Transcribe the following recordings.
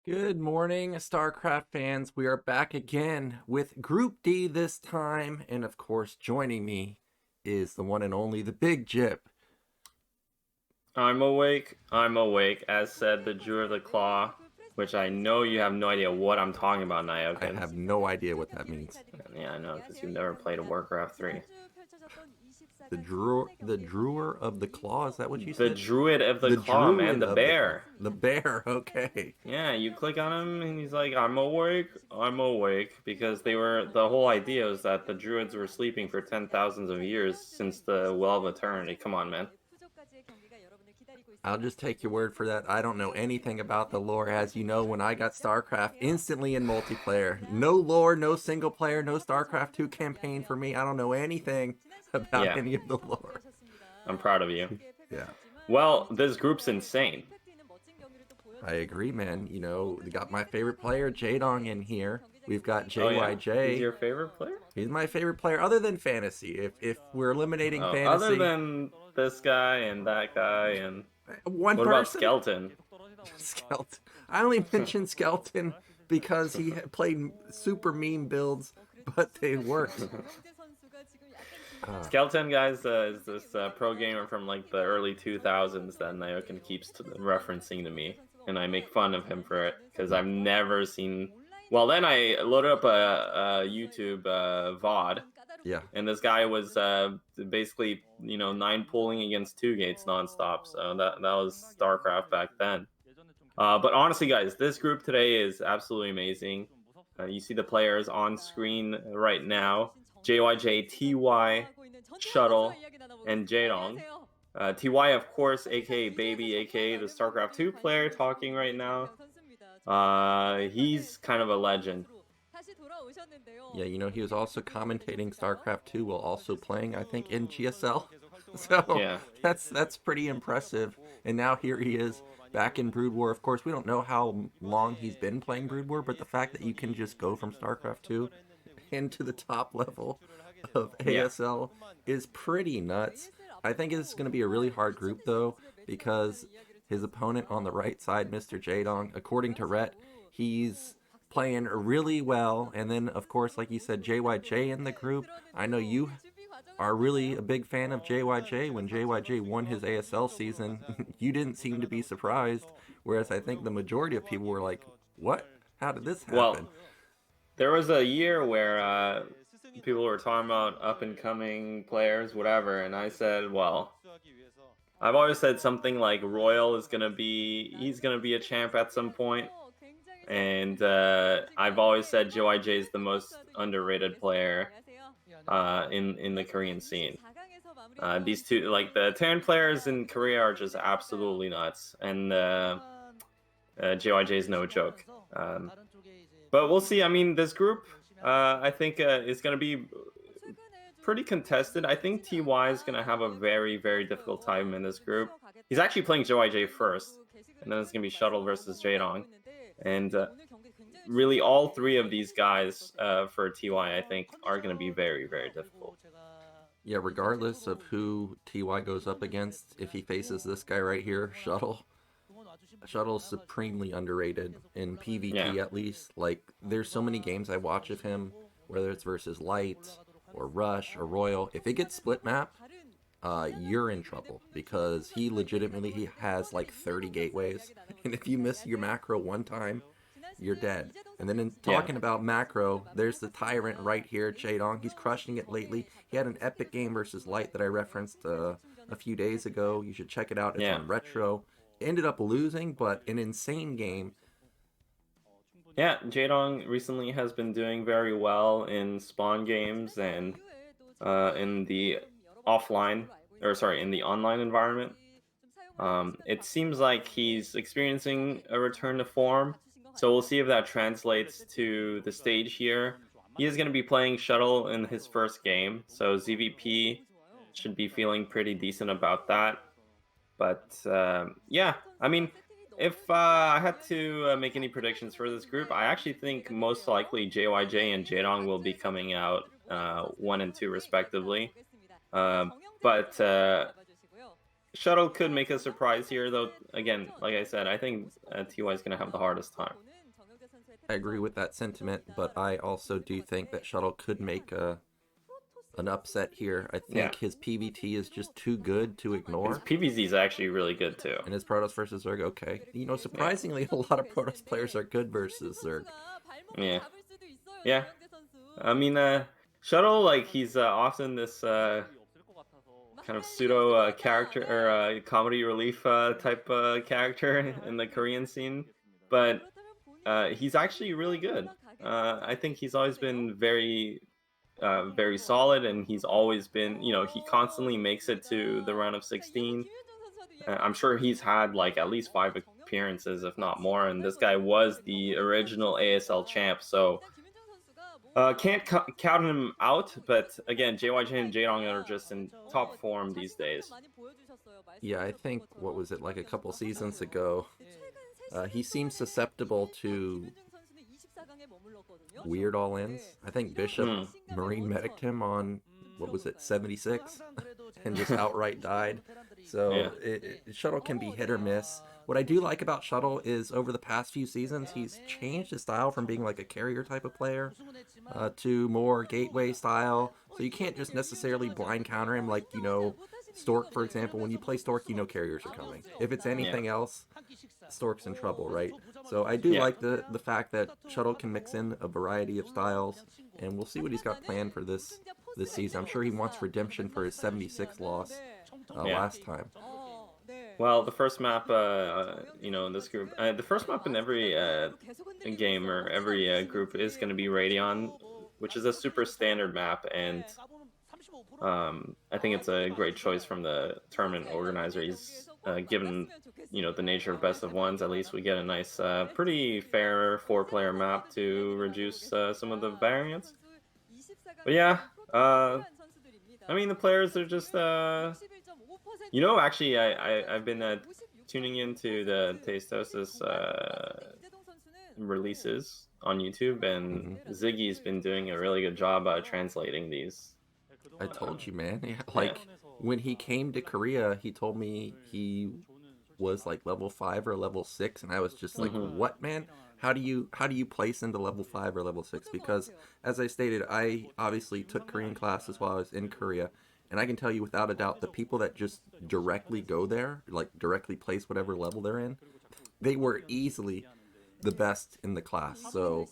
Good morning, StarCraft fans. We are back again with Group D this time. And of course, joining me is the one and only the Big Gyp. I'm awake, as said the Jew of the Claw, which I know you have no idea what I'm talking about, Nyoken. I have no idea what that means. Yeah, I know, because you've never played a Warcraft 3. The Drewer of the Claw, is that what you The said? Druid of the Claw, man, Druid the of the Claw. bear. The bear, okay. Yeah, you click on him and he's like, I'm awake, because the whole idea is that the Druids were sleeping for 10,000s of years since the Well of Eternity. Come on, man. I'll just take your word for that. I don't know anything about the lore. As you know, when I got StarCraft, instantly in multiplayer. No lore, no single player, no StarCraft 2 campaign for me. I don't know anything about any of the lore. I'm proud of you. Yeah. Well, this group's insane. I agree, man. You know, we got my favorite player, Jaedong, in here. We've got JYJ. Oh, yeah? He's your favorite player? He's my favorite player, other than fantasy. If we're eliminating fantasy, other than this guy and that guy and one what person? about Skeleton? Skeleton. I only mentioned Skeleton because he played super meme builds, but they worked. Skeleton, guys, is this pro gamer from like the early 2000s that Nyoken keeps referencing to me, and I make fun of him for it because I've never seen. Well, then I loaded up a YouTube VOD. Yeah. And this guy was basically, 9 pulling against 2 gates nonstop. So that was StarCraft back then. But honestly, guys, this group today is absolutely amazing. You see the players on screen right now. JYJ, TY, Shuttle, and Jaedong. TY, of course, aka Baby, aka the StarCraft 2 player talking right now. He's kind of a legend. Yeah, you know, he was also commentating StarCraft 2 while also playing, I think, in GSL. So yeah. that's pretty impressive. And now here he is back in Brood War. Of course, we don't know how long he's been playing Brood War, but the fact that you can just go from StarCraft 2 into the top level of ASL is pretty nuts. I think it's going to be a really hard group, though, because his opponent on the right side, Mr. Jaedong, according to Rhett, he's playing really well. And then, of course, like you said, JYJ in the group. I know you are really a big fan of JYJ. When JYJ won his ASL season, you didn't seem to be surprised. Whereas I think the majority of people were like, what? How did this happen? Well, there was a year where people were talking about up-and-coming players, whatever, and I said, well, I've always said something like Royal is he's gonna be a champ at some point. And I've always said JYJ is the most underrated player in the Korean scene. These two, like the Terran players in Korea, are just absolutely nuts, and JYJ is no joke. But we'll see. I mean, this group, I think, is going to be pretty contested. I think TY is going to have a very, very difficult time in this group. He's actually playing JYJ first, and then it's going to be Shuttle versus Jaedong. And really, all 3 of these guys for TY, I think, are going to be very, very difficult. Yeah, regardless of who TY goes up against, if he faces this guy right here, Shuttle's supremely underrated in PvP, at least. Like, there's so many games I watch of him, whether it's versus Light or Rush or Royal. If it gets split map, you're in trouble, because he legitimately has like 30 gateways, and if you miss your macro one time, you're dead. And then in talking about macro, there's the tyrant right here, Jaedong. He's crushing it lately. He had an epic game versus Light that I referenced a few days ago. You should check it out. It's on Retro. Ended up losing, but an insane game. Yeah, Jaedong recently has been doing very well in spawn games and in the in the online environment. It seems like he's experiencing a return to form, so we'll see if that translates to the stage here. He is going to be playing Shuttle in his first game, so ZVP should be feeling pretty decent about that. But yeah, I mean, if I had to make any predictions for this group, I actually think most likely JYJ and Jaedong will be coming out 1 and 2 respectively. But Shuttle could make a surprise here, though. Again, like I said, I think TY is going to have the hardest time. I agree with that sentiment, but I also do think that Shuttle could make an upset here. I Yeah. think his PVT is just too good to His ignore. PVZ is actually really good too. And his Protoss versus Zerg, okay. You know, surprisingly, a lot of Protoss players are good versus Zerg. Yeah. Yeah. I mean, Shuttle, like, he's often this kind of pseudo character or comedy relief type character in the Korean scene, but he's actually really good. I think he's always been very solid, and he's always been, he constantly makes it to the round of 16. I'm sure he's had like at least 5 appearances, if not more, and this guy was the original ASL champ, so can't count him out. But again, JYJ and Jaedong are just in top form these days. Yeah, I think, what was it, like a couple seasons ago, he seems susceptible to weird all-ins. I think Bishop Marine medicked him on, what was it, 76? And just outright died. So Shuttle can be hit or miss. What I do like about Shuttle is over the past few seasons, he's changed his style from being like a carrier type of player to more gateway style. So you can't just necessarily blind counter him like, Stork, for example. When you play Stork, carriers are coming. If it's anything else, Stork's in trouble, right? So I do like the fact that Shuttle can mix in a variety of styles, and we'll see what he's got planned for this season. I'm sure he wants redemption for his 76 loss last time. Well, the first map, in this group, the first map in every game or every group is going to be Radeon, which is a super standard map, and I think it's a great choice from the tournament organizer. He's given, the nature of best of ones. At least we get a nice, pretty fair 4-player map to reduce some of the variance. But yeah, I mean, the players are just, actually, I've been tuning into the Tastosis releases on YouTube, and Ziggy's been doing a really good job translating these. I told you, man. Yeah, like, when he came to Korea, he told me he was like level 5 or level 6, and I was just like, what, man? How do you place into level 5 or level 6? Because, as I stated, I obviously took Korean classes while I was in Korea, and I can tell you without a doubt, the people that just directly go there, like directly place whatever level they're in, they were easily the best in the class. So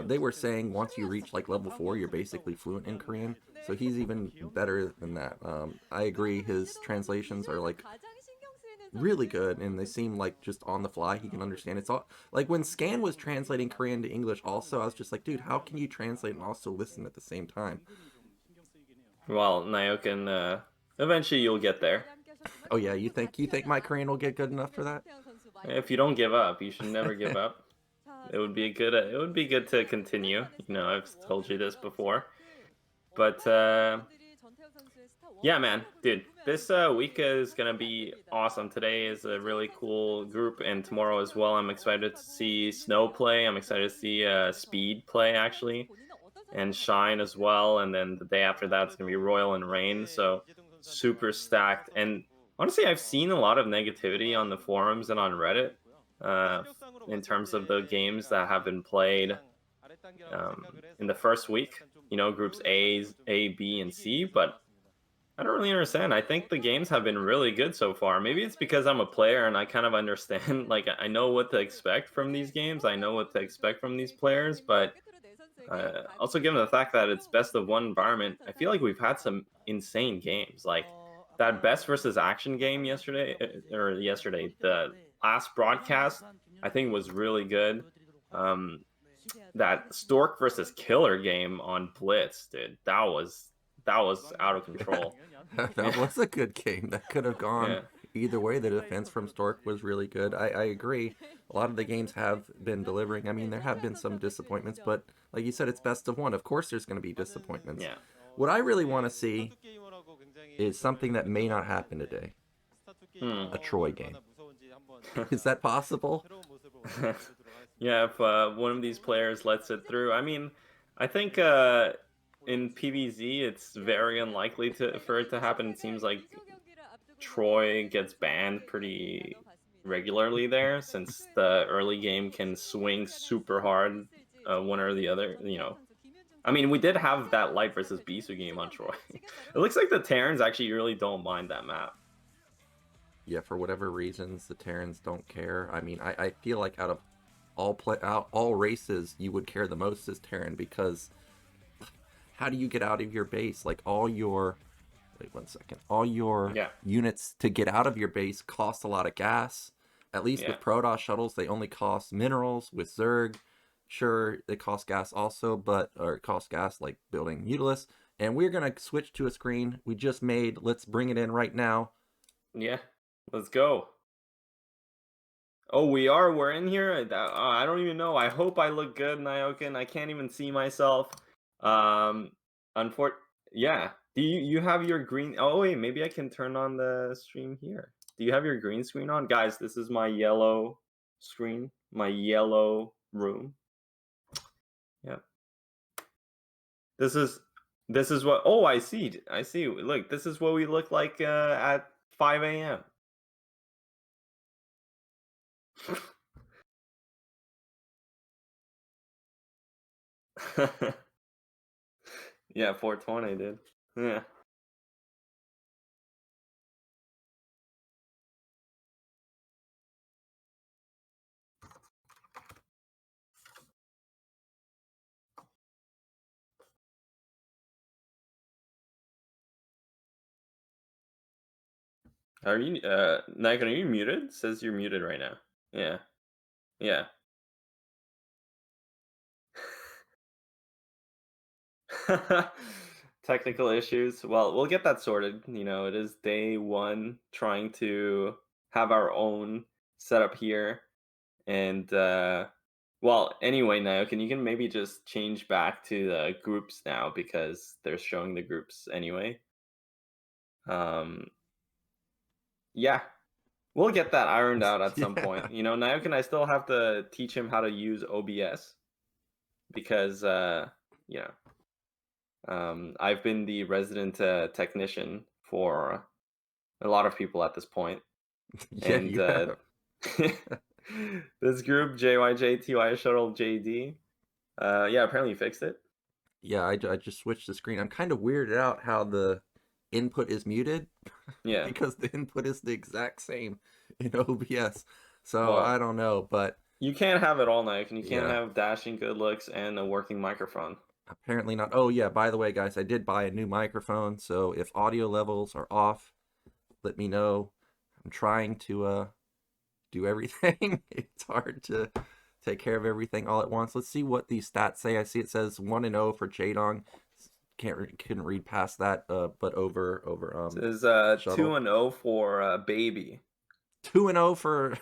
they were saying once you reach like level 4, you're basically fluent in Korean. So he's even better than that. I agree, his translations are like really good, and they seem like just on the fly. He can understand. It's all like when Scan was translating Korean to English also, I was just like, dude, how can you translate and also listen at the same time? Well, Nyoken, eventually you'll get there. Oh yeah, you think my Korean will get good enough for that? If you don't give up, you should never give up. It would be good to continue. I've told you this before. But yeah, man, dude, this week is gonna be awesome. Today is a really cool group, and tomorrow as well. I'm excited to see Snow play. I'm excited to see Speed play, actually, and Shine as well. And then the day after that, it's gonna be Royal and Rain. So super stacked. And honestly, I've seen a lot of negativity on the forums and on Reddit in terms of the games that have been played in the first week. Groups A, B, and C, but I don't really understand. I think the games have been really good so far. Maybe it's because I'm a player and I kind of understand, like, I know what to expect from these games. I know what to expect from these players, but also given the fact that it's best of one environment, I feel like we've had some insane games. Like that best versus action game yesterday, the last broadcast, I think was really good. That Stork versus Killer game on Blitz, dude, that was out of control. That was a good game. That could have gone either way. The defense from Stork was really good. I agree. A lot of the games have been delivering. I mean, there have been some disappointments, but like you said, it's best of one. Of course there's going to be disappointments. Yeah. What I really want to see is something that may not happen today. A Troy game. Is that possible? Yeah, if one of these players lets it through. I mean, I think in PvZ it's very unlikely for it to happen. It seems like Troy gets banned pretty regularly there, since the early game can swing super hard one or the other, you know. I mean, we did have that Light versus Bisu game on Troy. It looks like the Terrans actually really don't mind that map. Yeah, for whatever reasons, the Terrans don't care. I mean, I feel like out of all races, you would care the most as Terran, because how do you get out of your base? Like, all your units to get out of your base cost a lot of gas. At least with Protoss shuttles, they only cost minerals. With Zerg, sure, they cost gas also, or it costs gas like building Multilis. And we're gonna switch to a screen we just made. Let's bring it in right now. Yeah, let's go. Oh, we're in here? I don't even know. I hope I look good, Nyoken. I can't even see myself. Yeah. Do you have your green? Oh, wait, maybe I can turn on the stream here. Do you have your green screen on? Guys, this is my yellow screen, my yellow room. Yeah. This is what, oh, I see. Look, this is what we look like at 5 a.m. Yeah, 420, dude. Yeah. Are you Nyoken, are you muted? It says you're muted right now. Yeah. Yeah. Technical issues. Well, we'll get that sorted. You know, it is day one trying to have our own setup here. And well, anyway, Nyoken, you can maybe just change back to the groups now, because they're showing the groups anyway. Yeah. We'll get that ironed out at some point. You know, Nyoken, I still have to teach him how to use OBS, because you know, I've been the resident technician for a lot of people at this point. Yeah, and you have. this group, JYJ, TY Shuttle, JD, yeah, apparently you fixed it. Yeah, I just switched the screen. I'm kind of weirded out how the input is muted. Yeah. Because the input is the exact same in OBS. So Well, I don't know, but you can't have it all, Nyoken. You can't have dashing good looks and a working microphone. Apparently not. Oh yeah, by the way, guys, I did buy a new microphone, so if audio levels are off, let me know. I'm trying to do everything. It's hard to take care of everything all at once. Let's see what these stats say. I see it says 1-0 for Jaedong. Couldn't read past that, but over It says 2-0 for Baby. 2-0 for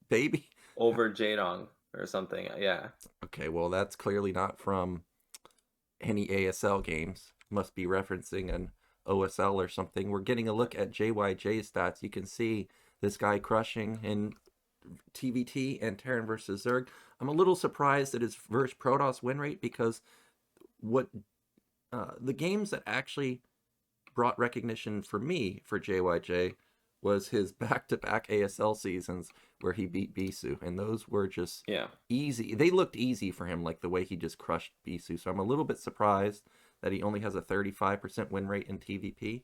Baby over Jaedong or something. Yeah. Okay, well that's clearly not from any ASL games. Must be referencing an OSL or something. We're getting a look at JYJ stats. You can see this guy crushing in TVT and Terran versus Zerg. I'm a little surprised at his versus Protoss win rate, because what the games that actually brought recognition for me for JYJ was his back-to-back ASL seasons where he beat Bisu, and those were just easy. They looked easy for him, like the way he just crushed Bisu. So I'm a little bit surprised that he only has a 35% win rate in TVP.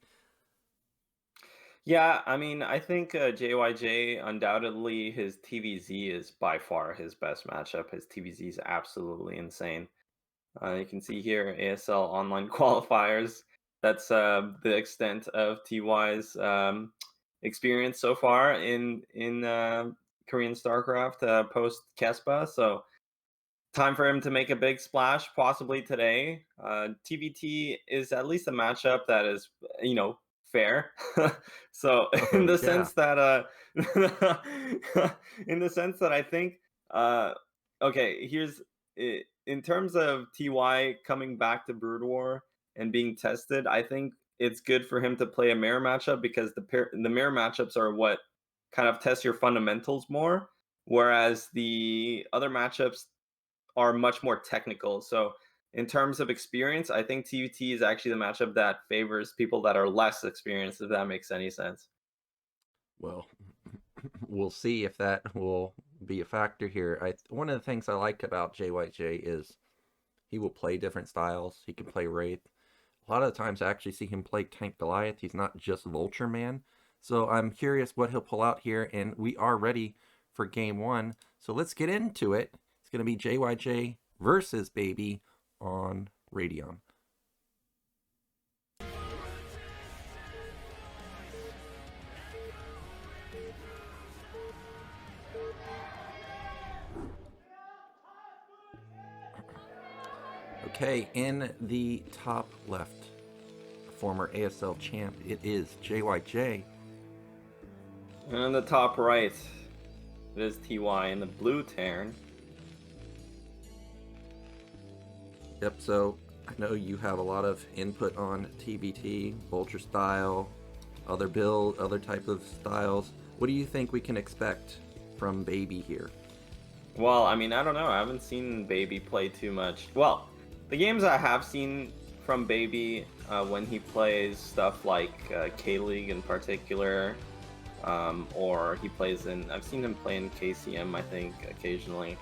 Yeah, I mean, I think JYJ, undoubtedly, his TVZ is by far his best matchup. His TVZ is absolutely insane. You can see here ASL online qualifiers. That's the extent of TY's experience so far in Korean StarCraft post Kespa. So time for him to make a big splash, possibly today. TVT is at least a matchup that is, you know, fair. So in the sense that in the sense that I think okay, here's in terms of TY coming back to Brood War and being tested, I think it's good for him to play a mirror matchup, because the mirror matchups are what kind of test your fundamentals more, whereas the other matchups are much more technical. So in terms of experience, I think TVT is actually the matchup that favors people that are less experienced, if that makes any sense. Well, We'll see if that will be a factor here. One of the things I like about JYJ is he will play different styles. He can play Wraith. A lot of the times I actually see him play Tank Goliath. He's not just Vulture Man. So I'm curious what he'll pull out here, and we are ready for game one. So let's get into it. It's going to be JYJ versus Baby on Radeon. Okay, in the top left, former ASL champ, it is JYJ. And in the top right, it is TY in the blue Terran. Yep, so I know you have a lot of input on TBT, Vulture style, other build, other type of styles. What do you think we can expect from Baby here? Well, I mean, I don't know. I haven't seen Baby play too much. Well, the games I have seen from Baby, when he plays stuff like K-League in particular, or he plays in, I've seen him play in KCM, I think, occasionally.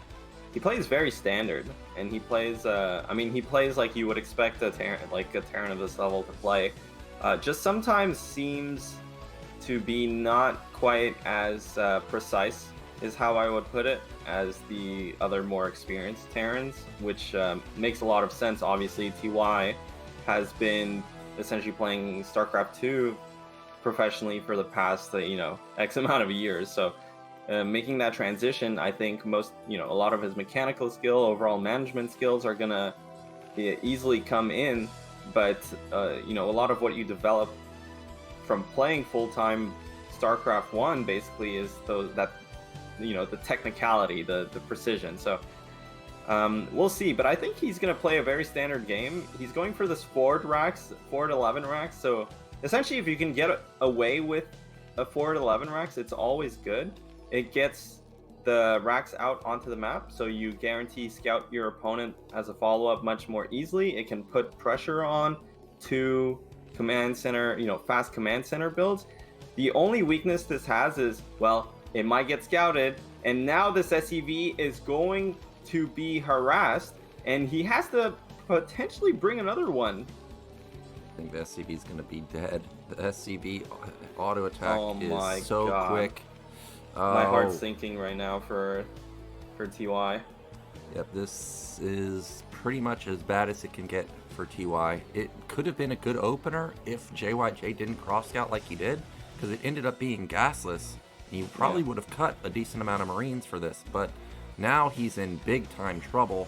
He plays very standard, and he plays, I mean, he plays like you would expect a Terran of this level to play. Just sometimes seems to be not quite as precise, is how I would put it, as the other more experienced Terrans, which makes a lot of sense. Obviously, TY has been essentially playing StarCraft 2 professionally for the past, X amount of years. So making that transition, I think a lot of his mechanical skill, overall management skills are gonna easily come in. But, a lot of what you develop from playing full-time StarCraft 1 basically is the technicality, the precision. So we'll see, but I think he's going to play a very standard game. He's going for this forward 11 racks. So essentially, if you can get away with a forward 11 racks, it's always good. It gets the racks out onto the map, so you guarantee scout your opponent as a follow-up much more easily. It can put pressure on to command center, fast command center builds. The only weakness this has is, well, it might get scouted, and now this SCV is going to be harassed, and he has to potentially bring another one. I think the SCV is going to be dead. The SCV auto attack is so God. quick. My heart's sinking right now for TY. Yep, this is pretty much as bad as it can get for TY. It could have been a good opener if JYJ didn't cross scout like he did, because it ended up being gasless. He probably would have cut a decent amount of Marines for this, but now he's in big time trouble.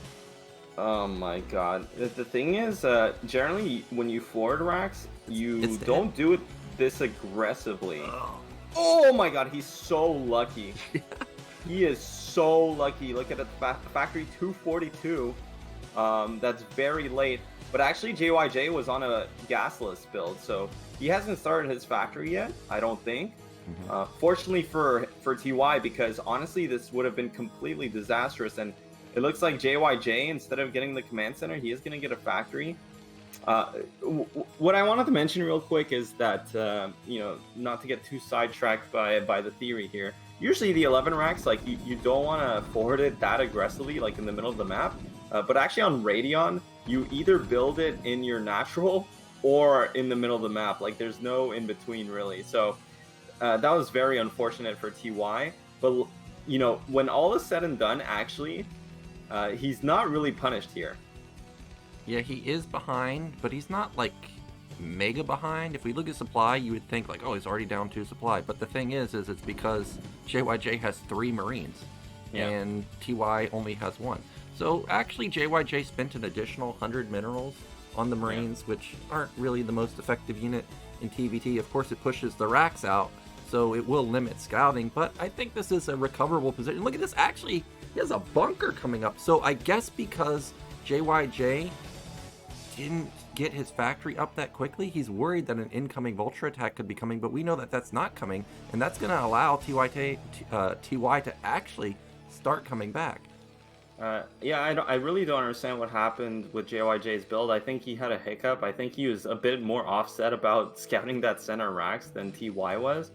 Oh my God. The thing is, generally when you forward racks, you don't do it this aggressively. Oh my God, he's so lucky. He is so lucky. Look at the factory 242. That's very late. But actually, JYJ was on a gasless build, so he hasn't started his factory yet, I don't think. Fortunately for TY, because honestly this would have been completely disastrous, and it looks like JYJ, instead of getting the command center, he is going to get a factory. What I wanted to mention real quick is that not to get too sidetracked by the theory here, usually the 11 racks, like you don't want to forward it that aggressively, like in the middle of the map, but actually on Radeon you either build it in your natural or in the middle of the map. Like there's no in between really. So that was very unfortunate for TY, but when all is said and done, actually he's not really punished here. Yeah, he is behind, but he's not like mega behind. If we look at supply, you would think like, oh, he's already down 2 supply, but the thing is it's because JYJ has 3 Marines and TY only has 1. So actually JYJ spent an additional 100 minerals on the Marines, which aren't really the most effective unit in TVT. Of course, it pushes the racks out, so it will limit scouting, but I think this is a recoverable position. Look at this, actually, he has a bunker coming up. So I guess because JYJ didn't get his factory up that quickly, he's worried that an incoming Vulture attack could be coming, but we know that that's not coming, and that's going to allow TY to actually start coming back. I really don't understand what happened with JYJ's build. I think he had a hiccup. I think he was a bit more offset about scouting that center racks than TY was.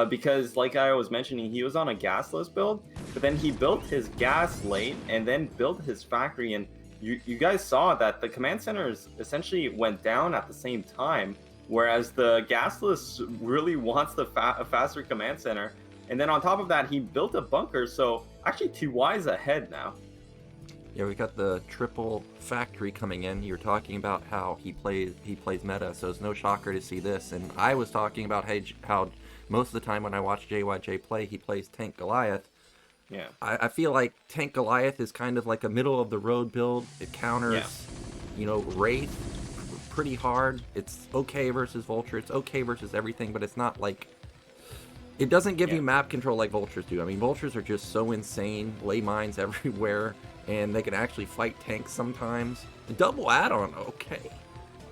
because like I was mentioning, he was on a gasless build, but then he built his gas late and then built his factory, and you guys saw that the command centers essentially went down at the same time, whereas the gasless really wants the faster command center. And then on top of that, he built a bunker, so actually TY is ahead now. Yeah, we got the triple factory coming in. You're talking about how he plays meta, so it's no shocker to see this. And I was talking about how most of the time when I watch JYJ play, he plays Tank Goliath. Yeah. I feel like Tank Goliath is kind of like a middle of the road build. It counters, Wraith pretty hard. It's okay versus Vulture. It's okay versus everything, but it's not like... It doesn't give you map control like Vultures do. I mean, Vultures are just so insane, lay mines everywhere, and they can actually fight tanks sometimes. Double add-on, okay.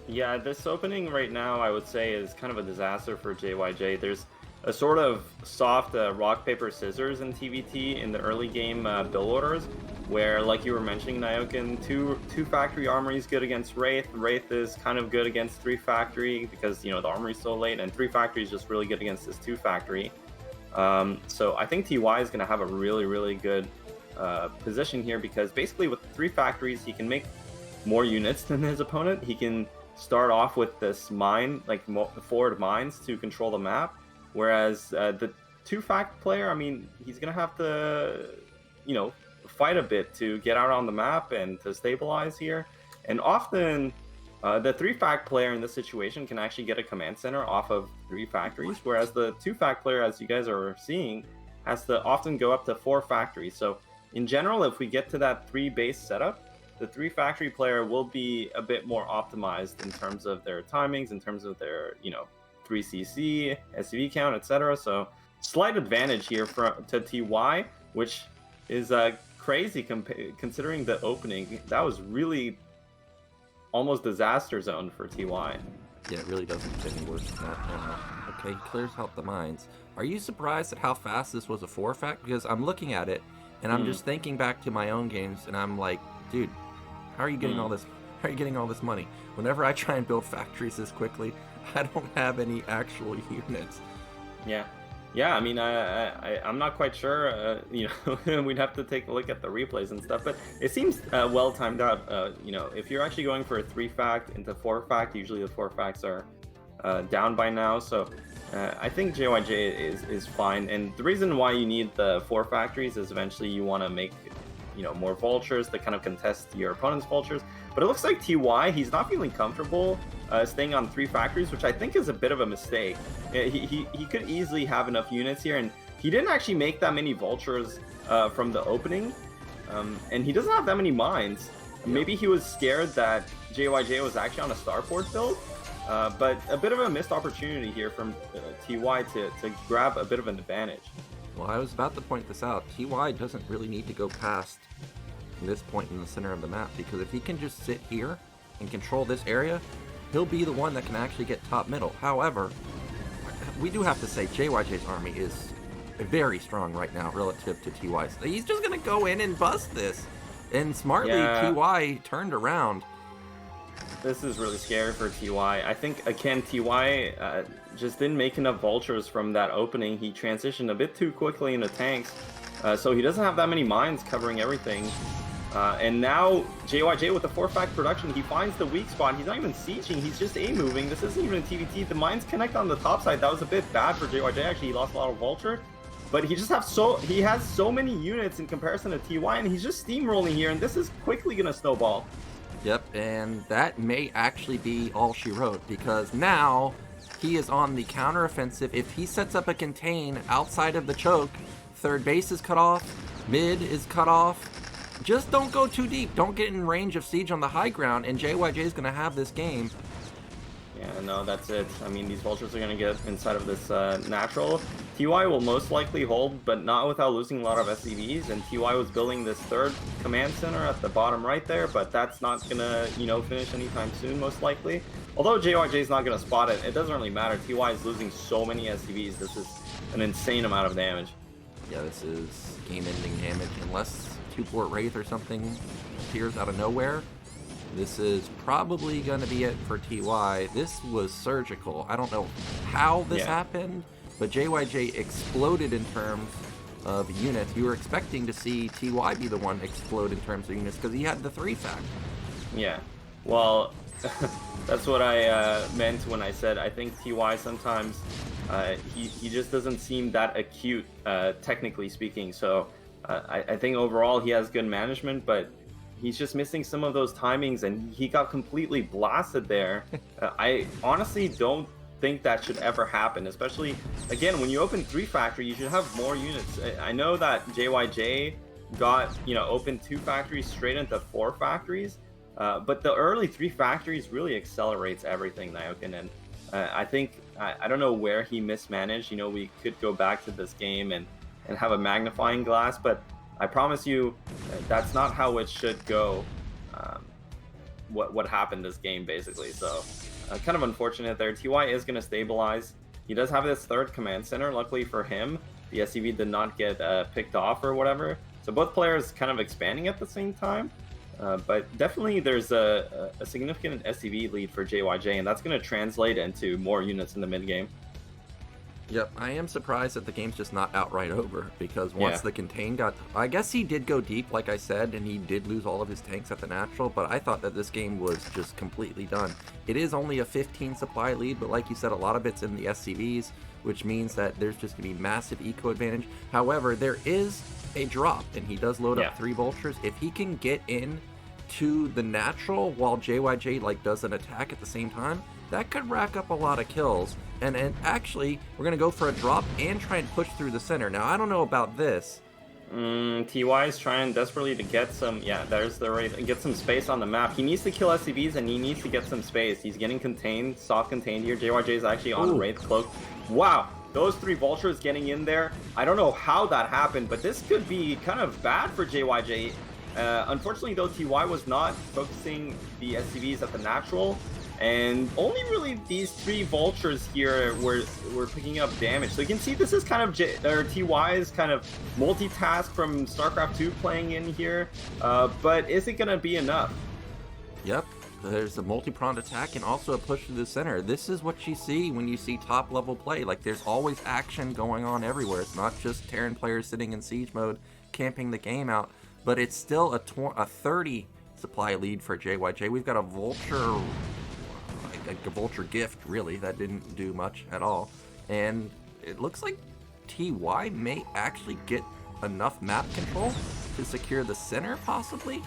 Yeah, this opening right now, I would say, is kind of a disaster for JYJ. There's a sort of soft rock, paper, scissors in TVT in the early game build orders, where, like you were mentioning, Nyoken, two factory armory is good against Wraith. Wraith is kind of good against 3 factory because, the armory is so late, and 3 factory is just really good against this 2 factory. So I think TY is going to have a really, really good position here, because basically with 3 factories, he can make more units than his opponent. He can start off with this mine, like forward mines to control the map, whereas the 2 fact player, I mean, he's going to have to, fight a bit to get out on the map and to stabilize here. And often the 3 fact player in this situation can actually get a command center off of 3 factories, whereas the 2 fact player, as you guys are seeing, has to often go up to 4 factories. So in general, if we get to that 3 base setup, the 3 factory player will be a bit more optimized in terms of their timings, in terms of their 3cc, SCV count, etc. So slight advantage here to TY, which is crazy considering the opening. That was really almost disaster zone for TY. Yeah, it really doesn't get any worse than that. Okay, clears out the mines. Are you surprised at how fast this was a 4 fact? Because I'm looking at it, and I'm just thinking back to my own games, and I'm like, dude, how are you getting all this? How are you getting all this money? Whenever I try and build factories this quickly, I don't have any actual units. Yeah, I mean, I'm not quite sure, we'd have to take a look at the replays and stuff, but it seems well timed out. If you're actually going for a 3 fact into 4 fact, usually the 4 facts are down by now, so I think JYJ is fine. And the reason why you need the 4 factories is eventually you want to make, more vultures to kind of contest your opponent's vultures. But it looks like TY, he's not feeling comfortable staying on 3 factories, which I think is a bit of a mistake. He could easily have enough units here, and he didn't actually make that many vultures from the opening, and he doesn't have that many mines. Maybe he was scared that JYJ was actually on a starport build, but a bit of a missed opportunity here from TY to grab a bit of an advantage. Well, I was about to point this out. TY doesn't really need to go past this point in the center of the map, because if he can just sit here and control this area, he'll be the one that can actually get top middle. However, we do have to say JYJ's army is very strong right now relative to TY's. He's just going to go in and bust this. And smartly, TY turned around. This is really scary for TY. I think, again, TY just didn't make enough vultures from that opening. He transitioned a bit too quickly into tanks, so he doesn't have that many mines covering everything. And now JYJ with the 4 fact production, he finds the weak spot. He's not even sieging, he's just A-moving. This isn't even a TVT. The mines connect on the top side. That was a bit bad for JYJ. Actually, he lost a lot of vulture. But he has so many units in comparison to TY, and he's just steamrolling here, and this is quickly going to snowball. Yep, and that may actually be all she wrote, because now he is on the counteroffensive. If he sets up a contain outside of the choke, 3rd base is cut off, mid is cut off. Just don't go too deep. Don't get in range of siege on the high ground, and JYJ is going to have this game. Yeah, no, that's it. I mean, these vultures are going to get inside of this natural. TY will most likely hold, but not without losing a lot of SCVs, and TY was building this 3rd command center at the bottom right there, but that's not going to, finish anytime soon, most likely. Although JYJ is not going to spot it, it doesn't really matter. TY is losing so many SCVs. This is an insane amount of damage. Yeah, this is game-ending damage, unless 2-port Wraith or something appears out of nowhere. This is probably going to be it for TY. This was surgical. I don't know how this happened, but JYJ exploded in terms of units. You were expecting to see TY be the one explode in terms of units because he had the 3 factor. Yeah, well, that's what I meant when I said I think TY sometimes he just doesn't seem that acute, technically speaking. So I think overall he has good management, but he's just missing some of those timings, and he got completely blasted there. I honestly don't think that should ever happen, especially, again, when you open 3 factory, you should have more units. I know that JYJ got, opened 2 factories straight into 4 factories, but the early 3 factories really accelerates everything, Nyoken, and I think, I don't know where he mismanaged. We could go back to this game and have a magnifying glass, but I promise you, that's not how it should go. What happened this game, basically. So, kind of unfortunate there. TY is going to stabilize. He does have this 3rd command center. Luckily for him, the SCV did not get picked off or whatever. So both players kind of expanding at the same time. But definitely there's a significant SCV lead for JYJ, and that's going to translate into more units in the mid game. Yep, I am surprised that the game's just not outright over, because once the contain got... I guess he did go deep, like I said, and he did lose all of his tanks at the natural, but I thought that this game was just completely done. It is only a 15 supply lead, but like you said, a lot of it's in the SCVs, which means that there's just going to be massive eco advantage. However, there is a drop, and he does load up 3 vultures. If he can get in to the natural while JYJ does an attack at the same time, that could rack up a lot of kills. And actually, we're going to go for a drop and try and push through the center. Now, I don't know about this. TY is trying desperately to get some... Yeah, there's the right... Get some space on the map. He needs to kill SCVs, and he needs to get some space. He's getting contained, soft contained here. JYJ is actually on Wraith Cloak. Wow, those 3 vultures getting in there. I don't know how that happened, but this could be kind of bad for JYJ. Unfortunately, though, TY was not focusing the SCVs at the natural. And only really these 3 vultures here were picking up damage. So you can see this is kind of TY's kind of multitask from StarCraft 2 playing in here. But is it going to be enough? Yep. There's a multi-pronged attack and also a push to the center. This is what you see when you see top-level play. There's always action going on everywhere. It's not just Terran players sitting in siege mode, camping the game out. But it's still a 30 supply lead for JYJ. We've got a vulture... a vulture gift, really, that didn't do much at all, and it looks like TY may actually get enough map control to secure the center, possibly.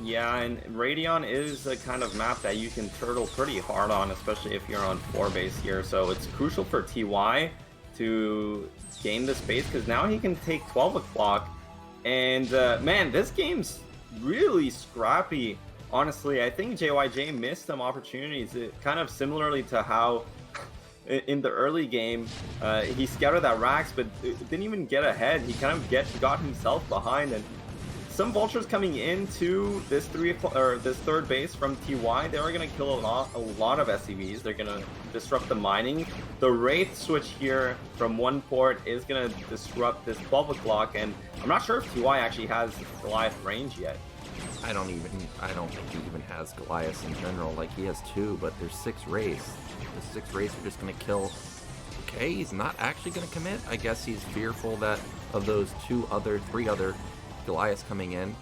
Yeah, and Radion is a kind of map that you can turtle pretty hard on, especially if you're on 4 base here, so it's crucial for TY to gain the space, because now he can take 12 o'clock, and man, this game's really scrappy. Honestly, I think JYJ missed some opportunities, kind of similarly to how in the early game he scouted that Rax, but didn't even get ahead. He kind of got himself behind, and some vultures coming into this 3rd base from TY, they are going to kill a lot of SCVs. They're going to disrupt the mining. The Wraith switch here from 1 port is going to disrupt this 12 o'clock, and I'm not sure if TY actually has Goliath range yet. I don't think he even has Goliath in general. He has 2, but there's 6 Wraiths. The 6 Wraiths are just going to kill. Okay, he's not actually going to commit. I guess he's fearful that of those 3 other Goliaths coming in.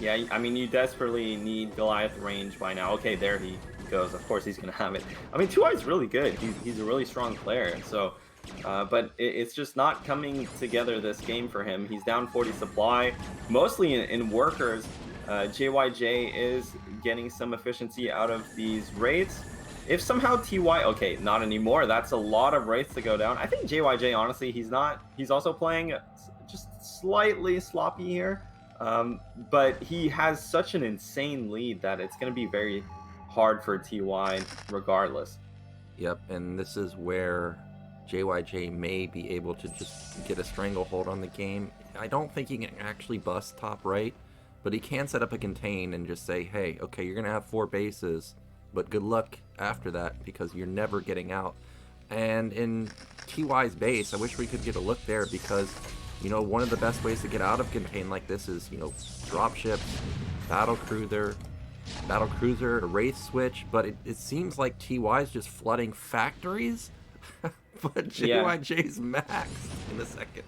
Yeah, I mean, you desperately need Goliath range by now. Okay, there he goes. Of course he's going to have it. I mean, 2i's really good. He's a really strong player, so... but it's just not coming together this game for him. He's down 40 supply, mostly in workers. JYJ is getting some efficiency out of these Wraiths. If somehow TY... Okay, not anymore. That's a lot of Wraiths to go down. I think JYJ, honestly, he's also playing just slightly sloppy here. But he has such an insane lead that it's going to be very hard for TY regardless. Yep, and this is where JYJ may be able to just get a stranglehold on the game. I don't think he can actually bust top right, but he can set up a contain and just say, hey, okay, you're going to have 4 bases, but good luck after that because you're never getting out. And in TY's base, I wish we could get a look there because, one of the best ways to get out of contain like this is, dropships, battle cruiser, Wraith switch, but it seems like TY is just flooding factories but Yeah. JYJ's maxed in a second.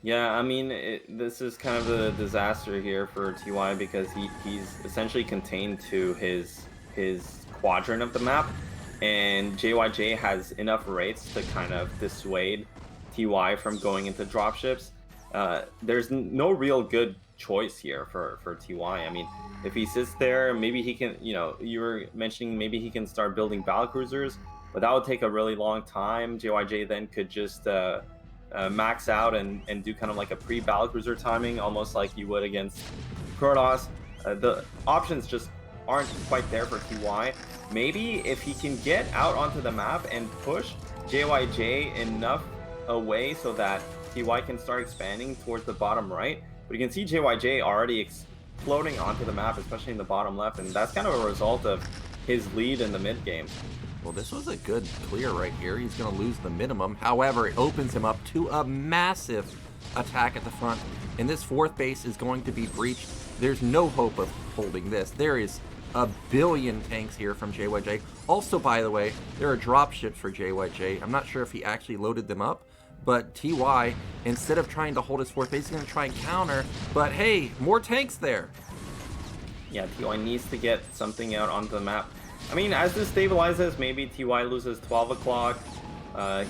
Yeah, I mean, this is kind of a disaster here for TY because he's essentially contained to his quadrant of the map, and JYJ has enough rates to kind of dissuade TY from going into dropships. There's no real good choice here for TY. I mean, if he sits there, maybe he can, you know, you were mentioning maybe he can start building battle cruisers, but that would take a really long time. JYJ then could just max out and do kind of like a pre-battle cruiser timing, almost like you would against Protoss. The options just aren't quite there for TY. Maybe if he can get out onto the map and push JYJ enough away so that TY can start expanding towards the bottom right. But you can see JYJ already exploding onto the map, especially in the bottom left, and that's kind of a result of his lead in the mid game. Well, this was a good clear right here. He's going to lose the minimum. However, it opens him up to a massive attack at the front, and this fourth base is going to be breached. There's no hope of holding this. There is a billion tanks here from JYJ. Also, by the way, there are drop ships for JYJ. I'm not sure if he actually loaded them up, but TY, instead of trying to hold his fourth base, he's going to try and counter. But hey, more tanks there. Yeah, TY needs to get something out onto the map. I mean, as this stabilizes, maybe TY loses 12 o'clock.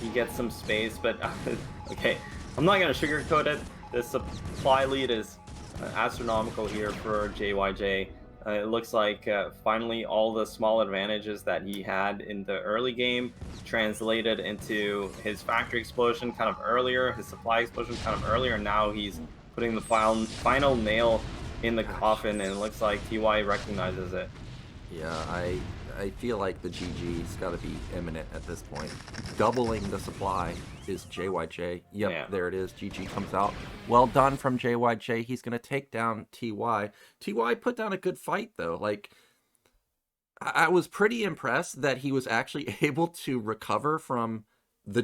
He gets some space, but okay, I'm not going to sugarcoat it. The supply lead is astronomical here for JYJ. It looks like finally all the small advantages that he had in the early game translated into his factory explosion kind of earlier, his supply explosion kind of earlier, and now he's putting the final nail in the coffin, and it looks like TY recognizes it. Yeah, I feel like the GG's got to be imminent at this point. Doubling the supply is JYJ. Yep, yeah. There it is. GG comes out. Well done from JYJ. He's going to take down TY. TY put down a good fight, though. Like, I was pretty impressed that he was actually able to recover from the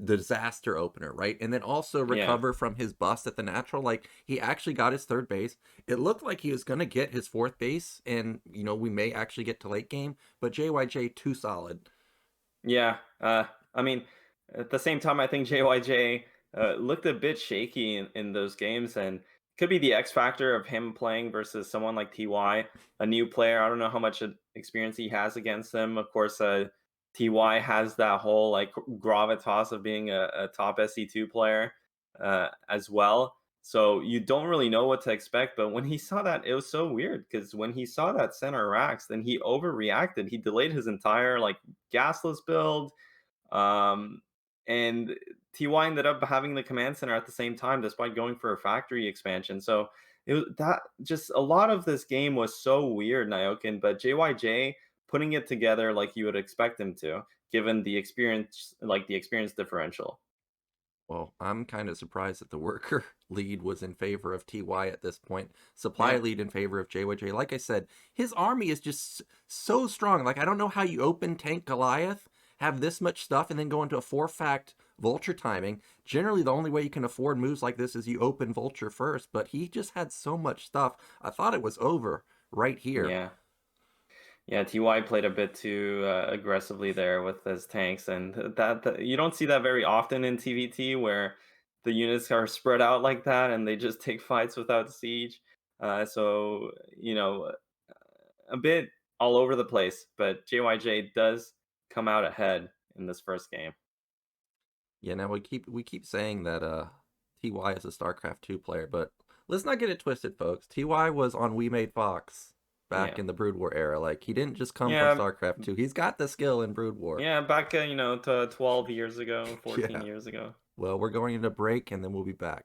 disaster opener, right? And then also recover from his bust at the natural. Like, he actually got his third base. It looked like he was going to get his fourth base, and, you know, we may actually get to late game, but JYJ, too solid. Yeah, I mean, at the same time, I think JYJ looked a bit shaky in those games, and could be the X factor of him playing versus someone like TY, a new player. I don't know how much experience he has against him. Of course, TY has that whole like gravitas of being a top SC2 player as well. So you don't really know what to expect. But when he saw that, it was so weird because when he saw that center racks, then he overreacted. He delayed his entire like gasless build. And TY ended up having the command center at the same time, despite going for a factory expansion. So it was that just a lot of this game was so weird, Nyoken, but JYJ putting it together like you would expect him to, given the experience, like the experience differential. Well, I'm kind of surprised that the worker lead was in favor of TY at this point. Supply lead in favor of JYJ. Like I said, his army is just so strong. Like, I don't know how you open tank Goliath, have this much stuff, and then go into a 4-fact Vulture timing. Generally, the only way you can afford moves like this is you open Vulture first, but he just had so much stuff. I thought it was over right here. Yeah. Yeah, TY played a bit too aggressively there with his tanks, and that you don't see that very often in TVT, where the units are spread out like that and they just take fights without siege. So you know, a bit all over the place, but JYJ does come out ahead in this first game. Yeah, now we keep saying that TY is a StarCraft 2 player, but let's not get it twisted, folks. TY was on We Made Fox back in the Brood War era. Like, he didn't just come from StarCraft 2. He's got the skill in Brood War. Yeah, back to 12 years ago, 14 years ago. Well, we're going into break, and then we'll be back.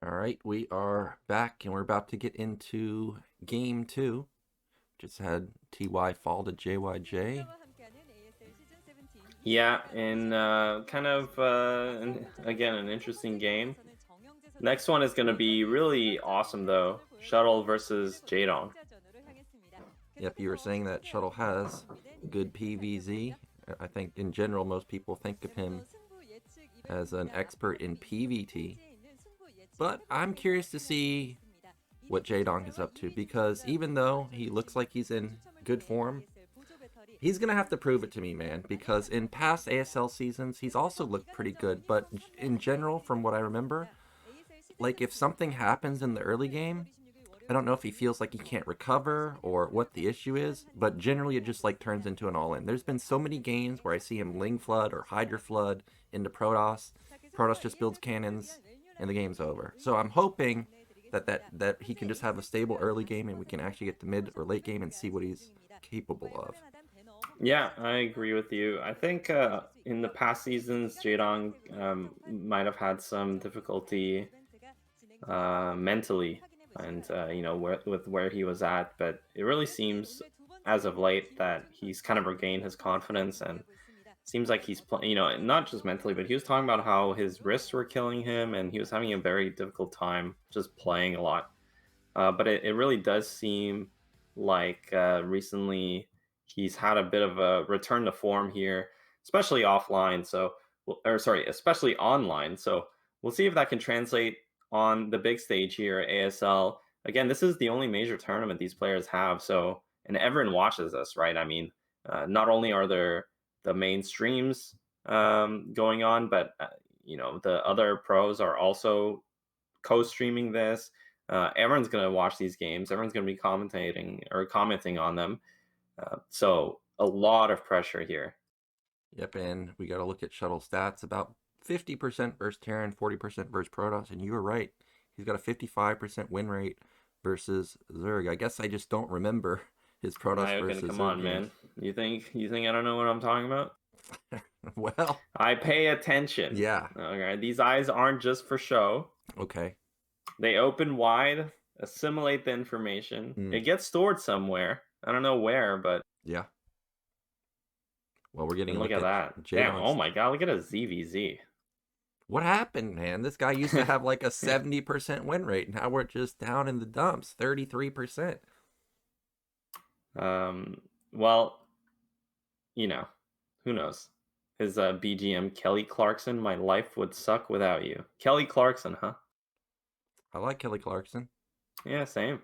All right, we are back and we're about to get into game 2. Just had TY fall to JYJ. Yeah, and again, an interesting game. Next one is going to be really awesome, though. Shuttle versus Jaedong. Yep, you were saying that Shuttle has good PVZ. I think in general, most people think of him as an expert in PVT. But I'm curious to see what Jaedong is up to, because even though he looks like he's in good form, he's going to have to prove it to me, man, because in past ASL seasons, he's also looked pretty good. But in general, from what I remember, like if something happens in the early game, I don't know if he feels like he can't recover or what the issue is, but generally it just like turns into an all-in. There's been so many games where I see him Ling Flood or Hydra Flood into Protoss. Protoss just builds cannons and the game's over. So I'm hoping that he can just have a stable early game and we can actually get to mid or late game and see what he's capable of. Yeah, I agree with you. I think in the past seasons, Jaedong might have had some difficulty mentally and with where he was at, but it really seems as of late that he's kind of regained his confidence, and seems like he's not just mentally, but he was talking about how his wrists were killing him and he was having a very difficult time just playing a lot. But it really does seem like recently he's had a bit of a return to form here, especially offline. Especially online. So we'll see if that can translate on the big stage here at ASL. Again, this is the only major tournament these players have. So, and everyone watches this, right? I mean, not only are there the main streams going on, but the other pros are also co-streaming this. Everyone's going to watch these games. Everyone's going to be commenting on them. So a lot of pressure here. Yep, and we got to look at Shuttle stats. About 50% versus Terran, 40% versus Protoss, and you were right. He's got a 55% win rate versus Zerg. I guess I just don't remember his Protoss Nyoken, versus come Zerg on, games. man. You think I don't know what I'm talking about? Well, I pay attention. Yeah. Okay, these eyes aren't just for show. Okay. They open wide, assimilate the information. It gets stored somewhere. I don't know where, but yeah. Well, we're getting a look at that. Jaedong's. Damn! Oh my god! Look at a ZVZ. What happened, man? This guy used to have like a 70% win rate. Now we're just down in the dumps, 33%. Well, who knows? His BGM, Kelly Clarkson, my life would suck without you. Kelly Clarkson, huh? I like Kelly Clarkson. Yeah, same.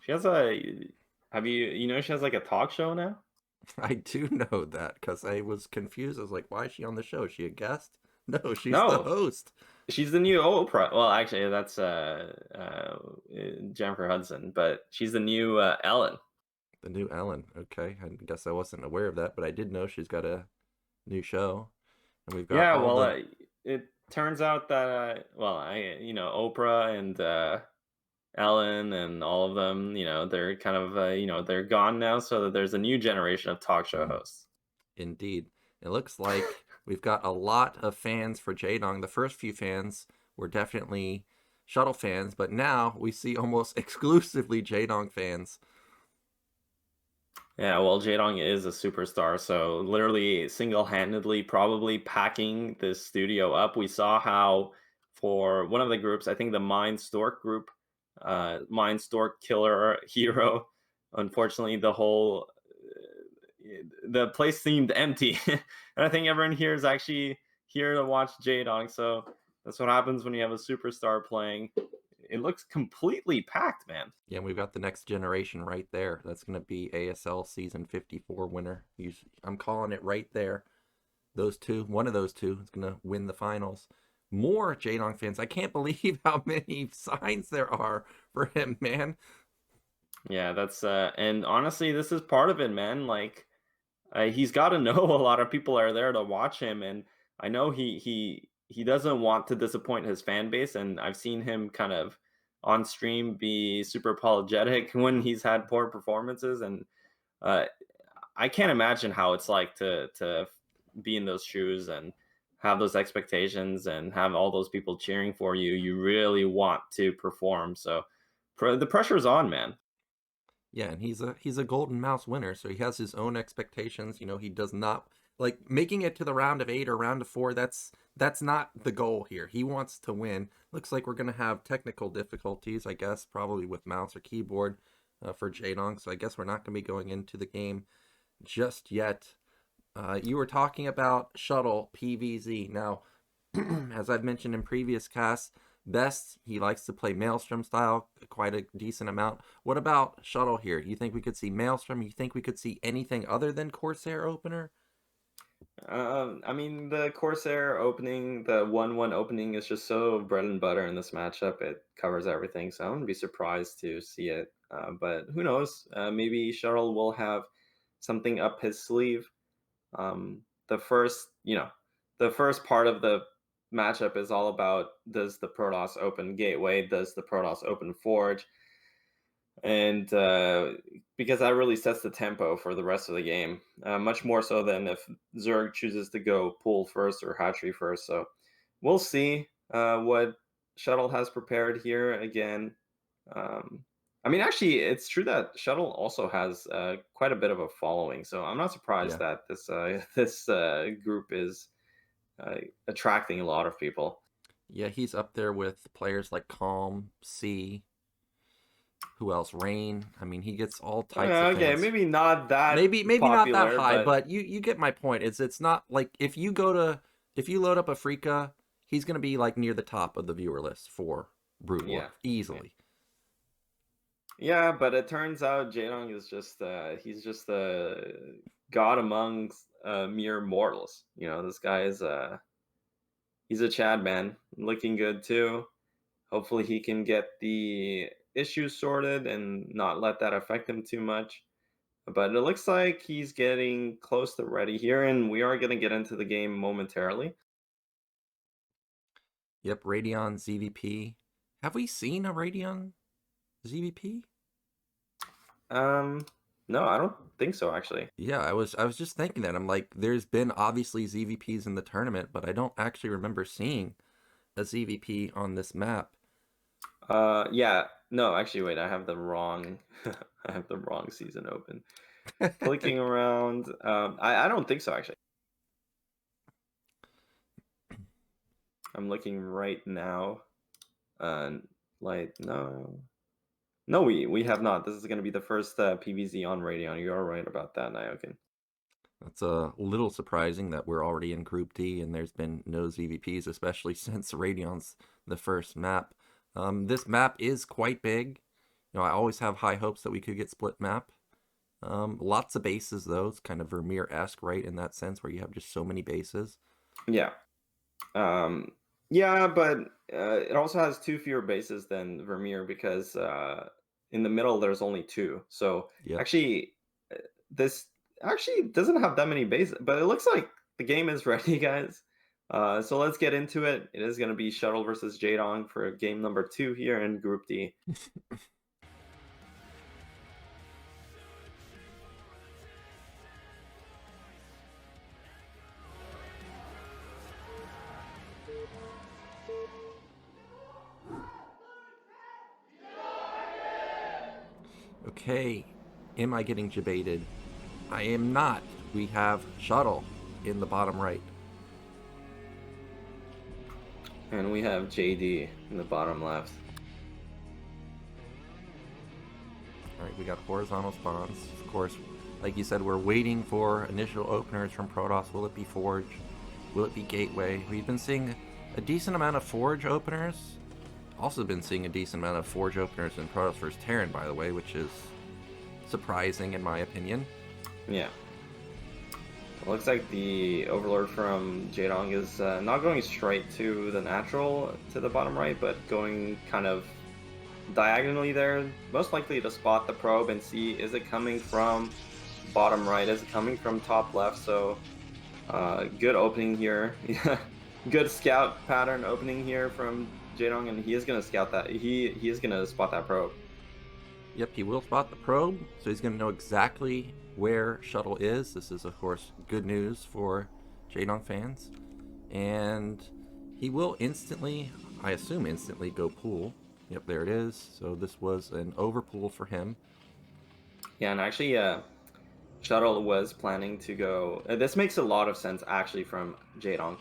She has she has like a talk show now? I do know that because I was confused. I was like, why is she on the show? Is she a guest? No, she's the host. She's the new Oprah. Well, actually, that's Jennifer Hudson, but she's the new Ellen. The new Ellen. Okay, I guess I wasn't aware of that, but I did know she's got a new show, and we've got it turns out that Oprah and Ellen and all of them, they're kind of they're gone now, so that there's a new generation of talk show hosts. Indeed. It looks like we've got a lot of fans for Jaedong. The first few fans were definitely Shuttle fans, but now we see almost exclusively Jaedong fans. Yeah, well, Jaedong is a superstar, so literally single-handedly probably packing this studio up. We saw how for one of the groups, I think the Mind Stork group, Mind Stork Killer Hero, unfortunately the place seemed empty. And I think everyone here is actually here to watch Jaedong, so that's what happens when you have a superstar playing. It looks completely packed, man. Yeah, and we've got the next generation right there. That's going to be ASL Season 54 winner. I'm calling it right there. One of those two is going to win the finals. More Jaedong fans. I can't believe how many signs there are for him, man. Yeah, that's and honestly, this is part of it, man. Like, he's got to know a lot of people are there to watch him, and I know he doesn't want to disappoint his fan base, and I've seen him kind of on stream be super apologetic when he's had poor performances, and I can't imagine how it's like to be in those shoes and have those expectations and have all those people cheering for you, you really want to perform. So the pressure's on, man. Yeah, and he's a Golden Mouse winner, so he has his own expectations. You know, he does not like making it to the round of 8 or round of 4. That's not the goal here. He wants to win. Looks like we're gonna have technical difficulties, I guess, probably with mouse or keyboard for Jaedong. So I guess we're not gonna be going into the game just yet. You were talking about Shuttle PVZ. Now, as I've mentioned in previous casts, Best, he likes to play Maelstrom style quite a decent amount. What about Shuttle here? You think we could see Maelstrom? You think we could see anything other than Corsair opener? I mean, the Corsair opening, the 1-1 opening is just so bread and butter in this matchup. It covers everything, so I wouldn't be surprised to see it. But who knows? Maybe Shuttle will have something up his sleeve. The first, the first part of the matchup is all about, does the Protoss open Gateway? Does the Protoss open Forge? And because that really sets the tempo for the rest of the game, much more so than if Zerg chooses to go pool first or hatchery first. So we'll see what Shuttle has prepared here again. I mean, actually, it's true that Shuttle also has quite a bit of a following. So I'm not surprised that this group is attracting a lot of people. Yeah, he's up there with players like Calm, C. Who else? Rain. I mean, he gets all types of Okay, fans. maybe not that maybe popular, not that high, but you get my point. It's not like if you load up Afrika, he's gonna be like near the top of the viewer list for Brood War easily. Yeah, but it turns out Jaedong is just he's just a god among mere mortals. You know, this guy is he's a Chad man, looking good too. Hopefully he can get the issues sorted and not let that affect him too much. But it looks like he's getting close to ready here, and we are going to get into the game momentarily. Yep, Radeon ZVP. Have we seen a Radeon ZVP? No, I don't think so, actually. Yeah, I was just thinking that. I'm like, there's been obviously ZVPs in the tournament, but I don't actually remember seeing a ZVP on this map. Yeah, no, actually, wait, I have the wrong, I have the wrong season open. Clicking around, I don't think so, actually. I'm looking right now. Like, no, we have not. This is going to be the first PVZ on Radeon. You are right about that, Nyoken. That's a little surprising that we're already in Group D and there's been no ZVPs, especially since Radeon's the first map. This map is quite big. You know, I always have high hopes that we could get split map. Lots of bases, though. It's kind of Vermeer-esque, right, in that sense, where you have just so many bases. Yeah. Yeah, but it also has 2 fewer bases than Vermeer because in the middle there's only 2. So actually, this actually doesn't have that many bases, but it looks like the game is ready, guys. So let's get into it. It is going to be Shuttle versus Jaedong for game number 2 here in Group D. Okay, am I getting debated? I am not. We have Shuttle in the bottom right. And we have JD in the bottom left. Alright, we got horizontal spawns. Of course, like you said, we're waiting for initial openers from Protoss. Will it be Forge? Will it be Gateway? We've been seeing a decent amount of Forge openers. Also been seeing a decent amount of Forge openers in Protoss vs. Terran, by the way, which is surprising in my opinion. Yeah. It looks like the Overlord from Jaedong is not going straight to the natural to the bottom right, but going kind of diagonally there, most likely to spot the probe and see, is it coming from bottom right, is it coming from top left? So good opening here. Good scout pattern opening here from Jaedong, and he is going to scout that. He is going to spot that probe. Yep, he will spot the probe, so he's going to know exactly where Shuttle is. This is, of course, good news for Jaedong fans. And he will instantly, I assume instantly, go pool. Yep, there it is. So this was an overpool for him. Yeah, and actually, Shuttle was planning to go. This makes a lot of sense actually from Jaedong.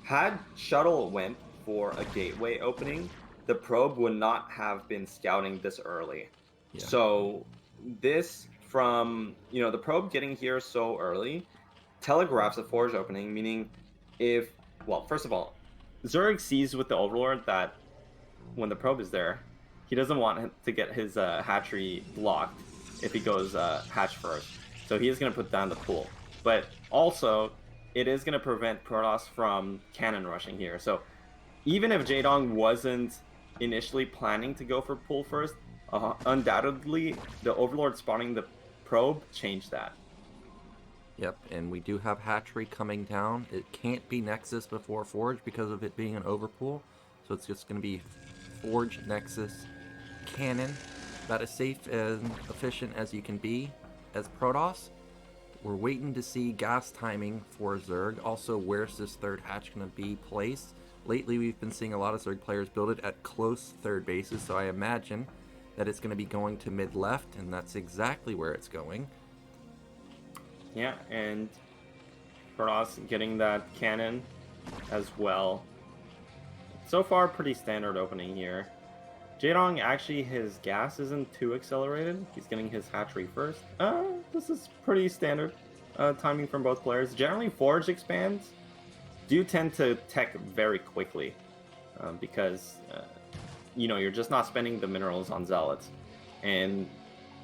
Had Shuttle went for a gateway opening, the probe would not have been scouting this early. Yeah. So this from the probe getting here so early telegraphs a forge opening, meaning first of all, Zerg sees with the Overlord that when the probe is there, he doesn't want him to get his hatchery blocked if he goes hatch first. So he is going to put down the pool. But also, it is going to prevent Protoss from cannon rushing here. So even if Jaedong wasn't initially planning to go for pool first, undoubtedly the Overlord spawning the probe changed that. Yep, and we do have hatchery coming down. It can't be Nexus before Forge because of it being an overpool. So it's just going to be Forge, Nexus, Cannon. About as safe and efficient as you can be as Protoss. We're waiting to see gas timing for Zerg. Also, where's this third hatch going to be placed? Lately, we've been seeing a lot of Zerg players build it at close third bases, so I imagine that it's going to be going to mid-left, and that's exactly where it's going. Yeah, and Protoss getting that cannon as well. So far, pretty standard opening here. Jaedong, actually, his gas isn't too accelerated. He's getting his hatchery first. This is pretty standard timing from both players. Generally, Forge expands do tend to tech very quickly because, you're just not spending the minerals on Zealots. And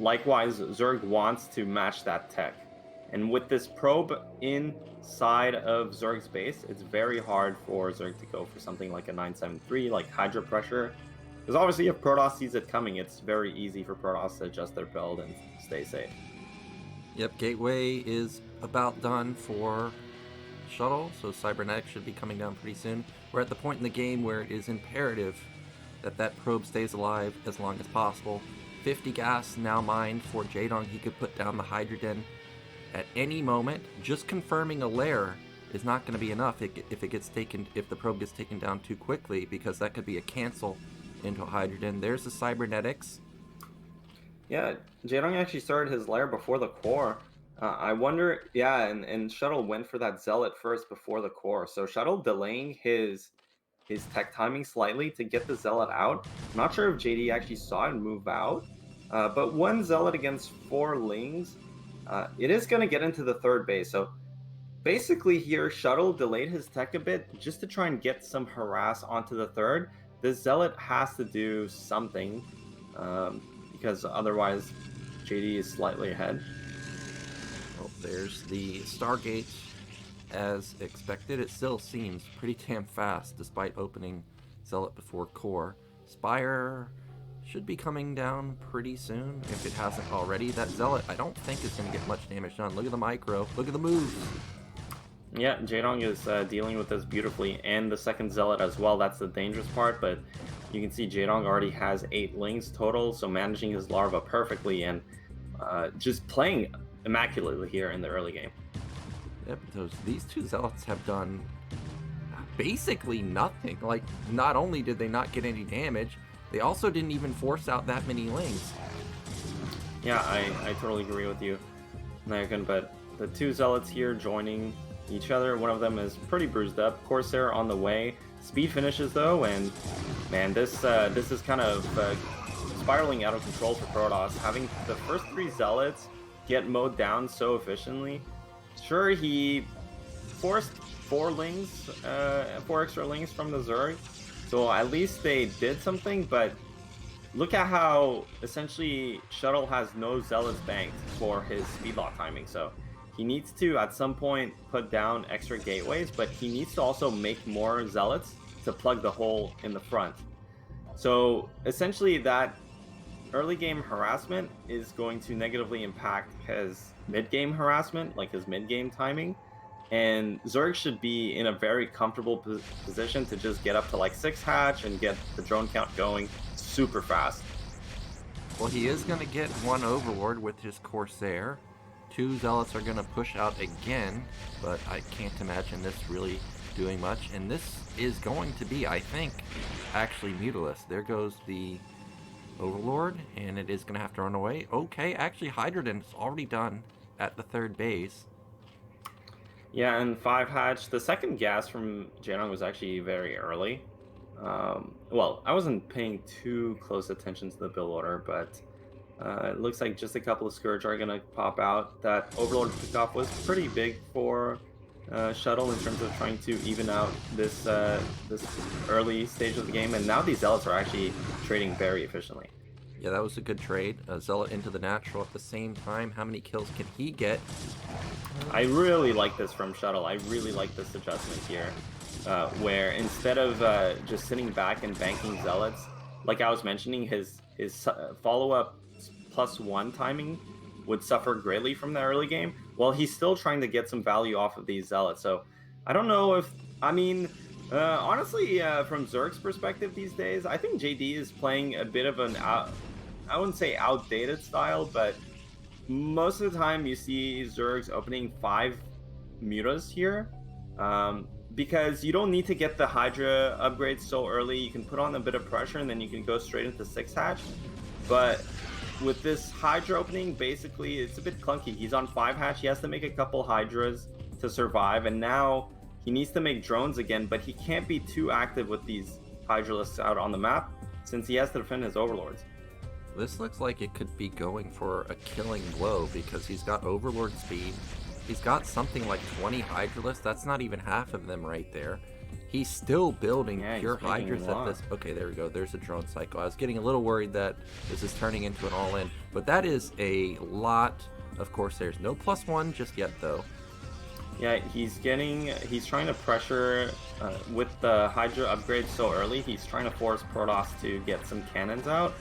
likewise, Zerg wants to match that tech. And with this probe inside of Zerg's base, it's very hard for Zerg to go for something like a 973, like Hydra Pressure. Because obviously if Protoss sees it coming, it's very easy for Protoss to adjust their build and stay safe. Yep, Gateway is about done for Shuttle, so Cybernetics should be coming down pretty soon. We're at the point in the game where it is imperative that that probe stays alive as long as possible. 50 gas now mined for Jaedong. He could put down the Hydrogen at any moment. Just confirming a lair is not going to be enough if the probe gets taken down too quickly, because that could be a cancel into Hydrogen. There's the Cybernetics. Yeah, Jaedong actually started his lair before the core. I wonder, and Shuttle went for that Zealot first before the core. So Shuttle delaying his tech timing slightly to get the Zealot out. I'm not sure if JD actually saw it move out, but one Zealot against 4 Lings, it is going to get into the third base. So basically here, Shuttle delayed his tech a bit just to try and get some harass onto the third. This Zealot has to do something, because otherwise JD is slightly ahead. Well, there's the Stargate. As expected, it still seems pretty damn fast despite opening Zealot before core. Spire should be coming down pretty soon if it hasn't already. That Zealot I don't think is going to get much damage done. Look at the micro. Look at the moves. Yeah, Jaedong is dealing with this beautifully, and the second Zealot as well. That's the dangerous part, but you can see Jaedong already has 8 Lings total, so managing his larva perfectly and just playing immaculately here in the early game. Yep, these 2 Zealots have done basically nothing. Like, not only did they not get any damage, they also didn't even force out that many Lings. Yeah, I totally agree with you, Nyoken, but the 2 Zealots here joining each other. One of them is pretty bruised up. Corsair on the way. Speed finishes though, and man, this is kind of spiraling out of control for Protoss. Having the first 3 Zealots get mowed down so efficiently. Sure, he forced 4 Lings, 4 extra Lings from the Zerg, so at least they did something, but look at how essentially Shuttle has no Zealots banked for his speed lock timing, so he needs to, at some point, put down extra gateways, but he needs to also make more Zealots to plug the hole in the front. So, essentially, that early game harassment is going to negatively impact his mid-game harassment, like his mid-game timing. And Zerg should be in a very comfortable position to just get up to like 6 hatch and get the drone count going super fast. Well, he is going to get 1 Overlord with his Corsair. 2 Zealots are going to push out again, but I can't imagine this really doing much. And this is going to be, I think, actually mutilous. There goes the Overlord, and it is going to have to run away. Okay, actually, Hydrodon's already done at the 3rd base. Yeah, and 5 hatch. The second gas from Genyk was actually very early. Well, I wasn't paying too close attention to the build order, but it looks like just a couple of Scourge are going to pop out. That Overlord kickoff was pretty big for Shuttle in terms of trying to even out this this early stage of the game, and now these Zealots are actually trading very efficiently. Yeah, that was a good trade. Zealot into the natural at the same time. How many kills can he get? I really like this from Shuttle. I really like this adjustment here, where instead of just sitting back and banking Zealots, like I was mentioning, his follow-up +1 timing would suffer greatly from the early game. Well, he's still trying to get some value off of these Zealots. So I don't know if, I mean, honestly, from Zerg's perspective these days, I think JD is playing a bit of an, I wouldn't say outdated style, but most of the time you see Zerg's opening 5 mutas here, because you don't need to get the Hydra upgrade so early. You can put on a bit of pressure and then you can go straight into 6 hatch. But with this Hydra opening, basically it's a bit clunky. He's on 5 hatch, he has to make a couple Hydras to survive, and now he needs to make drones again, but he can't be too active with these Hydralisks out on the map since he has to defend his Overlords. This looks like it could be going for a killing blow because he's got Overlord speed. He's got something like 20 Hydralisks. That's not even half of them right there. He's still building pure Hydras at this. Okay, there we go. There's a drone cycle. I was getting a little worried that this is turning into an all-in, but that is a lot of Corsairs. No +1 just yet, though. Yeah, he's trying to pressure with the Hydra upgrade so early. He's trying to force Protoss to get some cannons out.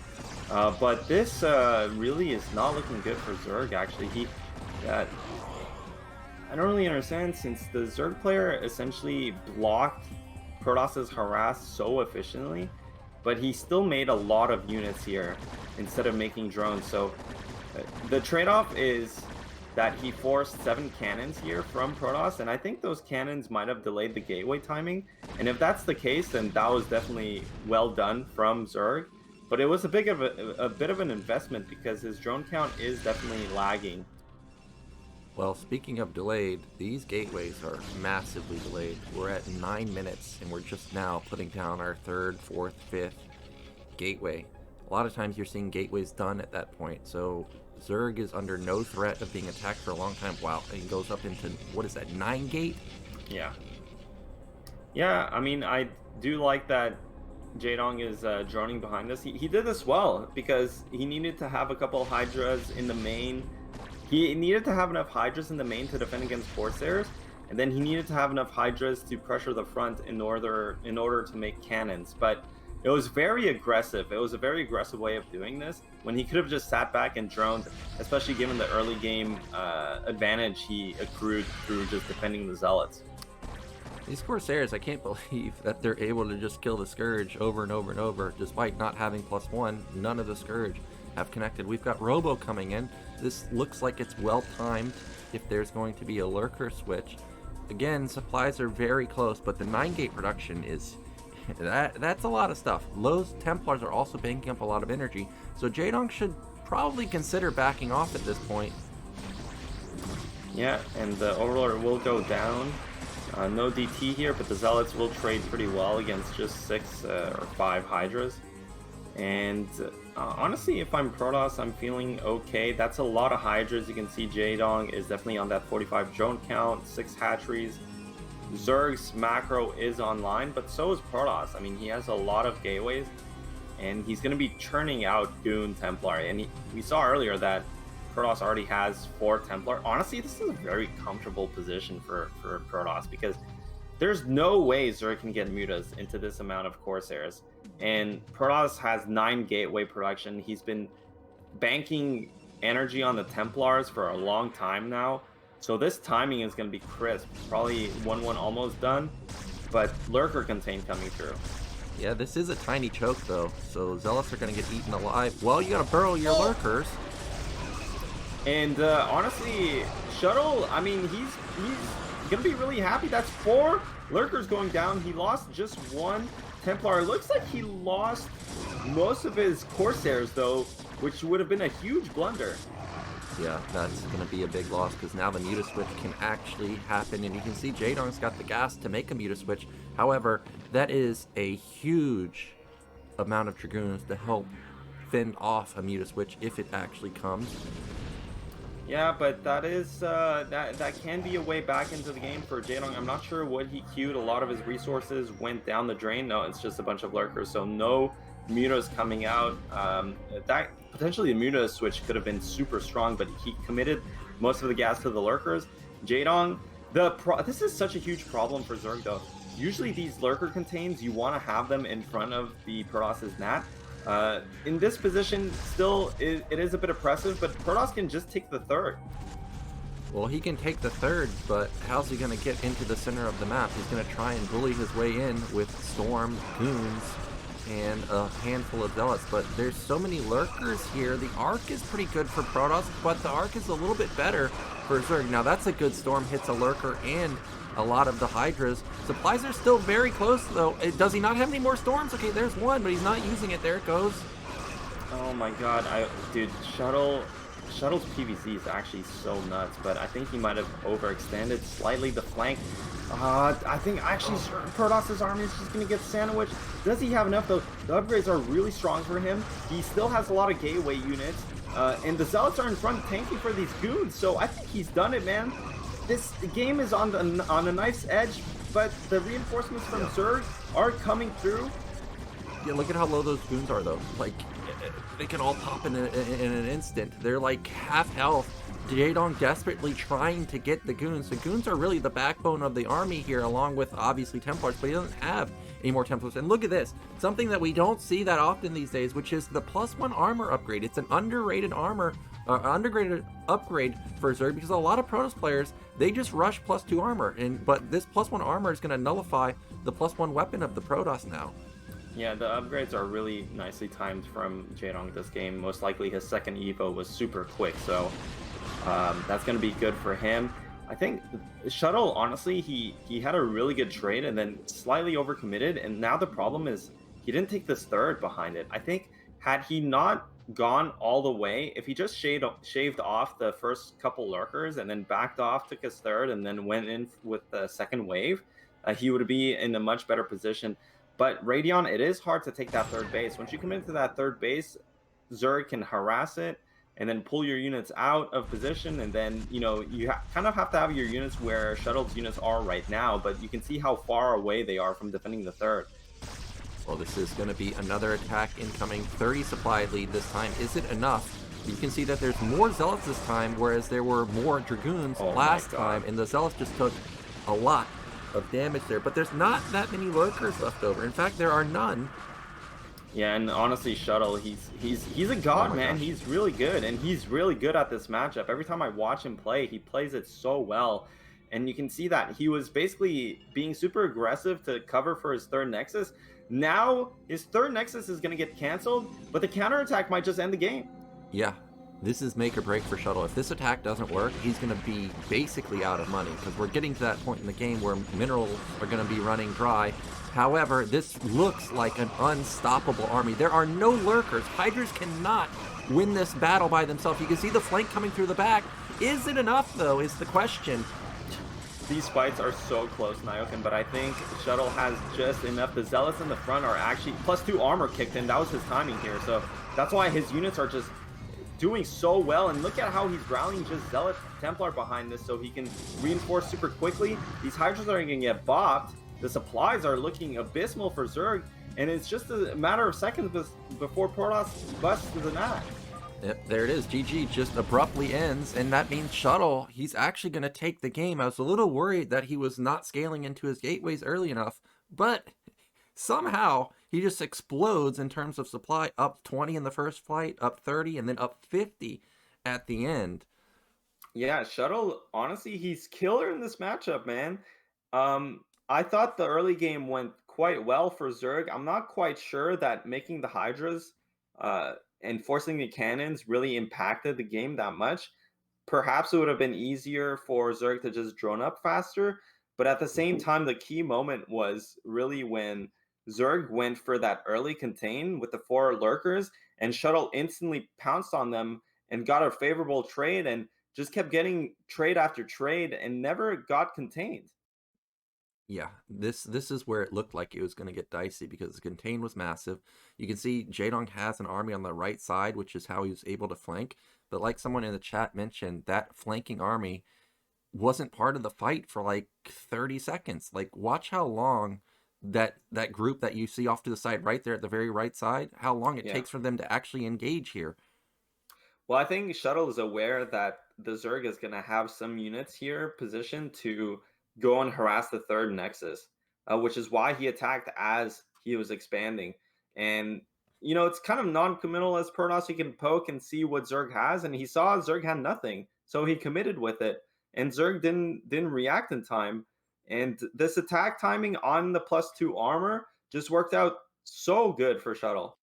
But this really is not looking good for Zerg, actually. I don't really understand, since the Zerg player essentially blocked Protoss's harass so efficiently, but he still made a lot of units here instead of making drones. So the trade-off is that he forced 7 cannons here from Protoss, and I think those cannons might have delayed the gateway timing. And if that's the case, then that was definitely well done from Zerg. But it was a bit of an investment because his drone count is definitely lagging. Well, speaking of delayed, these gateways are massively delayed. We're at 9 minutes, and we're just now putting down our 3rd, 4th, 5th gateway. A lot of times you're seeing gateways done at that point, so Zerg is under no threat of being attacked for a long time. Wow, and he goes up into, what is that, 9 gate? Yeah. Yeah, I mean, I do like that Jaedong is droning behind us. He did this well because he needed to have a couple Hydras in the main. He needed to have enough Hydras in the main to defend against Corsairs, and then he needed to have enough Hydras to pressure the front in order to make cannons. But it was very aggressive. It was a very aggressive way of doing this when he could have just sat back and droned, especially given the early game advantage he accrued through just defending the Zealots. These Corsairs, I can't believe that they're able to just kill the Scourge over and over and over, despite not having +1. None of the Scourge have connected. We've got Robo coming in. This looks like it's well timed if there's going to be a lurker switch. Again, supplies are very close, but the 9-gate production is that's a lot of stuff. Those Templars are also banking up a lot of energy, so Jaedong should probably consider backing off at this point. Yeah, and the Overlord will go down. No DT here, but the Zealots will trade pretty well against just 6 or 5 Hydras. And honestly, if I'm Protoss, I'm feeling okay. That's a lot of Hydras. You can see Jaedong is definitely on that 45 drone count, 6 hatcheries. Zerg's macro is online, but so is Protoss. I mean, he has a lot of gateways, and he's going to be churning out Goon Templar. And we saw earlier that Protoss already has 4 Templar. Honestly, this is a very comfortable position for Protoss because there's no way Zerg can get mutas into this amount of Corsairs. And Protoss has 9 gateway production. He's been banking energy on the Templars for a long time now. So this timing is going to be crisp. Probably 1-1 almost done, but Lurker Contain coming through. Yeah, this is a tiny choke though, so Zealots are going to get eaten alive. Well, you got to burrow your Lurkers. And honestly, Shuttle, I mean, he's gonna be really happy. That's 4 lurkers going down. He lost just 1 Templar. It looks like he lost most of his Corsairs though, which would have been a huge blunder. Yeah, that's going to be a big loss because now the Muta switch can actually happen, and you can see Jaedong's got the gas to make a Muta switch. However, that is a huge amount of Dragoons to help fend off a Muta switch if it actually comes. Yeah, but that is that can be a way back into the game for Jaedong. I'm not sure what he queued. A lot of his resources went down the drain. No, it's just a bunch of lurkers, so no Mutas coming out. That potentially the Muta switch could have been super strong, but he committed most of the gas to the lurkers. Jaedong, this is such a huge problem for Zerg though. Usually these lurker contains, you want to have them in front of the Protoss's Nat. In this position, still, it is a bit oppressive, but Protoss can just take the third. Well, he can take the third, but how's he going to get into the center of the map? He's going to try and bully his way in with Storm, Goons, and a handful of Zealots, but there's so many lurkers here. The Arc is pretty good for Protoss, but the Arc is a little bit better for Zerg. Now, that's a good Storm, hits a lurker and a lot of the Hydras. Supplies are still very close, though. Does he not have any more Storms? Okay, there's one, but he's not using it. There it goes. Oh my god, dude, Shuttle's PVZ is actually so nuts, but I think he might have overextended slightly the flank. I think actually Protoss's army is just going to get sandwiched. Does he have enough though? The upgrades are really strong for him. He still has a lot of gateway units, and the Zealots are in front tanking for these goons, so I think he's done it, man. This game is on a knife's edge, but the reinforcements from Zerg are coming through. Yeah, look at how low those goons are, though. Like, they can all pop in an instant. They're like half health. Jaedong desperately trying to get the goons. The goons are really the backbone of the army here, along with obviously Templars, but he doesn't have any more Templars. And look at this, something that we don't see that often these days, which is the +1 armor upgrade. It's an underrated underrated upgrade for Zerg, because a lot of Protoss players, they just rush +2 armor, but this +1 armor is going to nullify the +1 weapon of the Protoss now. Yeah, the upgrades are really nicely timed from Jaedong this game. Most likely his second Evo was super quick, so that's going to be good for him. I think Shuttle, honestly, he had a really good trade and then slightly overcommitted, and now the problem is he didn't take this third behind it. I think had he not gone all the way, if he just shaved off the first couple lurkers and then backed off, took his third, and then went in with the second wave, he would be in a much better position. But Radion, it is hard to take that third base. Once you come into that third base, Zerg can harass it and then pull your units out of position, and then you kind of have to have your units where Shuttle's units are right now, but you can see how far away they are from defending the third. Well, this is going to be another attack incoming. 30 supply lead this time. Is it enough? You can see that there's more Zealots this time, whereas there were more Dragoons last time, and the Zealots just took a lot of damage there, but there's not that many lurkers left over. In fact, there are none. Yeah, and honestly, Shuttle, he's a god, man. Gosh. He's really good, and he's really good at this matchup. Every time I watch him play, he plays it so well, and you can see that he was basically being super aggressive to cover for his third Nexus. Now his third Nexus is going to get canceled, but the counterattack might just end the game. Yeah. This is make or break for Shuttle. If this attack doesn't work, he's going to be basically out of money, because we're getting to that point in the game where minerals are going to be running dry. However, this looks like an unstoppable army. There are no lurkers. Hydras cannot win this battle by themselves. You can see the flank coming through the back. Is it enough, though, is the question. These fights are so close, Nyoken, but I think Shuttle has just enough. The Zealots in the front are actually +2 armor kicked in. That was his timing here, so that's why his units are just doing so well, and look at how he's rallying just Zealot Templar behind this so he can reinforce super quickly. These Hydras are going to get bopped. The supplies are looking abysmal for Zerg, and it's just a matter of seconds before Protoss busts the Nat. Yep, there it is. GG just abruptly ends, and that means Shuttle, he's actually going to take the game. I was a little worried that he was not scaling into his gateways early enough, but somehow he just explodes in terms of supply, up 20 in the first fight, up 30, and then up 50 at the end. Yeah, Shuttle, honestly, he's killer in this matchup, man. I thought the early game went quite well for Zerg. I'm not quite sure that making the Hydras and forcing the cannons really impacted the game that much. perhaps it would have been easier for Zerg to just drone up faster. But at the same time, the key moment was really when Zerg went for that early contain with the 4 lurkers, and Shuttle instantly pounced on them and got a favorable trade and just kept getting trade after trade and never got contained. Yeah, this is where it looked like it was going to get dicey because the contain was massive. You can see Jaedong has an army on the right side, which is how he was able to flank. But like someone in the chat mentioned, that flanking army wasn't part of the fight for like 30 seconds. Like, watch how long that group that you see off to the side right there at the very right side, how long it takes for them to actually engage here. Well, I think Shuttle is aware that the Zerg is going to have some units here positioned to go and harass the 3rd Nexus, which is why he attacked as he was expanding. And, you know, it's kind of non-committal as Protoss. He can poke and see what Zerg has, and he saw Zerg had nothing, so he committed with it. And Zerg didn't react in time. And this attack timing on the +2 armor just worked out so good for Shuttle.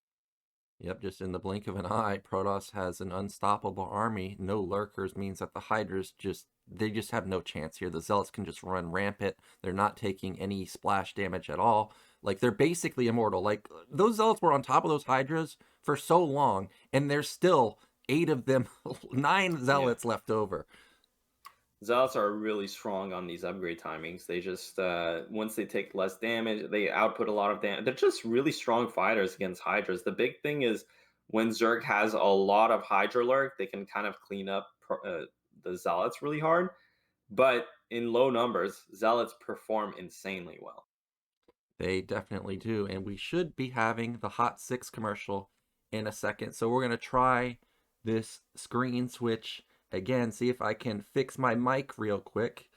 Yep, just in the blink of an eye, Protoss has an unstoppable army. No lurkers means that the Hydras they just have no chance here. The Zealots can just run rampant. They're not taking any splash damage at all. Like, they're basically immortal. Like, those Zealots were on top of those Hydras for so long, and there's still 8 of them, 9 Zealots left over. Zealots are really strong on these upgrade timings. They just, once they take less damage, they output a lot of damage. They're just really strong fighters against Hydras. The big thing is when Zerg has a lot of Hydra lurk, they can kind of clean up the Zealots really hard. But in low numbers, Zealots perform insanely well. They definitely do. And we should be having the Hot 6 commercial in a second. So we're going to try this screen switch again, see if I can fix my mic real quick.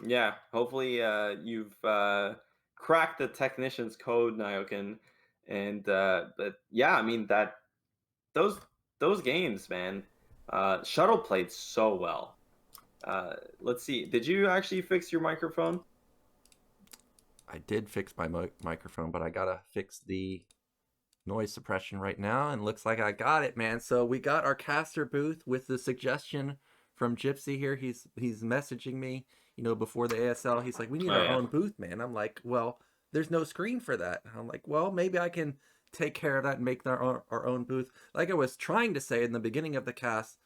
Yeah, hopefully you've cracked the technician's code, Nyoken. And but yeah, I mean those games, man. Shuttle played so well. Let's see. Did you actually fix your microphone? I did fix my microphone, but I gotta fix the noise suppression right now, and looks like I got it, man. So we got our caster booth with the suggestion from Gypsy here. He's messaging me, before the ASL. He's like, we need our own booth, man. I'm like, well, there's no screen for that. I'm like, well, maybe I can take care of that and make our own booth. Like I was trying to say in the beginning of the cast,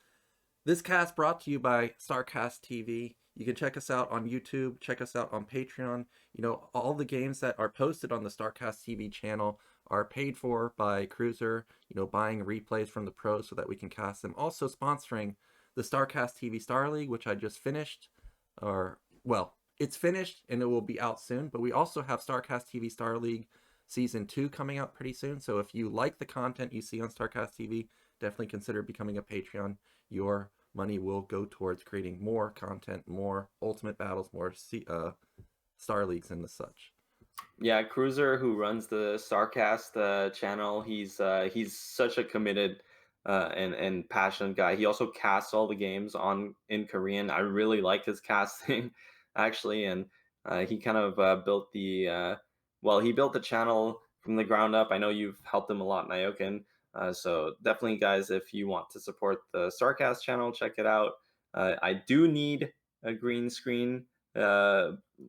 this cast brought to you by StarCastTV. You can check us out on YouTube, check us out on Patreon. All the games that are posted on the StarCastTV channel are paid for by Cruiser, buying replays from the pros so that we can cast them. Also sponsoring the StarCastTV Star League, which I just finished. It's finished and it will be out soon. But we also have StarCastTV Star League Season 2 coming out pretty soon. So if you like the content you see on StarCastTV, definitely consider becoming a Patreon. Your money will go towards creating more content, more Ultimate Battles, more Star Leagues and the such. Yeah, Cruiser, who runs the StarCast channel, he's such a committed and passionate guy. He also casts all the games in Korean. I really like his casting, actually, and he kind of built he built the channel from the ground up. I know you've helped him a lot, Nyoken. So definitely, guys, if you want to support the StarCast channel, check it out. I do need a green screen.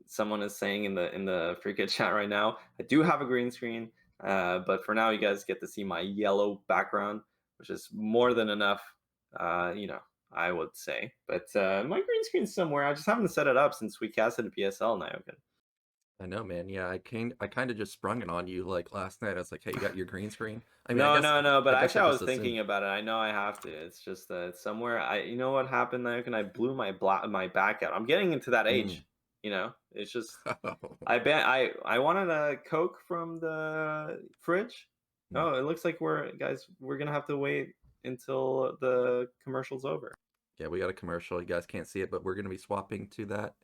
Someone is saying in the FreeKid chat right now, I do have a green screen, but for now, you guys get to see my yellow background, which is more than enough. I would say, but my green screen's somewhere. I just haven't set it up since we casted a PSL, Nyoken. I know, man. Yeah, I kind of just sprung it on you like last night. I was like, "Hey, you got your green screen?" I mean, No. But I guess actually, I I just was assumed. thinking about it. I know I have to. It's just it's somewhere. You know what happened, Nyoken? I blew my back out. I'm getting into that age. It's just. I wanted a Coke from the fridge. Oh, it looks like we're gonna have to wait until the commercial's over. Yeah, we got a commercial. You guys can't see it, but we're gonna be swapping to that.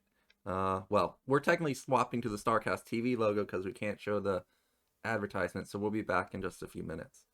We're technically swapping to the StarCastTV logo because we can't show the advertisement. So we'll be back in just a few minutes.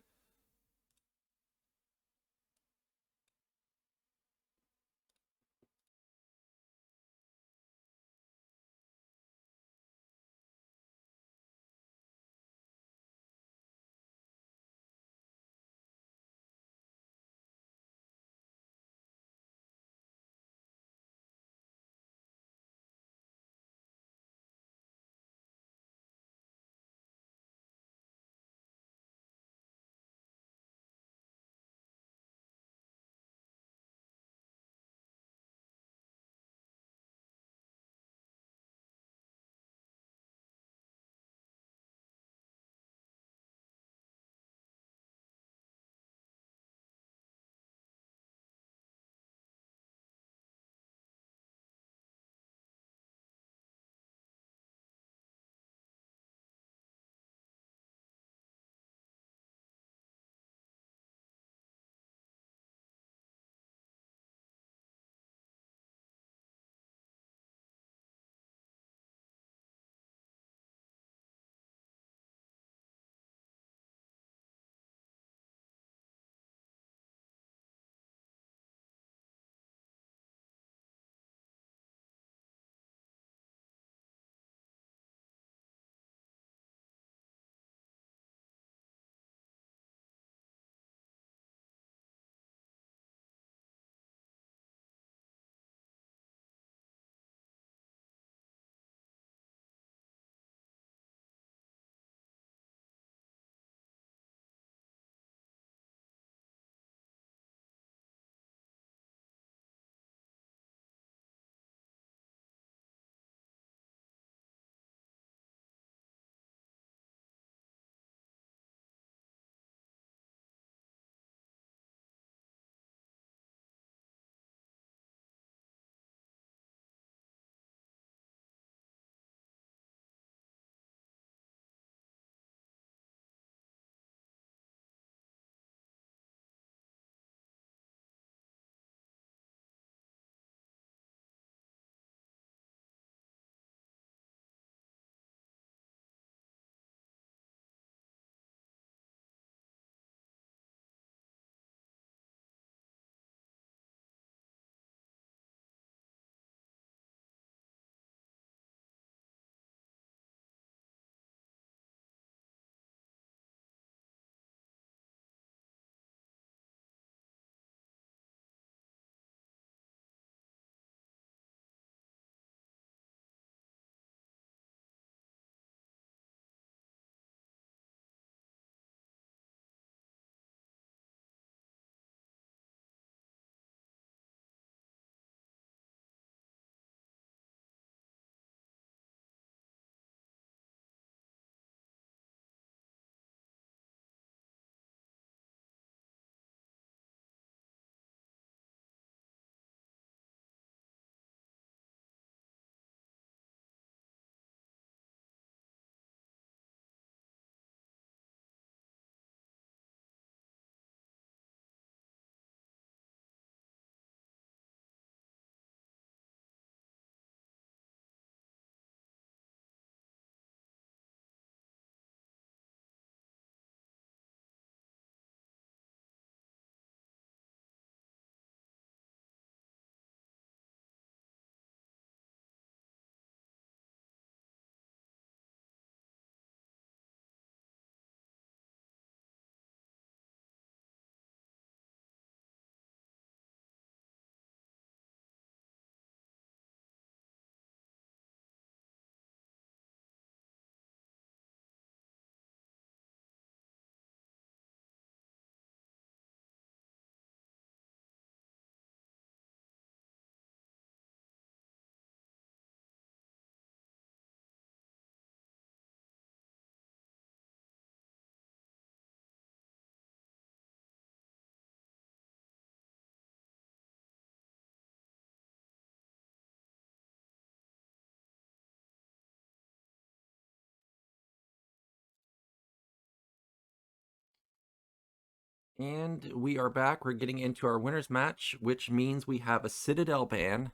And we are back. We're getting into our winners match, which means we have a Citadel ban,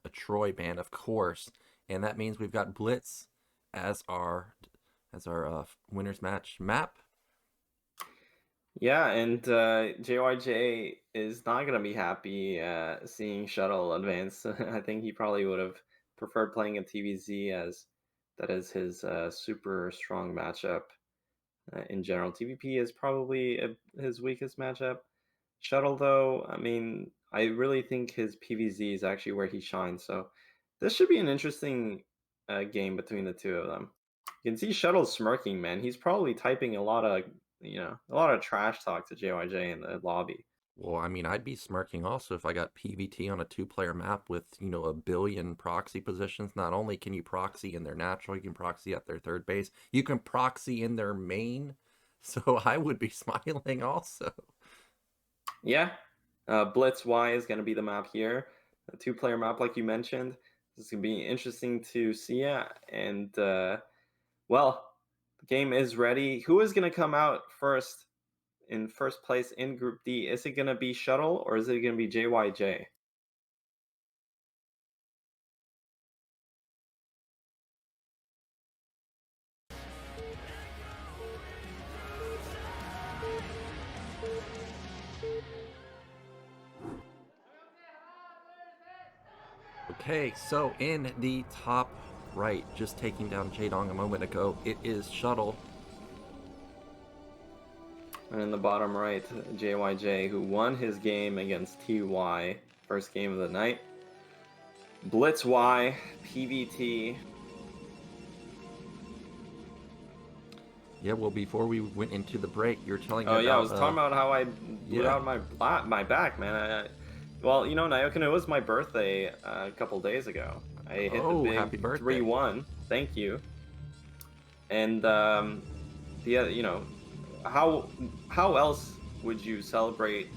a Troy ban, of course, and that means we've got Blitz as our winners match map. Yeah, and JYJ is not gonna be happy seeing Shuttle advance. I think he probably would have preferred playing a TVZ, as that is his super strong matchup. In general, TVP is probably his weakest matchup. Shuttle, though, I mean, I really think his PVZ is actually where he shines. So this should be an interesting game between the two of them. You can see Shuttle smirking, man. He's probably typing a lot of trash talk to JYJ in the lobby. Well, I mean, I'd be smirking also if I got PVT on a 2-player map with, a billion proxy positions. Not only can you proxy in their natural, you can proxy at their third base, you can proxy in their main. So I would be smiling also. Yeah. Blitz Y is going to be the map here. A 2-player map, like you mentioned. This is going to be interesting to see. And, well, the game is ready. Who is going to come out first? In first place in Group D? Is it going to be Shuttle or is it going to be JYJ? Okay, so in the top right, just taking down Jaedong a moment ago, it is Shuttle. And in the bottom right, JYJ, who won his game against TY, first game of the night. Blitz Y, PVT. Yeah, well, before we went into the break, you're telling me Oh, about... yeah, I was talking about how I blew out my back, man. Well, Nyoken, it was my birthday a couple days ago. I hit the big happy birthday. 3-1. Thank you. And, how else would you celebrate,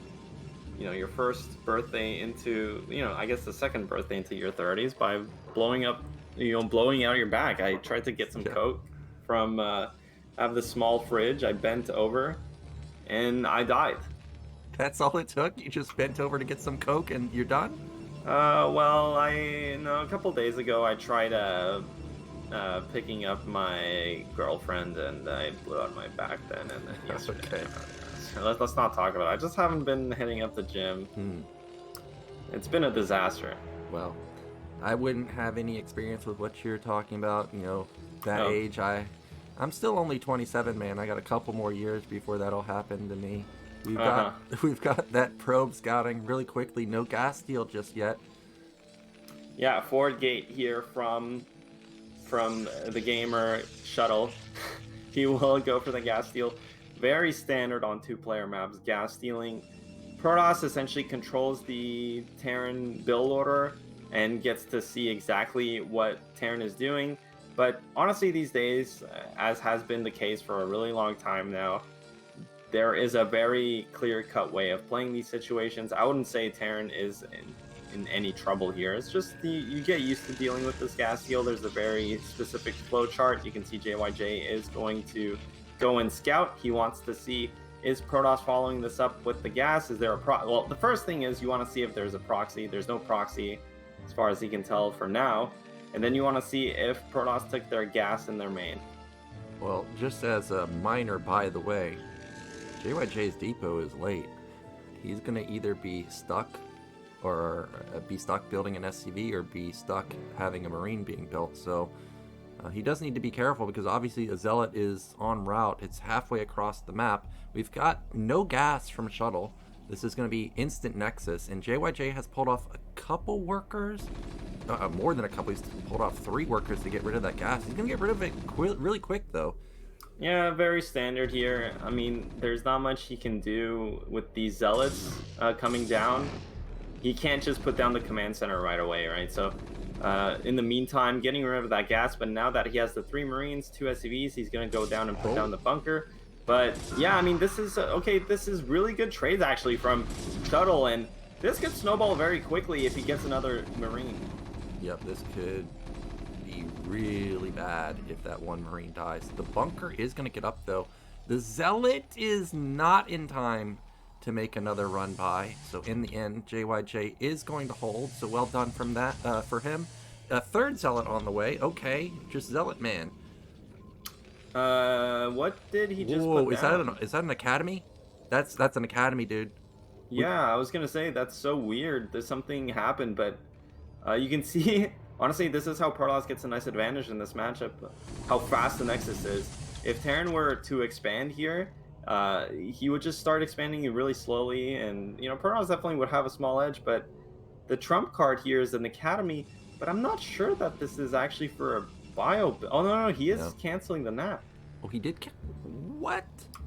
your first birthday into, I guess the second birthday into your 30s by blowing out your back? I tried to get some Coke from, I have this small fridge. I bent over and I died. That's all it took? You just bent over to get some Coke and you're done? Well, a couple days ago I tried picking up my girlfriend and I blew out my back then. And then yesterday. Okay. Let's not talk about it. I just haven't been hitting up the gym. It's been a disaster. Well, I wouldn't have any experience with what you're talking about. That age, I'm still only 27, man. I got a couple more years before that'll happen to me. We've got that probe scouting really quickly. No gas steal just yet. Yeah, forward gate here from the gamer Shuttle. He will go for the gas steal. Very standard on 2-player maps, gas stealing. Protoss essentially controls the Terran build order and gets to see exactly what Terran is doing. But honestly, these days, as has been the case for a really long time now, there is a very clear-cut way of playing these situations. I wouldn't say Terran is in any trouble here. It's just you get used to dealing with this gas steal. There's a very specific flow chart. You can see JYJ is going to go and scout. He wants to see, is Protoss following this up with the gas? Is there a well, the first thing is you want to see if there's a proxy. There's no proxy as far as he can tell for now. And then you want to see if Protoss took their gas in their main. Well, just as a minor by the way, JYJ's depot is late. He's going to either be stuck building an SCV or be stuck having a Marine being built. So he does need to be careful because obviously a Zealot is en route. It's halfway across the map. We've got no gas from Shuttle. This is going to be instant Nexus, and JYJ has pulled off a couple workers. More than a couple. He's pulled off 3 workers to get rid of that gas. He's going to get rid of it really quick, though. Yeah, very standard here. I mean, there's not much he can do with these Zealots coming down. He can't just put down the command center right away, right? So in the meantime, getting rid of that gas, but now that he has the 3 Marines, 2 SCVs, he's going to go down and put down the bunker. But yeah, I mean, this is okay. This is really good trades actually from Shuttle, and this could snowball very quickly if he gets another Marine. Yep, this could be really bad if that 1 Marine dies. The bunker is going to get up though. The Zealot is not in time to make another run by. So in the end, JYJ is going to hold. So well done from that for him. A third Zealot on the way. Okay, just Zealot man. What did he just Whoa, put down? is that an academy? That's an academy, dude. Yeah, I was gonna say that's so weird. There's something happened, but you can see. Honestly, this is how Protoss gets a nice advantage in this matchup. How fast the Nexus is. If Terran were to expand here, he would just start expanding really slowly, and you know Protoss definitely would have a small edge. But the trump card here is an academy. But I'm not sure that this is actually for a bio. Oh no, he is canceling the nap. Oh, he did. What?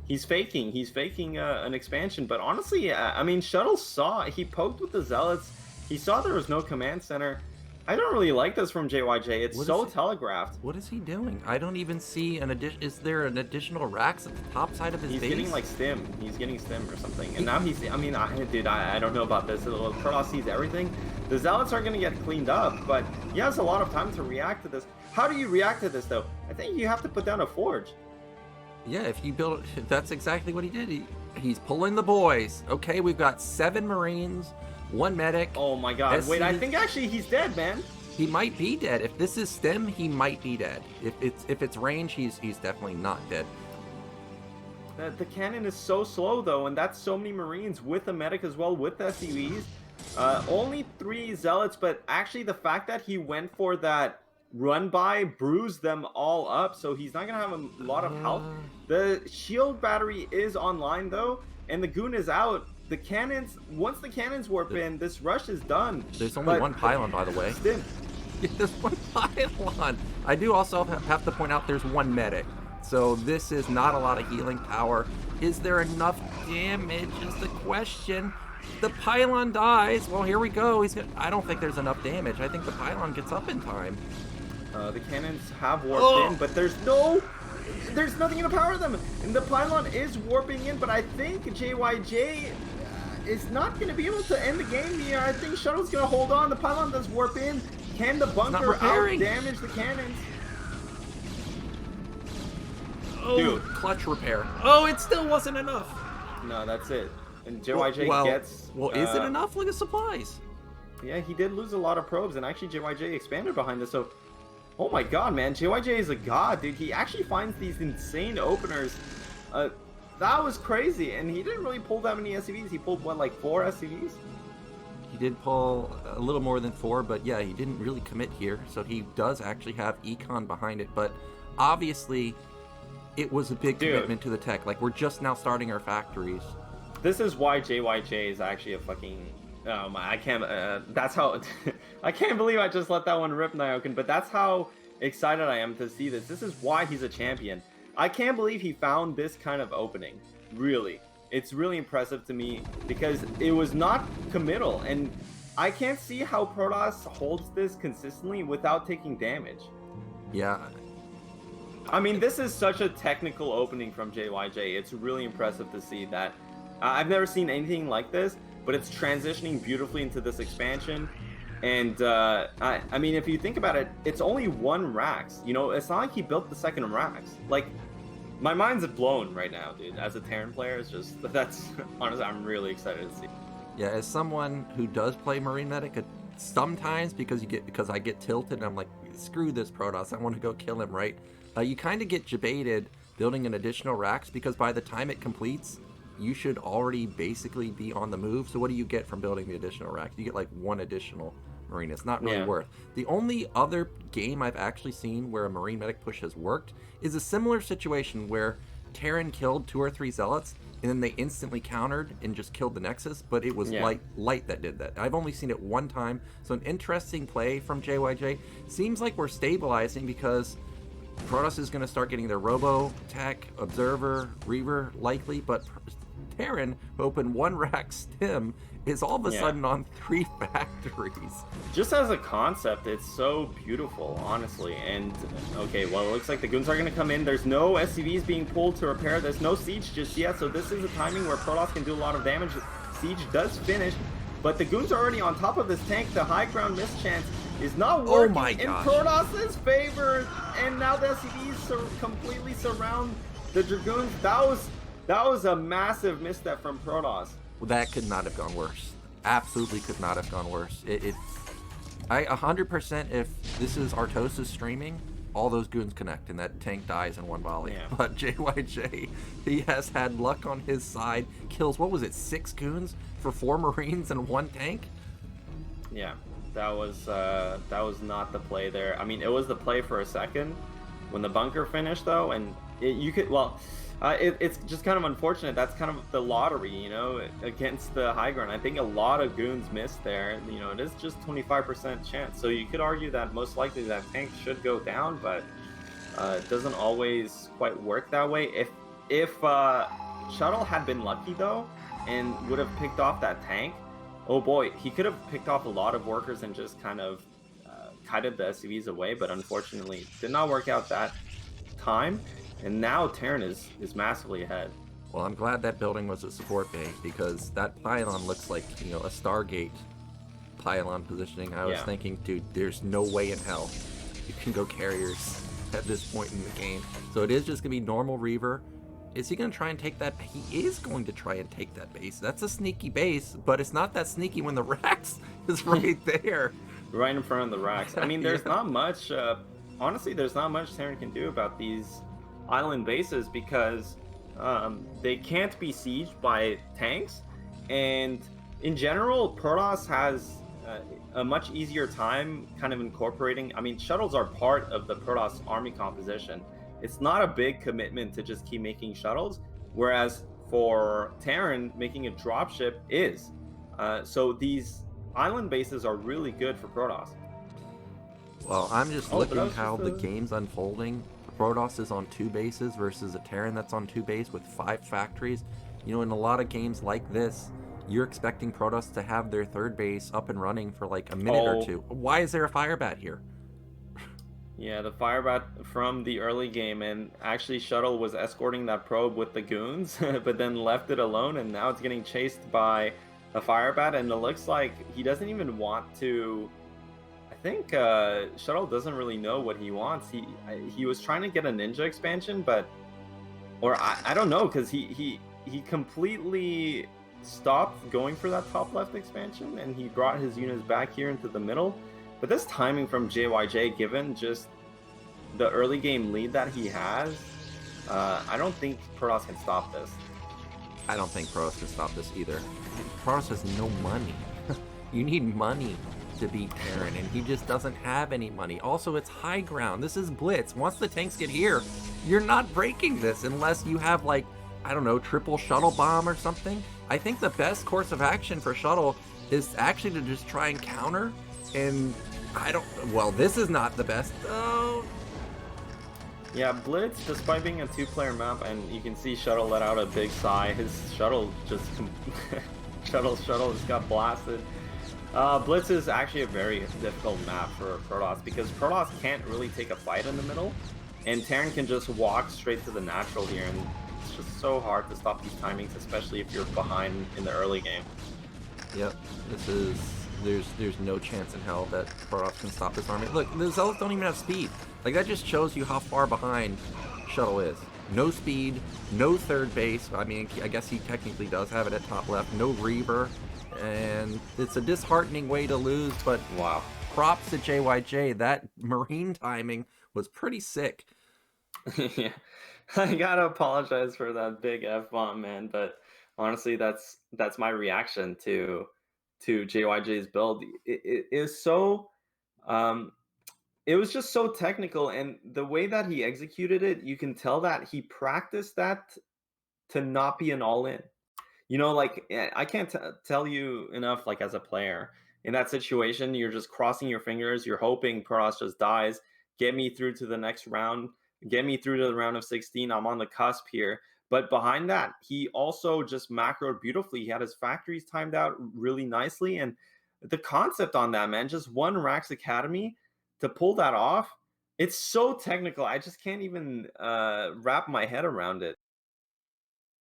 He's faking. He's faking an expansion. But honestly, I mean, Shuttle saw. He poked with the Zealots. He saw there was no command center. I don't really like this from JYJ. It's so telegraphed. What is he doing? I don't even see an addition. Is there an additional racks at the top side of his base? He's getting like stim. He's getting stim or something. And now he's. I mean, I don't know about this. Protoss sees everything. The Zealots are going to get cleaned up, but he has a lot of time to react to this. How do you react to this, though? I think you have to put down a forge. Yeah, if you build... That's exactly what he did. He's pulling the boys. Okay, we've got 7 Marines, 1 medic. Oh my god. Wait, I think actually he's dead, man. He might be dead. If this is stem, he might be dead. If it's range, he's definitely not dead. The cannon is so slow, though, and that's so many Marines with a medic as well, with SUVs. Only 3 Zealots, but actually the fact that he went for that run by bruised them all up, so he's not gonna have a lot of health. The shield battery is online though, and the goon is out. The cannons, once the cannons warp in, this rush is done. There's only 1 pylon, by the way. Stim. There's 1 pylon. I do also have to point out there's 1 medic, so this is not a lot of healing power. Is there enough damage is the question. The pylon dies. Well, here we go. I don't think there's enough damage. I think the pylon gets up in time. The cannons have warped in, but there's nothing to power them. And the pylon is warping in, but I think JYJ is not going to be able to end the game here. I think Shuttle's going to hold on. The pylon does warp in. Can the bunker out damage the cannons? Oh, dude. Clutch repair. Oh, it still wasn't enough. No, that's it. And JYJ gets... Well, is it enough? Look at supplies. Yeah, he did lose a lot of probes, and actually JYJ expanded behind this, so... Oh my god, man. JYJ is a god, dude. He actually finds these insane openers. That was crazy, and he didn't really pull that many SCVs. He pulled, what, like 4 SCVs? He did pull a little more than 4, but yeah, he didn't really commit here, so he does actually have econ behind it, but obviously it was a big commitment to the tech. Like, we're just now starting our factories. This is why JYJ is actually a fucking... Oh my, I can't... that's how... I can't believe I just let that one rip, Nyoken, but that's how excited I am to see this. This is why he's a champion. I can't believe he found this kind of opening. Really. It's really impressive to me because it was not committal, and I can't see how Protoss holds this consistently without taking damage. Yeah. I mean, this is such a technical opening from JYJ. It's really impressive to see that. I've never seen anything like this, but it's transitioning beautifully into this expansion. And I mean, if you think about it, it's only 1 Rax. You know, it's not like he built the 2nd Rax. Like, my mind's blown right now, dude. As a Terran player, it's just, that's, honestly, I'm really excited to see. Yeah, as someone who does play Marine Medic, sometimes because I get tilted and I'm like, screw this Protoss, I want to go kill him, right? You kind of get debated building an additional Rax because by the time it completes, you should already basically be on the move. So what do you get from building the additional Rax? You get like 1 additional Marine. It's not really worth. The only other game I've actually seen where a Marine Medic push has worked is a similar situation where Terran killed 2 or 3 Zealots and then they instantly countered and just killed the Nexus, but it was Light that did that. I've only seen it 1 time. So an interesting play from JYJ. Seems like we're stabilizing because Protoss is going to start getting their Robo, Tech, Observer, Reaver likely, but Terran, who opened 1 rack stim, is all of a sudden on 3 factories. Just as a concept, it's so beautiful, honestly. And, okay, well, it looks like the goons are going to come in. There's no SCVs being pulled to repair. There's no siege just yet, so this is a timing where Protoss can do a lot of damage. Siege does finish, but the goons are already on top of this tank. The high ground miss chance is not working in Protoss's favor, and now the SCVs completely surround the Dragoons. That was a massive misstep from Protoss. That could not have gone worse. Absolutely could not have gone worse. I 100%, if this is Artosis streaming, all those goons connect and that tank dies in one volley. Yeah. But JYJ, he has had luck on his side. Kills, what was it, 6 goons for 4 Marines and 1 tank? Yeah, that was not the play there. I mean, it was the play for a second when the bunker finished though, and it's just kind of unfortunate. That's kind of the lottery, you know, against the high ground. I think a lot of goons missed there. You know, it is just 25% chance. So you could argue that most likely that tank should go down, but it doesn't always quite work that way. If Shuttle had been lucky though, and would have picked off that tank, oh boy, he could have picked off a lot of workers and just kind of kited the SCVs away. But unfortunately, did not work out that time. And now Terran is massively ahead. Well, I'm glad that building was a support bay, because that pylon looks like, you know, a Stargate pylon positioning. I was thinking, dude, there's no way in hell you can go carriers at this point in the game. So it is just going to be normal Reaver. Is he going to try and take that? He is going to try and take that base. That's a sneaky base, but it's not that sneaky when the Rax is right there. Right in front of the Rax. I mean, there's not much, honestly, there's not much Terran can do about these island bases, because they can't be sieged by tanks, and in general Protoss has a much easier time kind of incorporating. I mean, shuttles are part of the Protoss army composition. It's not a big commitment to just keep making shuttles, whereas for Terran, making a dropship is. So these island bases are really good for Protoss. Well, I'm just looking how the game's unfolding. Protoss is on 2 bases versus a Terran that's on 2 bases with 5 factories. You know, in a lot of games like this, you're expecting Protoss to have their 3rd base up and running for like a minute or 2. Why is there a Firebat here? Yeah, the Firebat from the early game, and actually Shuttle was escorting that probe with the goons, but then left it alone, and now it's getting chased by a Firebat, and it looks like he doesn't even want to. I think Shuttle doesn't really know what he wants. He was trying to get a ninja expansion, but I don't know, because he completely stopped going for that top left expansion, and he brought his units back here into the middle. But this timing from JYJ, given just the early game lead that he has, I don't think Protoss can stop this. I don't think Protoss can stop this either. Protoss has no money. You need money to beat Terran, and he just doesn't have any money. Also, it's high ground. This is Blitz. Once the tanks get here, you're not breaking this unless you have, like, I don't know, triple shuttle bomb or something. I think the best course of action for Shuttle is actually to just try and counter, and well, this is not the best. Oh. Yeah, Blitz, despite being a 2-player map, and you can see Shuttle let out a big sigh. His shuttle just shuttle just got blasted. Blitz is actually a very difficult map for Protoss, because Protoss can't really take a fight in the middle, and Terran can just walk straight to the natural here, and it's just so hard to stop these timings, especially if you're behind in the early game. Yep, this is... There's no chance in hell that Protoss can stop this army. Look, the Zealots don't even have speed. Like, that just shows you how far behind Shuttle is. No speed, no 3rd base. I mean, I guess he technically does have it at top left. No Reaver. And it's a disheartening way to lose, but wow. Props to JYJ. That Marine timing was pretty sick. Yeah, I gotta apologize for that big F-bomb, man, but honestly, that's my reaction to JYJ's build. It is so it was just so technical, and the way that he executed it, you can tell that he practiced that to not be an all-in. You know, like, I can't tell you enough, like, as a player, in that situation, you're just crossing your fingers, you're hoping Protoss just dies, get me through to the next round, get me through to the round of 16, I'm on the cusp here. But behind that, he also just macroed beautifully. He had his factories timed out really nicely, and the concept on that, man, just one Rax Academy to pull that off, it's so technical, I just can't even wrap my head around it.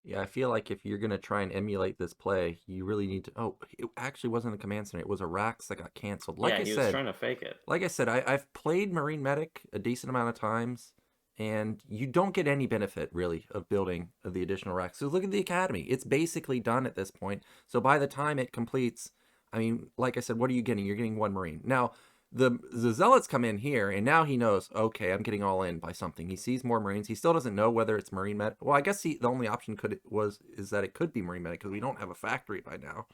Yeah, I feel like if you're going to try and emulate this play, you really need to... Oh, it actually wasn't a command center. It was a Rax that got canceled. Like yeah, I he said, was trying to fake it. Like I said, I've played Marine Medic a decent amount of times, And you don't get any benefit, really, of building the additional racks. So look at the Academy. It's basically done at this point. So by the time it completes, I mean, like I said, what are you getting? You're getting 1 Marine. Now, the Zealots come in here, and now he knows, okay, I'm getting all in by something. He sees more Marines. He still doesn't know whether it's Marine Med. Well, I guess the only option is that it could be Marine Medic, because we don't have a factory by now.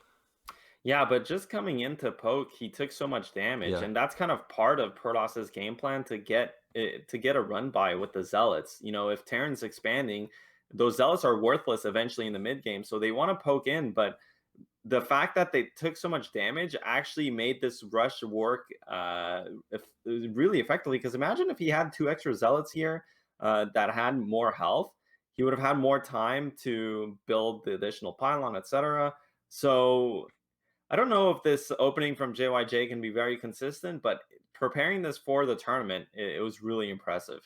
Yeah, but just coming into poke, he took so much damage, Yeah. and that's kind of part of Protoss's game plan to get a run by with the Zealots. You know, if Terran's expanding, those Zealots are worthless eventually in the mid game, so they want to poke in. But the fact that they took so much damage actually made this rush work really effectively. Because imagine if he had 2 extra Zealots here that had more health, he would have had more time to build the additional pylon, etc. So I don't know if this opening from JYJ can be very consistent, but preparing this for the tournament, it was really impressive.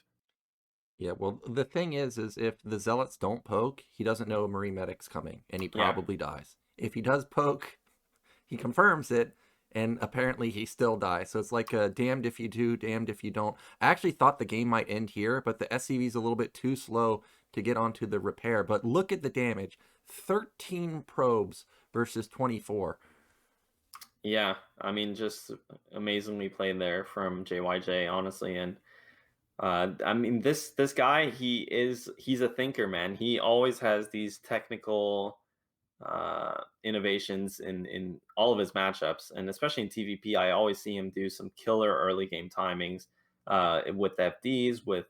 Yeah, well, the thing is if the Zealots don't poke, he doesn't know a Marine Medic's coming, and he Yeah. probably dies. If he does poke, he confirms it, and apparently he still dies. So it's like a damned if you do, damned if you don't. I actually thought the game might end here, but the SCV is a little bit too slow to get onto the repair. But look at the damage. 13 probes versus 24. Yeah, I mean, just amazingly played there from JYJ, honestly. And I mean, this guy, he's a thinker, man. He always has these technical innovations in all of his matchups, and especially in TVP, I always see him do some killer early game timings with FDs, with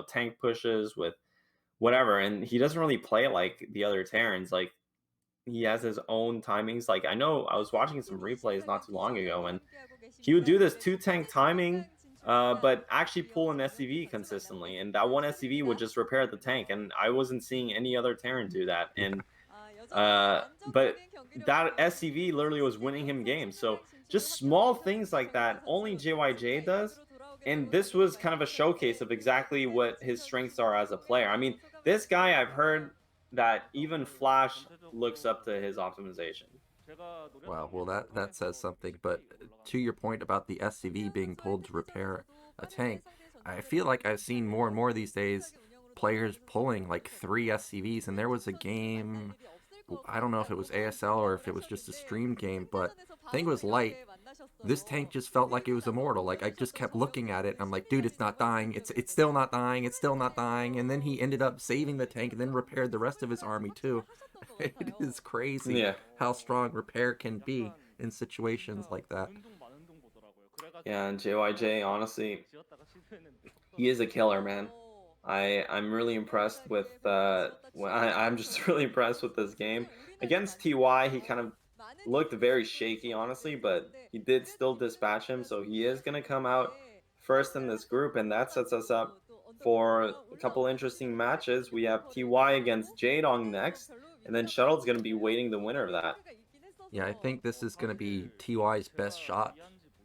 tank pushes, with whatever. And he doesn't really play like the other Terrans. Like, he has his own timings. Like, I know I was watching some replays not too long ago, and he would do this 2 tank timing, but actually pull an SCV consistently, and that one SCV would just repair the tank, and I wasn't seeing any other Terran do that. Yeah. And but that SCV literally was winning him games. So just small things like that only JYJ does. And this was kind of a showcase of exactly what his strengths are as a player. I mean, this guy, I've heard that even Flash looks up to his optimization. Wow, well that says something. But to your point about the SCV being pulled to repair a tank, I feel like I've seen more and more these days players pulling like 3 SCVs, and there was a game, I don't know if it was ASL or if it was just a streamed game, but I think it was Light. This tank just felt like it was immortal. Like, I just kept looking at it, and I'm like, dude, it's not dying. It's still not dying. It's still not dying. And then he ended up saving the tank and then repaired the rest of his army too. It is crazy Yeah. how strong repair can be in situations like that. Yeah, and JYJ, honestly, he is a killer, man. I'm really impressed with I'm just really impressed with this game. Against TY, he kind of looked very shaky, honestly, but he did still dispatch him, so he is gonna come out first in this group, and that sets us up for a couple interesting matches. We have TY against Jadong next, and then Shuttle's gonna be waiting the winner of that. Yeah, I think this is going to be TY's best shot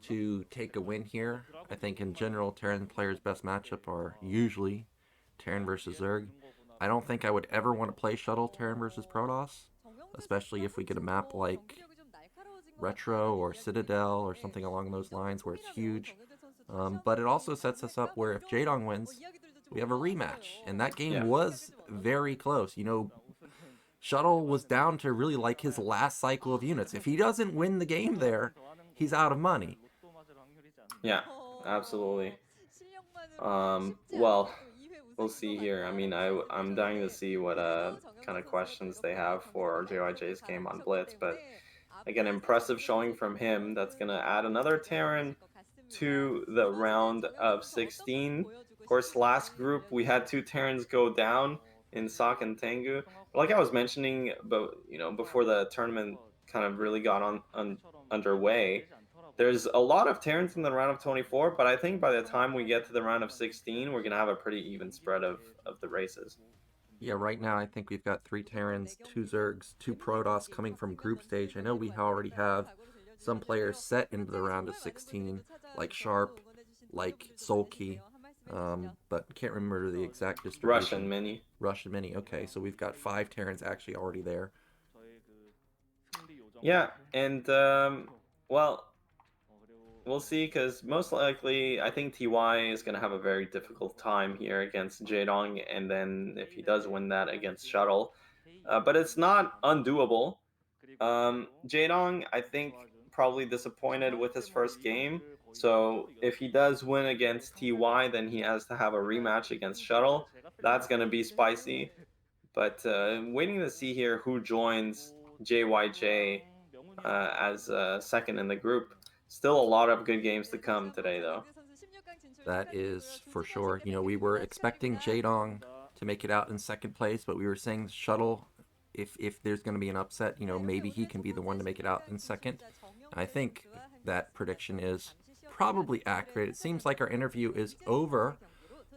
to take a win here. I think in general, Terran players' best matchup are usually Terran versus Zerg. I don't think I would ever want to play Shuttle Terran versus Protoss, especially if we get a map like Retro or Citadel or something along those lines where it's huge. But it also sets us up where if Jadong wins, we have a rematch. And that game Yeah. was very close. You know, Shuttle was down to really like his last cycle of units. If he doesn't win the game there, he's out of money. Yeah, absolutely. Well, we'll see here. I mean, I'm dying to see what kind of questions they have for JYJ's game on Blitz, but again, impressive showing from him. That's gonna add another Terran to the round of 16. Of course, last group we had 2 Terrans go down in Sok and Tengu. But like I was mentioning, but before the tournament kind of really got underway, there's a lot of Terrans in the round of 24, but I think by the time we get to the round of 16, we're gonna have a pretty even spread of the races. Yeah, right now I think we've got 3 Terrans, 2 Zergs, 2 Protoss coming from group stage. I know we already have some players set into the round of 16, like Sharp, like Sulky, but can't remember the exact distribution. Russian Mini, okay, so we've got 5 Terrans actually already there. Yeah, and well, we'll see, because most likely I think TY is going to have a very difficult time here against Jaedong, and then if he does win that against Shuttle, but it's not undoable. Jaedong, I think, probably disappointed with his first game. So if he does win against TY, then he has to have a rematch against Shuttle. That's going to be spicy. But waiting to see here who joins JYJ as second in the group. Still a lot of good games to come today, though. That is for sure. We were expecting Jaedong to make it out in second place, but we were saying Shuttle, if there's going to be an upset, maybe he can be the one to make it out in second. I think that prediction is probably accurate. It seems like our interview is over,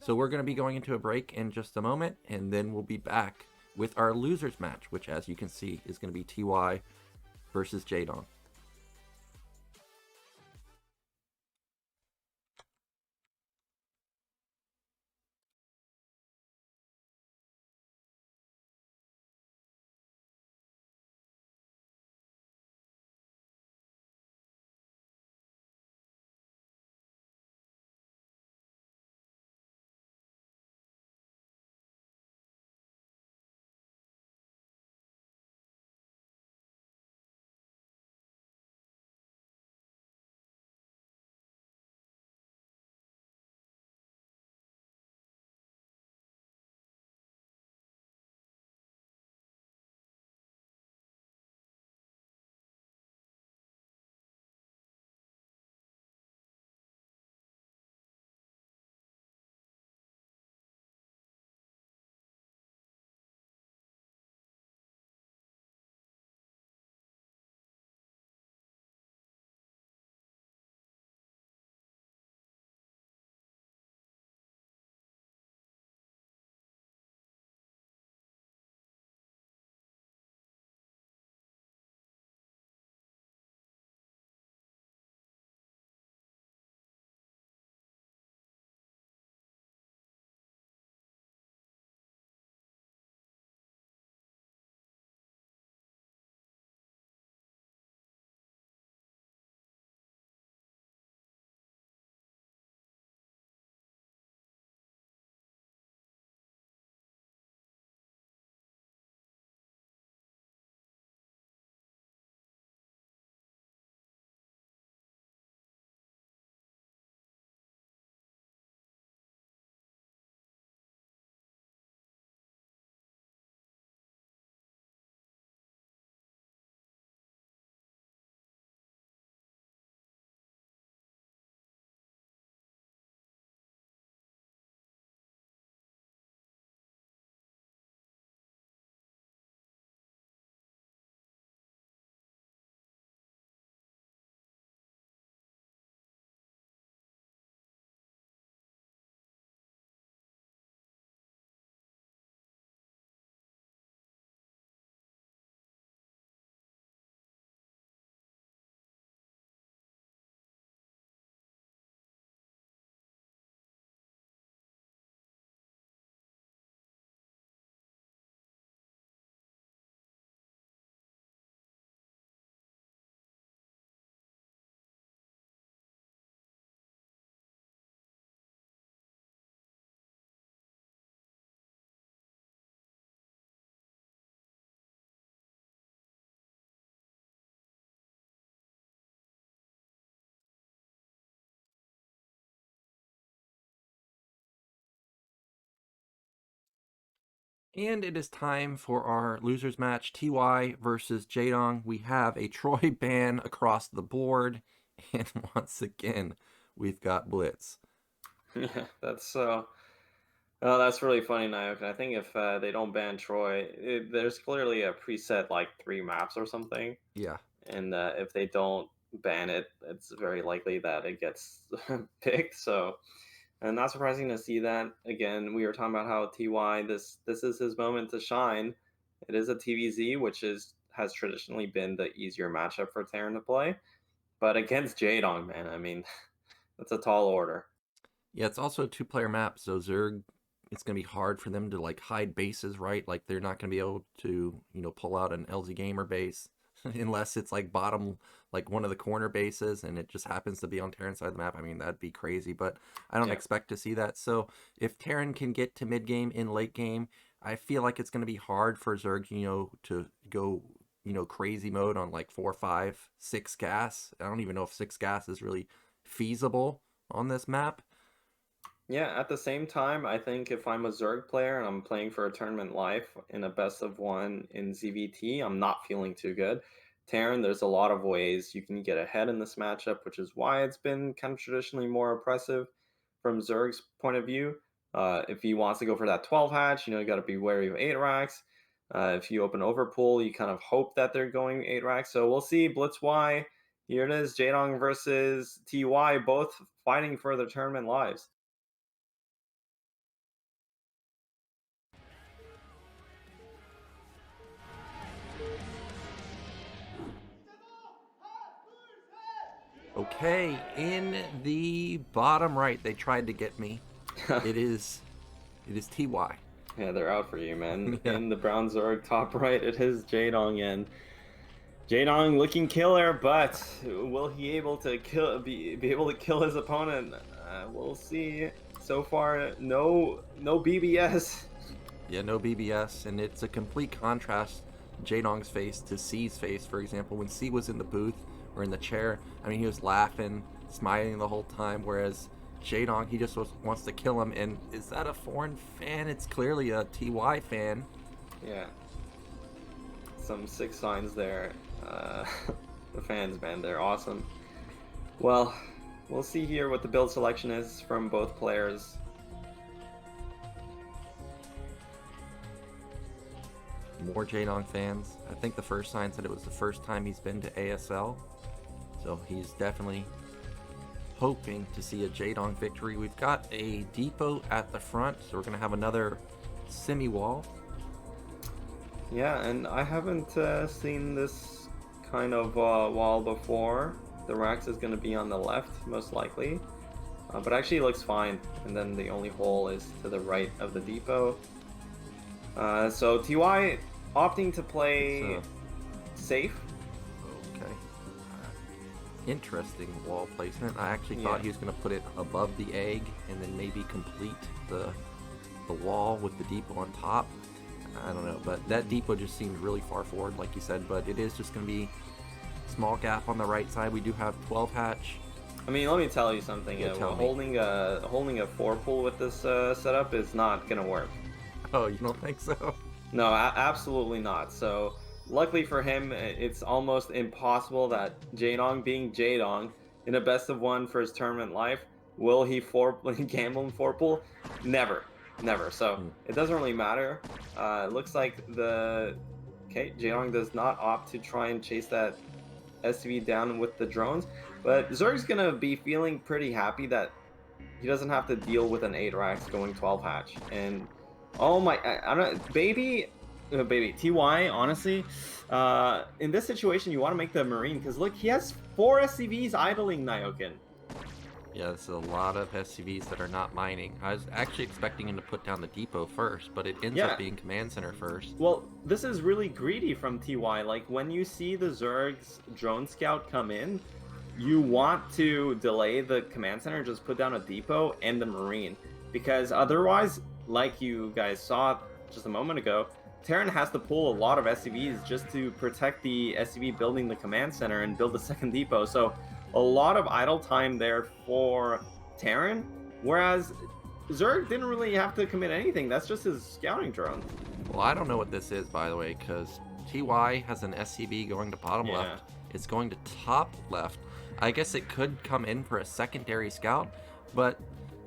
so we're going to be going into a break in just a moment, and then we'll be back with our losers match, which, as you can see, is going to be TY versus Jaedong. And it is time for our losers match, TY versus Jaedong. We have a Troy ban across the board, and once again, we've got Blitz. Yeah, that's so. Oh, that's really funny, Nyoken. I think if they don't ban Troy, there's clearly a preset like 3 maps or something, Yeah. and if they don't ban it, it's very likely that it gets picked. So, and not surprising to see that. Again, we were talking about how TY this is his moment to shine. It is a TVZ, which has traditionally been the easier matchup for Terran to play, but against Jaedong, man, I mean, that's a tall order. Yeah, it's also a two-player map, so Zerg, it's going to be hard for them to like hide bases, right? Like they're not going to be able to, pull out an LZ Gamer base. unless it's like bottom, like one of the corner bases, and it just happens to be on Terran's side of the map. I mean, that'd be crazy, but I don't expect to see that. So if Terran can get to mid game in late game, I feel like it's going to be hard for Zerg, to go, crazy mode on like 4, 5, 6 gas. I don't even know if 6 gas is really feasible on this map. Yeah, at the same time, I think if I'm a Zerg player and I'm playing for a tournament life in a best of 1 in ZVT, I'm not feeling too good. Terran, there's a lot of ways you can get ahead in this matchup, which is why it's been kind of traditionally more oppressive from Zerg's point of view. If he wants to go for that 12 hatch, you got to be wary of 8 racks. If you open overpool, you kind of hope that they're going 8 racks. So we'll see. Blitz Y, here it is. Jaedong versus TY, both fighting for their tournament lives. Okay, in the bottom right, they tried to get me. It is TY. Yeah, they're out for you, man. Yeah. In the Brown Zerg top right, it is Jaedong, and Jaedong looking killer, but will he able to be able to kill his opponent? We'll see. So far, no BBS. Yeah, no BBS, and it's a complete contrast, Jaedong's face to C's face, for example. When C was in the booth or in the chair, I mean, he was laughing, smiling the whole time, whereas Jaedong, he just wants to kill him. And is that a foreign fan? It's clearly a TY fan. Yeah. Some 6 signs there. The fans, man, they're awesome. Well, we'll see here what the build selection is from both players. More Jaedong fans. I think the first sign said it was the first time he's been to ASL. So he's definitely hoping to see a Jaedong victory. We've got a depot at the front, so we're going to have another semi-wall. Yeah, and I haven't seen this kind of wall before. The Rax is going to be on the left, most likely. But actually it looks fine. And then the only hole is to the right of the depot. So TY opting to play safe. Okay. Interesting wall placement. I actually thought he was going to put it above the egg and then maybe complete the wall with the depot on top. I don't know, but that depot just seemed really far forward, like you said. But it is just going to be small gap on the right side. We do have 12 hatch. I mean, let me tell you something. Holding a 4-pool with this setup is not going to work. Oh, you don't think so? No, absolutely not. So, luckily for him, it's almost impossible that Jaedong, being Jaedong, in a best of 1 for his tournament life, will he gamble in 4-pool? Never. So, it doesn't really matter. It looks like Jaedong does not opt to try and chase that SCV down with the drones, but Zerg's gonna be feeling pretty happy that he doesn't have to deal with an 8 racks going 12 hatch. And oh my, I don't, baby, TY, honestly, in this situation, you want to make the Mierin, because look, he has 4 SCVs idling Nyoken. Yeah, this is a lot of SCVs that are not mining. I was actually expecting him to put down the depot first, but it ends up being command center first. Well, this is really greedy from TY. Like, when you see the Zerg's drone scout come in, you want to delay the command center, just put down a depot and the Mierin, because otherwise, like you guys saw just a moment ago, Terran has to pull a lot of SCVs just to protect the SCV building the command center and build the second depot. So a lot of idle time there for Terran, whereas Zerg didn't really have to commit anything. That's just his scouting drone. Well, I don't know what this is, by the way, because TY has an SCV going to bottom left. It's going to top left. I guess it could come in for a secondary scout, but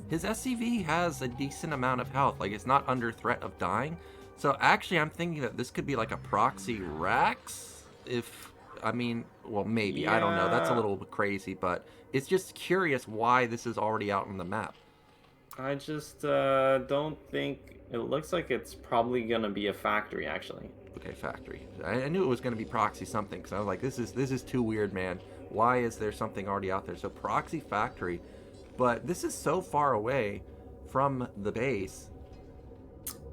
his SCV has a decent amount of health. Like, it's not under threat of dying. So actually, I'm thinking that this could be like a proxy Rax. Well, maybe. I don't know. That's a little bit crazy, but it's just curious why this is already out on the map. I just don't think... It looks like it's probably going to be a factory, actually. Okay, factory. I knew it was going to be proxy something, because I was like, this is too weird, man. Why is there something already out there? So proxy factory, but this is so far away from the base.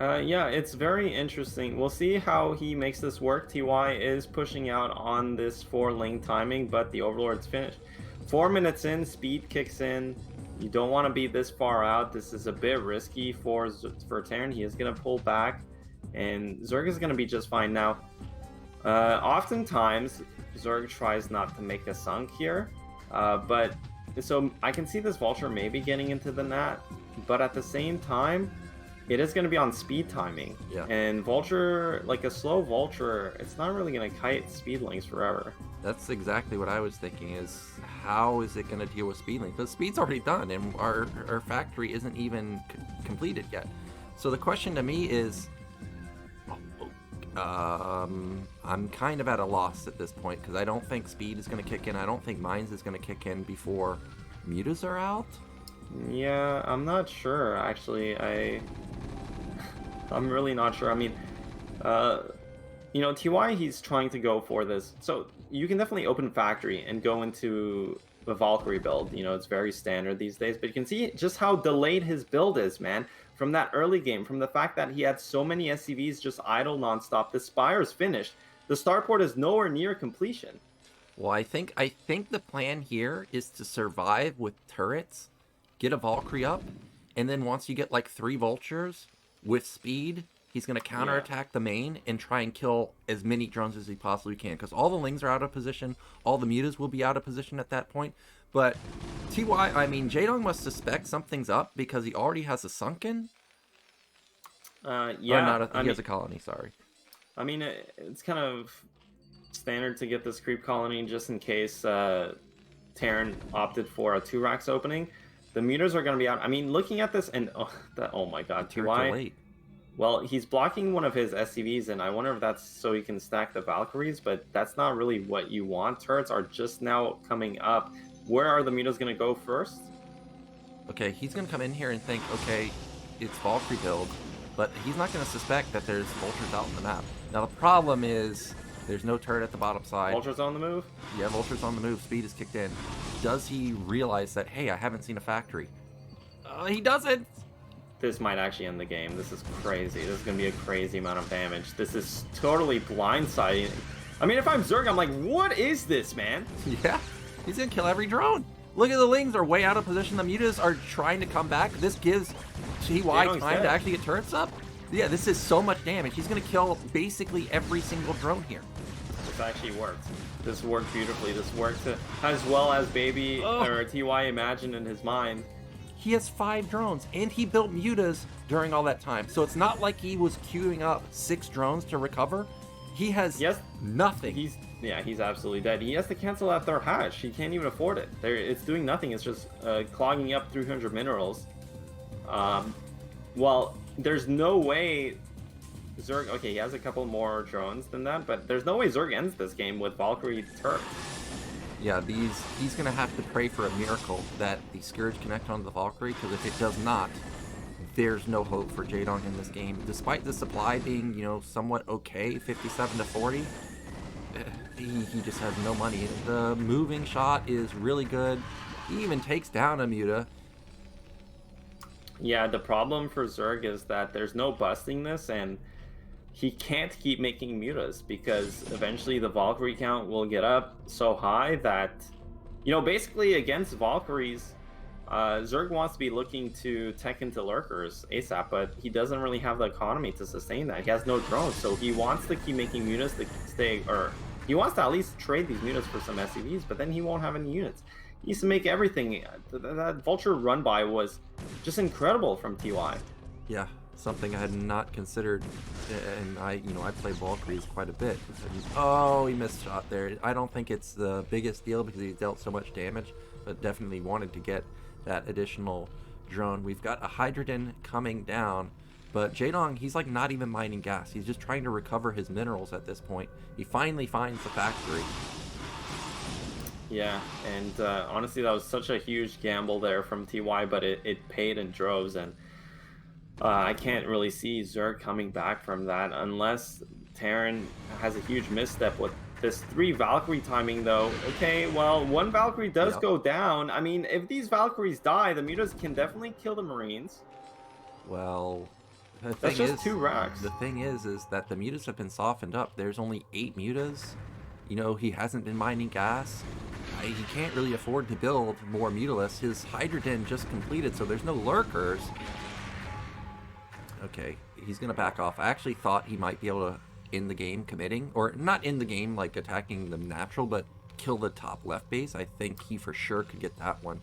Yeah, it's very interesting. We'll see how he makes this work. TY is pushing out on this 4-lane timing, but the Overlord's finished. 4 minutes in, speed kicks in. You don't want to be this far out. This is a bit risky for Terran. He is going to pull back, and Zerg is going to be just fine. Now, oftentimes, Zerg tries not to make a sunk here, but so I can see this Vulture maybe getting into the Nat, but at the same time, it is going to be on speed timing. Yeah. And Vulture, like a slow Vulture, it's not really going to kite speed links forever. That's exactly what I was thinking, is how is it going to deal with speed link? Because speed's already done, and our factory isn't even completed yet. So the question to me is, I'm kind of at a loss at this point, because I don't think speed is going to kick in. I don't think mines is going to kick in before mutas are out. Yeah, I'm not sure, actually. I'm really not sure. I mean, you know, TY, he's trying to go for this. So you can definitely open factory and go into the Valkyrie build. You know, it's very standard these days. But you can see just how delayed his build is, man. From that early game, from the fact that he had so many SCVs just idle nonstop. The Spire's finished. The starport is nowhere near completion. Well, I think the plan here is to survive with turrets, get a Valkyrie up, and then once you get like 3 vultures with speed, he's going to counterattack the main and try and kill as many drones as he possibly can, because all the lings are out of position, all the mutas will be out of position at that point. But TY, I mean, Jaedong must suspect something's up because he already has a sunken. Yeah, he has a colony. Sorry. I mean, it's kind of standard to get this creep colony just in case Terran opted for a 2 racks opening. The meters are going to be out. I mean, looking at this, and oh my god, TY. Well, he's blocking one of his SCVs, and I wonder if that's so he can stack the Valkyries, but that's not really what you want. Turrets are just now coming up. Where are the mutas going to go first? Okay, he's going to come in here and think, okay, it's Valkyrie build, but he's not going to suspect that there's vultures out on the map. Now, the problem is there's no turret at the bottom side. Vultures on the move? Yeah, vultures on the move. Speed is kicked in. Does he realize that, hey, I haven't seen a factory? He doesn't! This might actually end the game. This is crazy. This is going to be a crazy amount of damage. This is totally blindsiding. I mean, if I'm Zerg, I'm like, what is this, man? Yeah, he's going to kill every drone. Look at the lings are way out of position. The mutas are trying to come back. This gives TY time to actually get turrets up. Yeah, this is so much damage. He's going to kill basically every single drone here. This actually worked. This worked beautifully. This worked as well as Baby or TY imagined in his mind. He has 5 drones, and he built mutas during all that time. So it's not like he was queuing up 6 drones to recover. He has nothing. He's absolutely dead. He has to cancel out their hash. He can't even afford it. It's doing nothing. It's just clogging up 300 minerals. Well, there's no way Zerg... Okay, he has a couple more drones than that, but there's no way Zerg ends this game with Valkyrie turrets. Yeah, he's going to have to pray for a miracle that the Scourge connect onto the Valkyrie, because if it does not, there's no hope for Jaedong in this game. Despite the supply being, you know, somewhat okay, 57 to 40, he just has no money. The moving shot is really good. He even takes down a muta. Yeah, the problem for Zerg is that there's no busting this, and he can't keep making mutas because eventually the Valkyrie count will get up so high that, you know, basically against Valkyries, Zerg wants to be looking to tech into lurkers ASAP, but he doesn't really have the economy to sustain that. He has no drones, so he wants to keep making mutas to stay, or he wants to at least trade these mutas for some SCVs, but then he won't have any units. He needs to make everything. That Vulture run by was just incredible from TY. Yeah. Something I had not considered, and I play Valkyries quite a bit. Oh, he missed shot there. I don't think it's the biggest deal because he dealt so much damage, but definitely wanted to get that additional drone. We've got a Hydrogen coming down, but Jaedong, he's like not even mining gas. He's just trying to recover his minerals at this point. He finally finds the factory. Yeah, and honestly, that was such a huge gamble there from TY, but it paid in droves, and I can't really see Zerg coming back from that unless Terran has a huge misstep with this 3 Valkyrie timing, though. Okay, well, 1 Valkyrie does go down. I mean, if these Valkyries die, the mutas can definitely kill the Marines. Well, The That's thing just is, 2 racks. the thing is that the mutas have been softened up. There's only 8 mutas. You know, he hasn't been mining gas. He can't really afford to build more mutalus. His Hydrogen just completed, so there's no lurkers. Okay, he's gonna back off. I actually thought he might be able to end the game committing, or not in the game like attacking the natural, but kill the top left base. I think he for sure could get that one.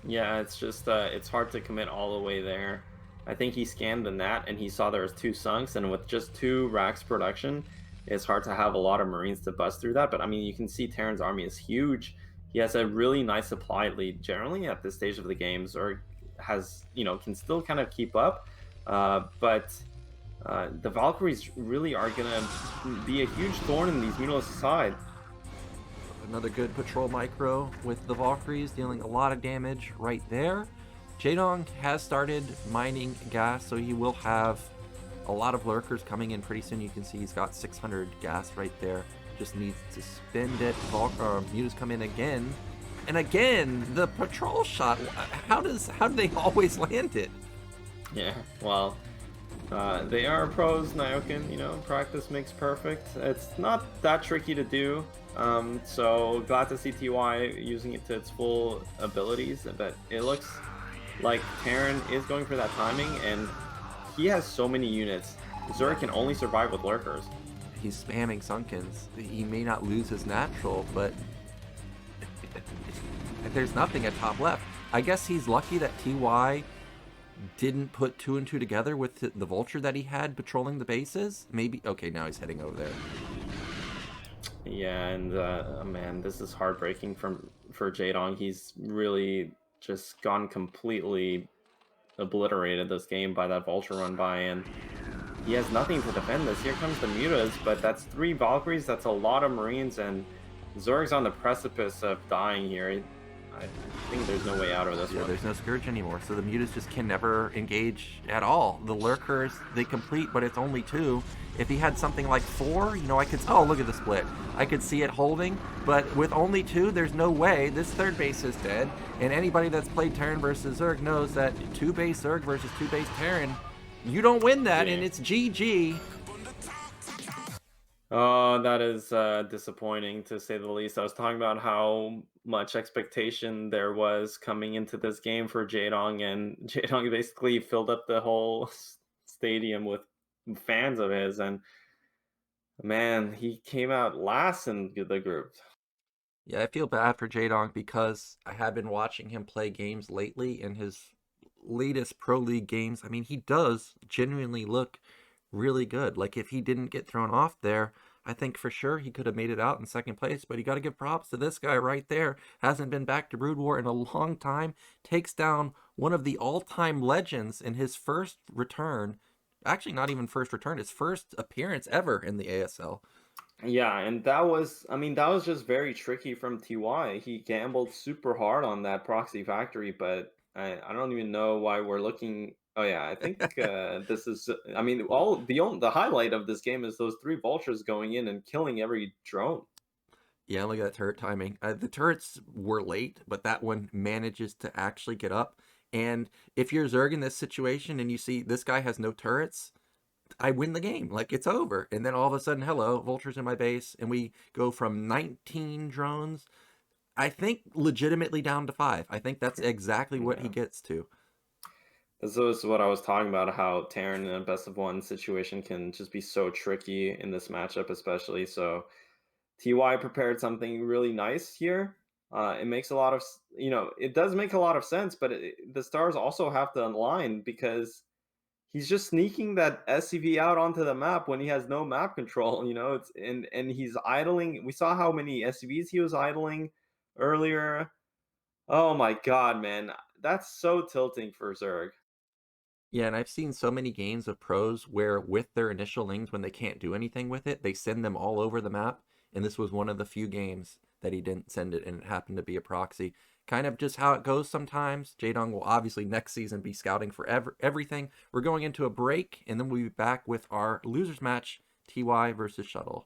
Yeah, it's just it's hard to commit all the way there. I think he scanned the nat and he saw there was 2 sunks, and with just 2 racks production, it's hard to have a lot of Marines to bust through that. But I mean, you can see Terran's army is huge. He has a really nice supply lead generally at this stage of the games, or has, you know, can still kind of keep up. But the Valkyries really are gonna be a huge thorn in these Munos' side. Another good patrol micro with the Valkyries, dealing a lot of damage right there. Jaedong has started mining gas, so he will have a lot of lurkers coming in pretty soon. You can see he's got 600 gas right there. Just needs to spend it. Mutas come in again. And again, the patrol shot. How do they always land it? Yeah, well, they are pros, Nyoken, you know, practice makes perfect. It's not that tricky to do, so glad to see TY using it to its full abilities, but it looks like Terran is going for that timing, and he has so many units. Zerg can only survive with lurkers. He's spamming Sunkens. He may not lose his natural, but there's nothing at top left. I guess he's lucky that TY didn't put 2 and 2 together with the vulture that he had patrolling the bases. Maybe. Okay, now he's heading over there. Yeah, and man, this is heartbreaking for Jaedong. He's really just gone completely obliterated this game by that vulture run by, and he has nothing to defend this. Here comes the mutas, but that's 3 Valkyries. That's a lot of Marines, and Zerg's on the precipice of dying here. I think there's no way out of this one. There's no Scourge anymore, so the mutas just can never engage at all. The lurkers, they complete, but it's only 2. If he had something like 4, you know, I could... Oh, look at the split. I could see it holding, but with only 2, there's no way. This third base is dead, and anybody that's played Terran versus Zerg knows that 2 base Zerg versus 2 base Terran, you don't win that, and it's GG. Oh, that is disappointing, to say the least. I was talking about how much expectation there was coming into this game for Jaedong, and Jaedong basically filled up the whole stadium with fans of his, and man, he came out last in the group. Yeah, I feel bad for Jaedong because I have been watching him play games lately, in his latest Pro League games. I mean, he does genuinely look really good. Like, if he didn't get thrown off there, I think for sure he could have made it out in second place. But you got to give props to this guy right there. Hasn't been back to Brood War in a long time. Takes down one of the all-time legends in his first return. Actually, not even first return. His first appearance ever in the ASL. Yeah, and that was, I mean, that was just very tricky from TY. He gambled super hard on that proxy factory, but I don't even know why we're looking. Oh yeah, I think this is. I mean, the highlight of this game is those 3 vultures going in and killing every drone. Yeah, look at that turret timing. The turrets were late, but that one manages to actually get up. And if you're Zerg in this situation and you see this guy has no turrets, I win the game. Like, it's over. And then all of a sudden, hello, vultures in my base, and we go from 19 drones, I think, legitimately down to 5. I think that's exactly what he gets to. This is what I was talking about, how Terran in a best of 1 situation can just be so tricky in this matchup, especially. So TY prepared something really nice here. It makes a lot of, you know, it does make a lot of sense, but the stars also have to align, because he's just sneaking that SCV out onto the map when he has no map control, you know. It's and he's idling. We saw how many SCVs he was idling earlier. Oh my god, man. That's so tilting for Zerg. Yeah, and I've seen so many games of pros where with their initial lings, when they can't do anything with it, they send them all over the map. And this was one of the few games that he didn't send it, and it happened to be a proxy. Kind of just how it goes sometimes. Jaedong will obviously next season be scouting for everything. We're going into a break, and then we'll be back with our losers match, TY versus Shuttle.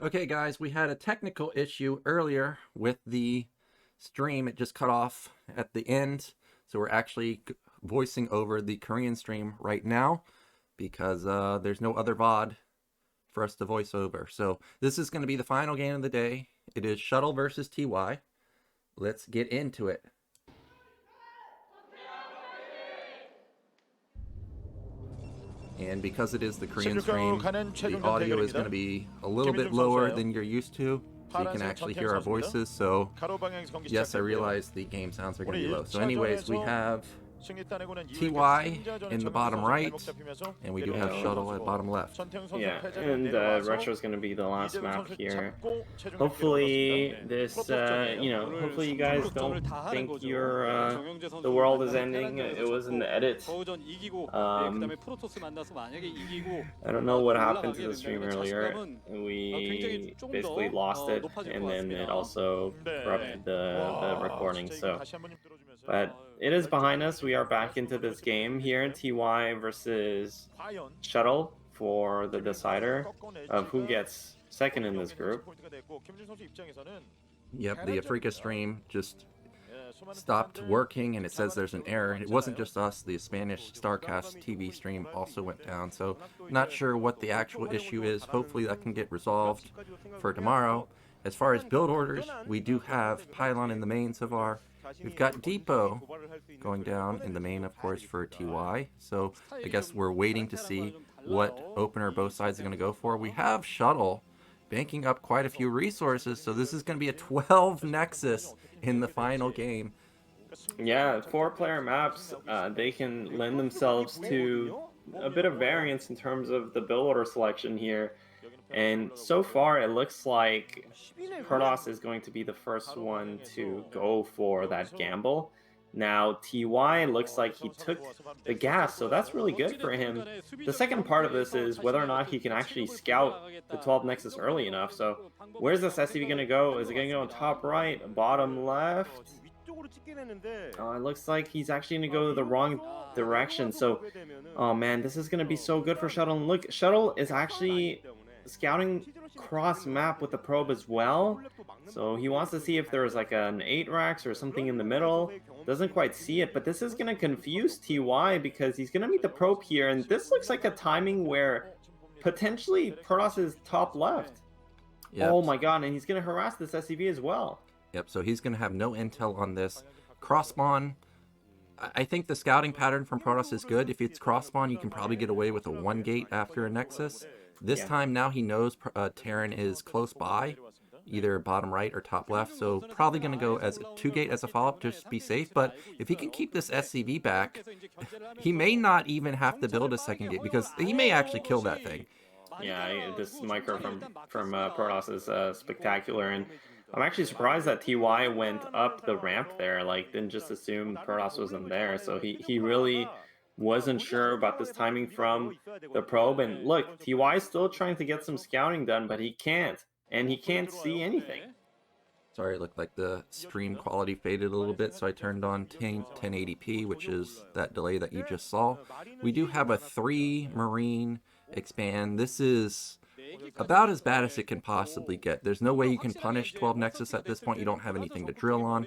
Okay, guys, we had a technical issue earlier with the stream. It just cut off at the end. So we're actually voicing over the Korean stream right now because there's no other VOD for us to voice over. So this is going to be the final game of the day. It is Shuttle versus TY. Let's get into it. And because it is the Korean stream, the audio is going to be a little bit lower than you're used to, so you can actually hear our voices. So yes, I realize the game sounds are going to be low. So anyways, we have TY in the bottom right, and we do have Shuttle at bottom left. Yeah, and Retro is going to be the last map here. Hopefully this, hopefully you guys don't think the world is ending. It was an edit. I don't know what happened to the stream earlier. We basically lost it, and then it also corrupted the recording. So, but it is behind us. We are back into this game here. TY versus Shuttle for the decider of who gets second in this group. Yep, the Africa stream just stopped working and it says there's an error. It wasn't just us, the Spanish StarCastTV stream also went down. So not sure what the actual issue is. Hopefully that can get resolved for tomorrow. As far as build orders, we do have Pylon in the main so far. We've got Depot going down in the main, of course, for TY. So I guess we're waiting to see what opener both sides are going to go for. We have Shuttle banking up quite a few resources, so this is going to be a 12 Nexus in the final game. Yeah, 4-player maps, they can lend themselves to a bit of variance in terms of the build order selection here. And so far, it looks like Preuss is going to be the first one to go for that gamble. Now, TY looks like he took the gas, so that's really good for him. The second part of this is whether or not he can actually scout the 12 Nexus early enough. So where's this SCV going to go? Is it going to go on top right, bottom left? Oh, it looks like he's actually going to go the wrong direction. So, oh man, this is going to be so good for Shuttle. And look, Shuttle is actually scouting cross map with the probe as well, so he wants to see if there's like an 8 racks or something in the middle. Doesn't quite see it, but this is going to confuse TY because he's going to meet the probe here, and this looks like a timing where potentially Preuss is top left. Yep. Oh my god, and he's going to harass this SCV as well. Yep, so he's going to have no intel on this cross spawn. I think the scouting pattern from Preuss is good. If it's cross spawn, you can probably get away with a 1 gate after a Nexus. This time now he knows Terran is close by, either bottom right or top left, so probably going to go as a 2 gate as a follow-up just to be safe. But if he can keep this SCV back, he may not even have to build a 2nd gate because he may actually kill that thing. Yeah, this micro from Preuss is spectacular, and I'm actually surprised that TY went up the ramp there, like didn't just assume Preuss wasn't there, so he really wasn't sure about this timing from the probe. And look, TY is still trying to get some scouting done, but he can't, and he can't see anything. Sorry, it looked like the stream quality faded a little bit, so I turned on 1080p, which is that delay that you just saw. We do have a 3 Marine expand. This is about as bad as it can possibly get. There's no way you can punish 12 Nexus at this point. You don't have anything to drill on.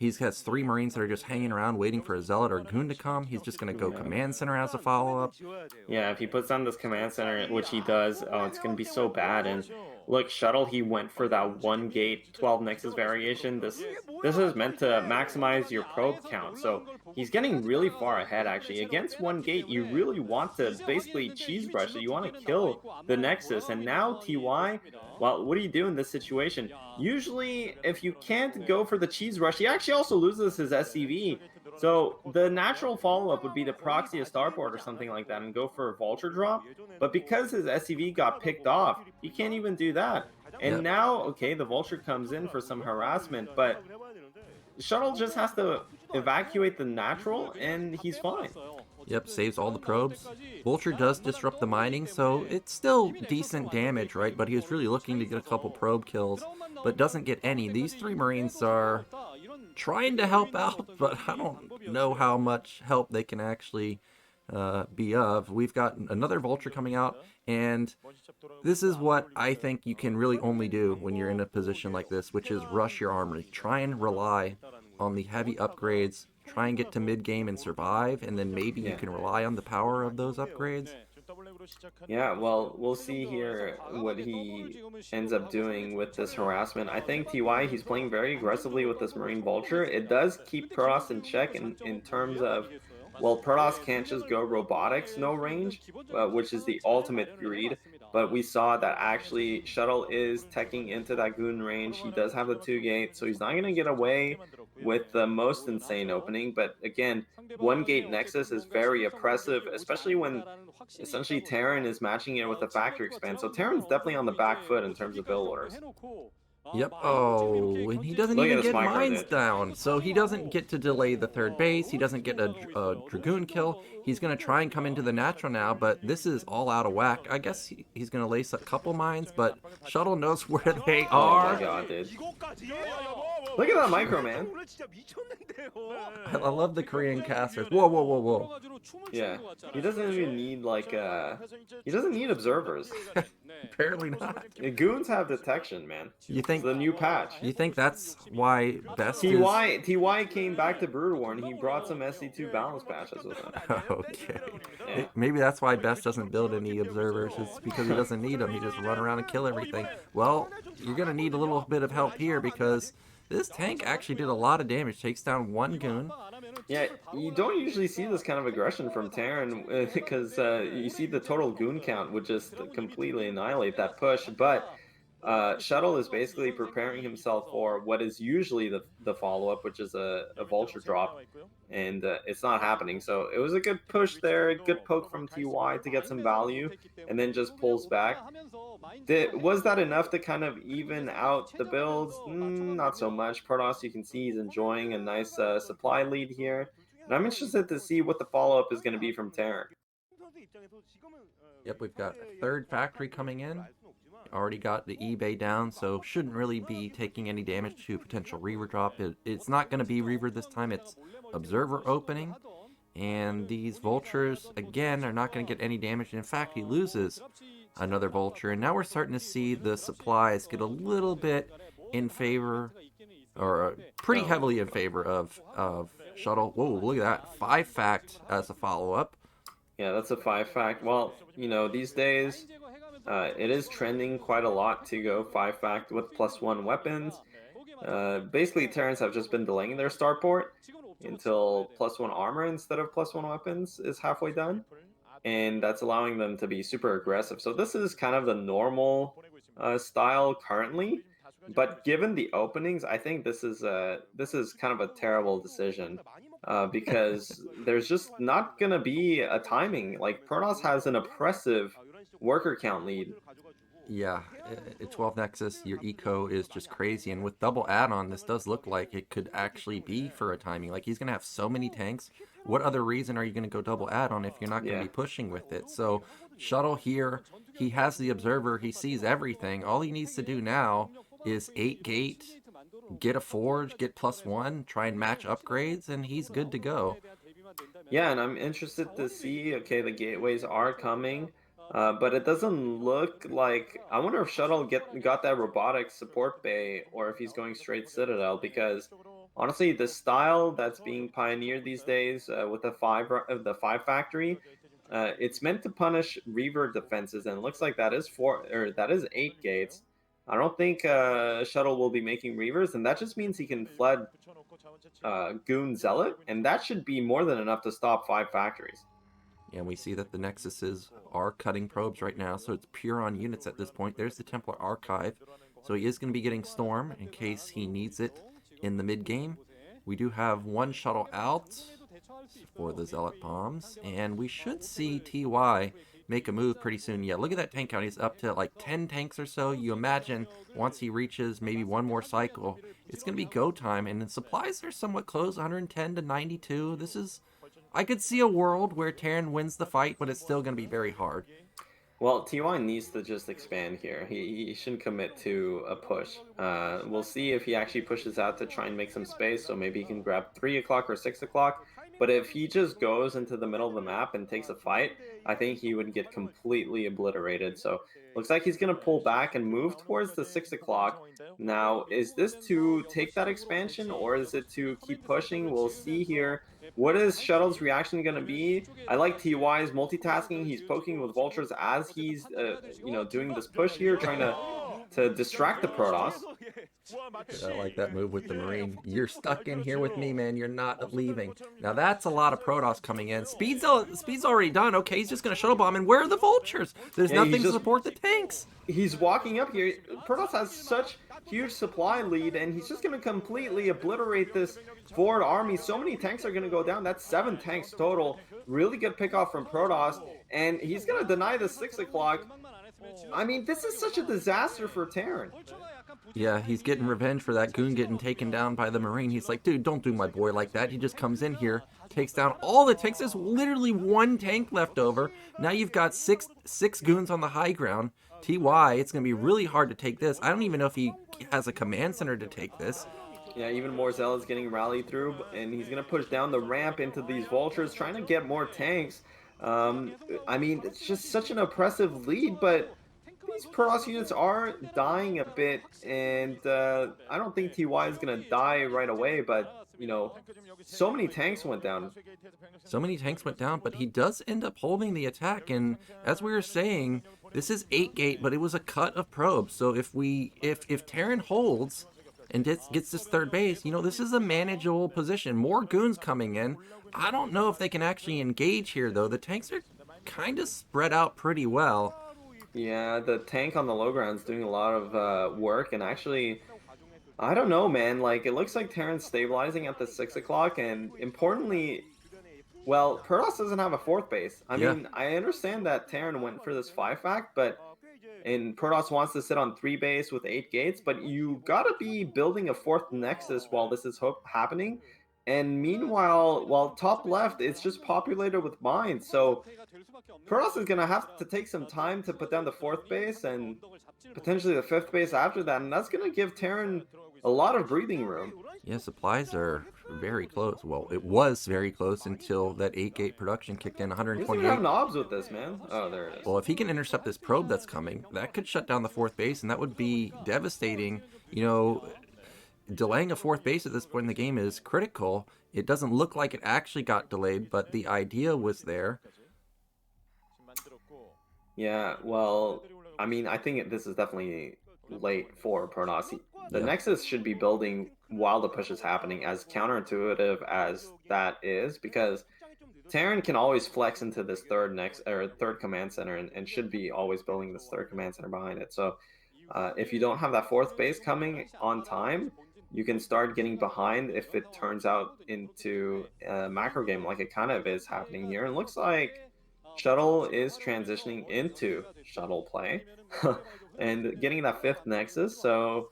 He has 3 Marines that are just hanging around waiting for a Zealot or Goon to come. He's just going to go Command Center as a follow-up. Yeah, if he puts on this Command Center, which he does, oh, it's going to be so bad. And look, Shuttle, he went for that 1 gate 12 Nexus variation. This is meant to maximize your probe count. So he's getting really far ahead, actually. Against 1 gate, you really want to basically cheese brush it. You want to kill the Nexus. And now TY, well, what do you do in this situation? Usually, if you can't go for the cheese rush, he actually also loses his SCV. So the natural follow-up would be to proxy a starport or something like that and go for a vulture drop. But because his SCV got picked off, he can't even do that. And now, okay, the vulture comes in for some harassment, but Shuttle just has to evacuate the natural and he's fine. Yep, saves all the probes. Vulture does disrupt the mining, so it's still decent damage, right? But he was really looking to get a couple probe kills, but doesn't get any. These 3 Marines are trying to help out, but I don't know how much help they can actually be of. We've got another vulture coming out, and this is what I think you can really only do when you're in a position like this, which is rush your armory. Try and rely on the heavy upgrades. Try and get to mid game and survive, and then maybe you can rely on the power of those upgrades. Yeah, well, we'll see here what he ends up doing with this harassment. I think TY, he's playing very aggressively with this Marine Vulture. It does keep Protoss in check in terms of, well, Protoss can't just go robotics, no range, which is the ultimate greed. But we saw that actually Shuttle is teching into that goon range. He does have the 2-gate, so he's not going to get away with the most insane opening. But again, 1-gate Nexus is very oppressive, especially when essentially Terran is matching it with a factory expand. So Terran's definitely on the back foot in terms of build orders. Yep. Oh, and he doesn't Look even at this get micro, mines dude. down. So he doesn't get to delay the third base. He doesn't get a Dragoon kill. He's going to try and come into the natural now, but this is all out of whack. I guess he's going to lace a couple mines, but Shuttle knows where they are. Oh my god, dude. Look at that micro, man. I love the Korean casters. Whoa, whoa, whoa, whoa. Yeah, he doesn't even need like he doesn't need observers. Apparently not. Goons have detection, man. You think it's the new patch? You think that's why Best is... TY came back to Brood War and he brought some SC2 balance patches with him. Okay. Yeah. Maybe that's why Best doesn't build any observers. It's because he doesn't need them. He just run around and kill everything. Well, you're gonna need a little bit of help here because this tank actually did a lot of damage. Takes down one goon. Yeah, you don't usually see this kind of aggression from Terran because you see the total goon count would just completely annihilate that push. But Shuttle is basically preparing himself for what is usually the follow-up, which is a vulture drop, and it's not happening. So it was a good push there, a good poke from TY to get some value, and then just pulls back. Was that enough to kind of even out the builds? Not so much. Protoss, you can see he's enjoying a nice supply lead here, and I'm interested to see what the follow-up is going to be from Terran. Yep, we've got a third factory coming in. Already got the eBay down, so shouldn't really be taking any damage to potential Reaver drop. It's not going to be Reaver this time, it's Observer opening. And these Vultures, again, are not going to get any damage. In fact, he loses another Vulture. And now we're starting to see the supplies get a little bit in favor, or pretty heavily in favor of Shuttle. Whoa, look at that. 5 fact as a follow-up. Yeah, that's a 5 fact. Well, you know, these days... it is trending quite a lot to go 5 fact with +1 weapons. Basically, Terrans have just been delaying their starport until +1 armor instead of +1 weapons is halfway done. And that's allowing them to be super aggressive. So this is kind of the normal style currently. But given the openings, I think this is kind of a terrible decision. Because there's just not going to be a timing. Like, Protoss has an oppressive worker count lead. Yeah, at 12 Nexus, your eco is just crazy, and with double add-on, this does look like it could actually be for a timing. Like, he's going to have so many tanks. What other reason are you going to go double add-on if you're not going to be pushing with it? So, Shuttle here, he has the Observer, he sees everything. All he needs to do now is 8-gate, get a Forge, get +1, try and match upgrades, and he's good to go. Yeah, and I'm interested to see, okay, the gateways are coming. But it doesn't look like... I wonder if Shuttle got that robotic support bay or if he's going straight Citadel, because honestly, the style that's being pioneered these days with the 5 factory, it's meant to punish Reaver defenses, and it looks like that is 8 gates. I don't think Shuttle will be making Reavers, and that just means he can flood Goon Zealot, and that should be more than enough to stop 5 factories. And we see that the Nexuses are cutting probes right now, so it's pure on units at this point. There's the Templar Archive, so he is going to be getting Storm in case he needs it in the mid-game. We do have 1 Shuttle out for the Zealot bombs, and we should see TY make a move pretty soon. Yeah, look at that tank count. He's up to like 10 tanks or so. You imagine once he reaches maybe 1 more cycle, it's going to be go time, and the supplies are somewhat close, 110 to 92. This is... I could see a world where Terran wins the fight, but it's still going to be very hard. Well, TY needs to just expand here. He shouldn't commit to a push. We'll see if he actually pushes out to try and make some space, so maybe he can grab 3 o'clock or 6 o'clock. But if he just goes into the middle of the map and takes a fight, I think he would get completely obliterated. So looks like he's going to pull back and move towards the 6 o'clock. Now, is this to take that expansion or is it to keep pushing? We'll see here. What is Shuttle's reaction going to be? I like TY's multitasking. He's poking with vultures as he's, doing this push here, trying to distract the Protoss. I like that move with the Marine. You're stuck in here with me, man. You're not leaving. Now that's a lot of Protoss coming in. Speed's already done. Okay, he's just going to shuttle bomb. And where are the vultures? There's nothing to support the tanks. He's walking up here. Protoss has such huge supply lead, and he's just going to completely obliterate this forward army. So many tanks are going to go down. That's 7 tanks total. Really good pickoff from Protoss, and he's going to deny the 6 o'clock. I mean, this is such a disaster for Terran. Yeah, he's getting revenge for that goon getting taken down by the Marine. He's like, dude, don't do my boy like that. He just comes in here, takes down all the tanks. There's literally 1 tank left over. Now you've got six goons on the high ground. TY, it's going to be really hard to take this. I don't even know if he has a command center to take this. Yeah, even more Zealots getting rallied through, and he's going to push down the ramp into these vultures, trying to get more tanks. I mean, it's just such an oppressive lead, but these Protoss units are dying a bit, and I don't think TY is going to die right away, but, so many tanks went down. So many tanks went down, but he does end up holding the attack, and as we were saying, this is 8 gate, but it was a cut of probes, so if Terran holds and gets this third base, this is a manageable position. More goons coming in. I don't know if they can actually engage here, though. The tanks are kind of spread out pretty well. Yeah, the tank on the low ground is doing a lot of work, and actually, I don't know, man. Like, it looks like Terran's stabilizing at the 6 o'clock, and importantly, well, Protoss doesn't have a 4th base. I mean, I understand that Terran went for this 5-fact, and Protoss wants to sit on 3 base with 8 gates, but you gotta be building a 4th nexus while this is happening. And meanwhile, while top left, it's just populated with mines. So Protoss is going to have to take some time to put down the 4th base and potentially the 5th base after that. And that's going to give Terran a lot of breathing room. Yeah, supplies are very close. Well, it was very close until that 8-gate production kicked in. 128. He doesn't have knobs with this, man. Oh, there it is. Well, if he can intercept this probe that's coming, that could shut down the 4th base, and that would be devastating. Delaying a 4th base at this point in the game is critical. It doesn't look like it actually got delayed, but the idea was there. Yeah, well, I mean, I think this is definitely late for Protoss. The Nexus should be building while the push is happening, as counterintuitive as that is, because Terran can always flex into this third command center and should be always building this 3rd command center behind it. So if you don't have that 4th base coming on time, you can start getting behind if it turns out into a macro game like it kind of is happening here. And it looks like Shuttle is transitioning into Shuttle play and getting that 5th Nexus. So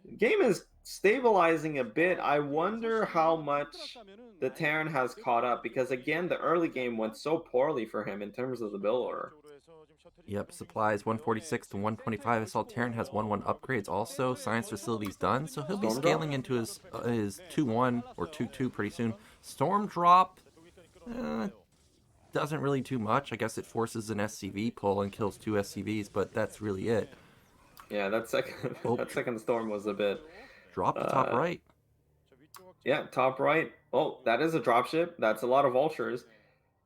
the game is stabilizing a bit. I wonder how much the Terran has caught up, because again, the early game went so poorly for him in terms of the build order. Yep, supplies 146 to 125. I saw Terran has 1-1 upgrades also. Science facilities done, so he'll be scaling into his 2-1 or 2-2 pretty soon. Storm drop doesn't really do much. I guess it forces an SCV pull and kills 2 SCVs, but that's really it. Yeah, that second storm was a bit. Drop to top right. Yeah, top right. Oh, that is a dropship. That's a lot of vultures.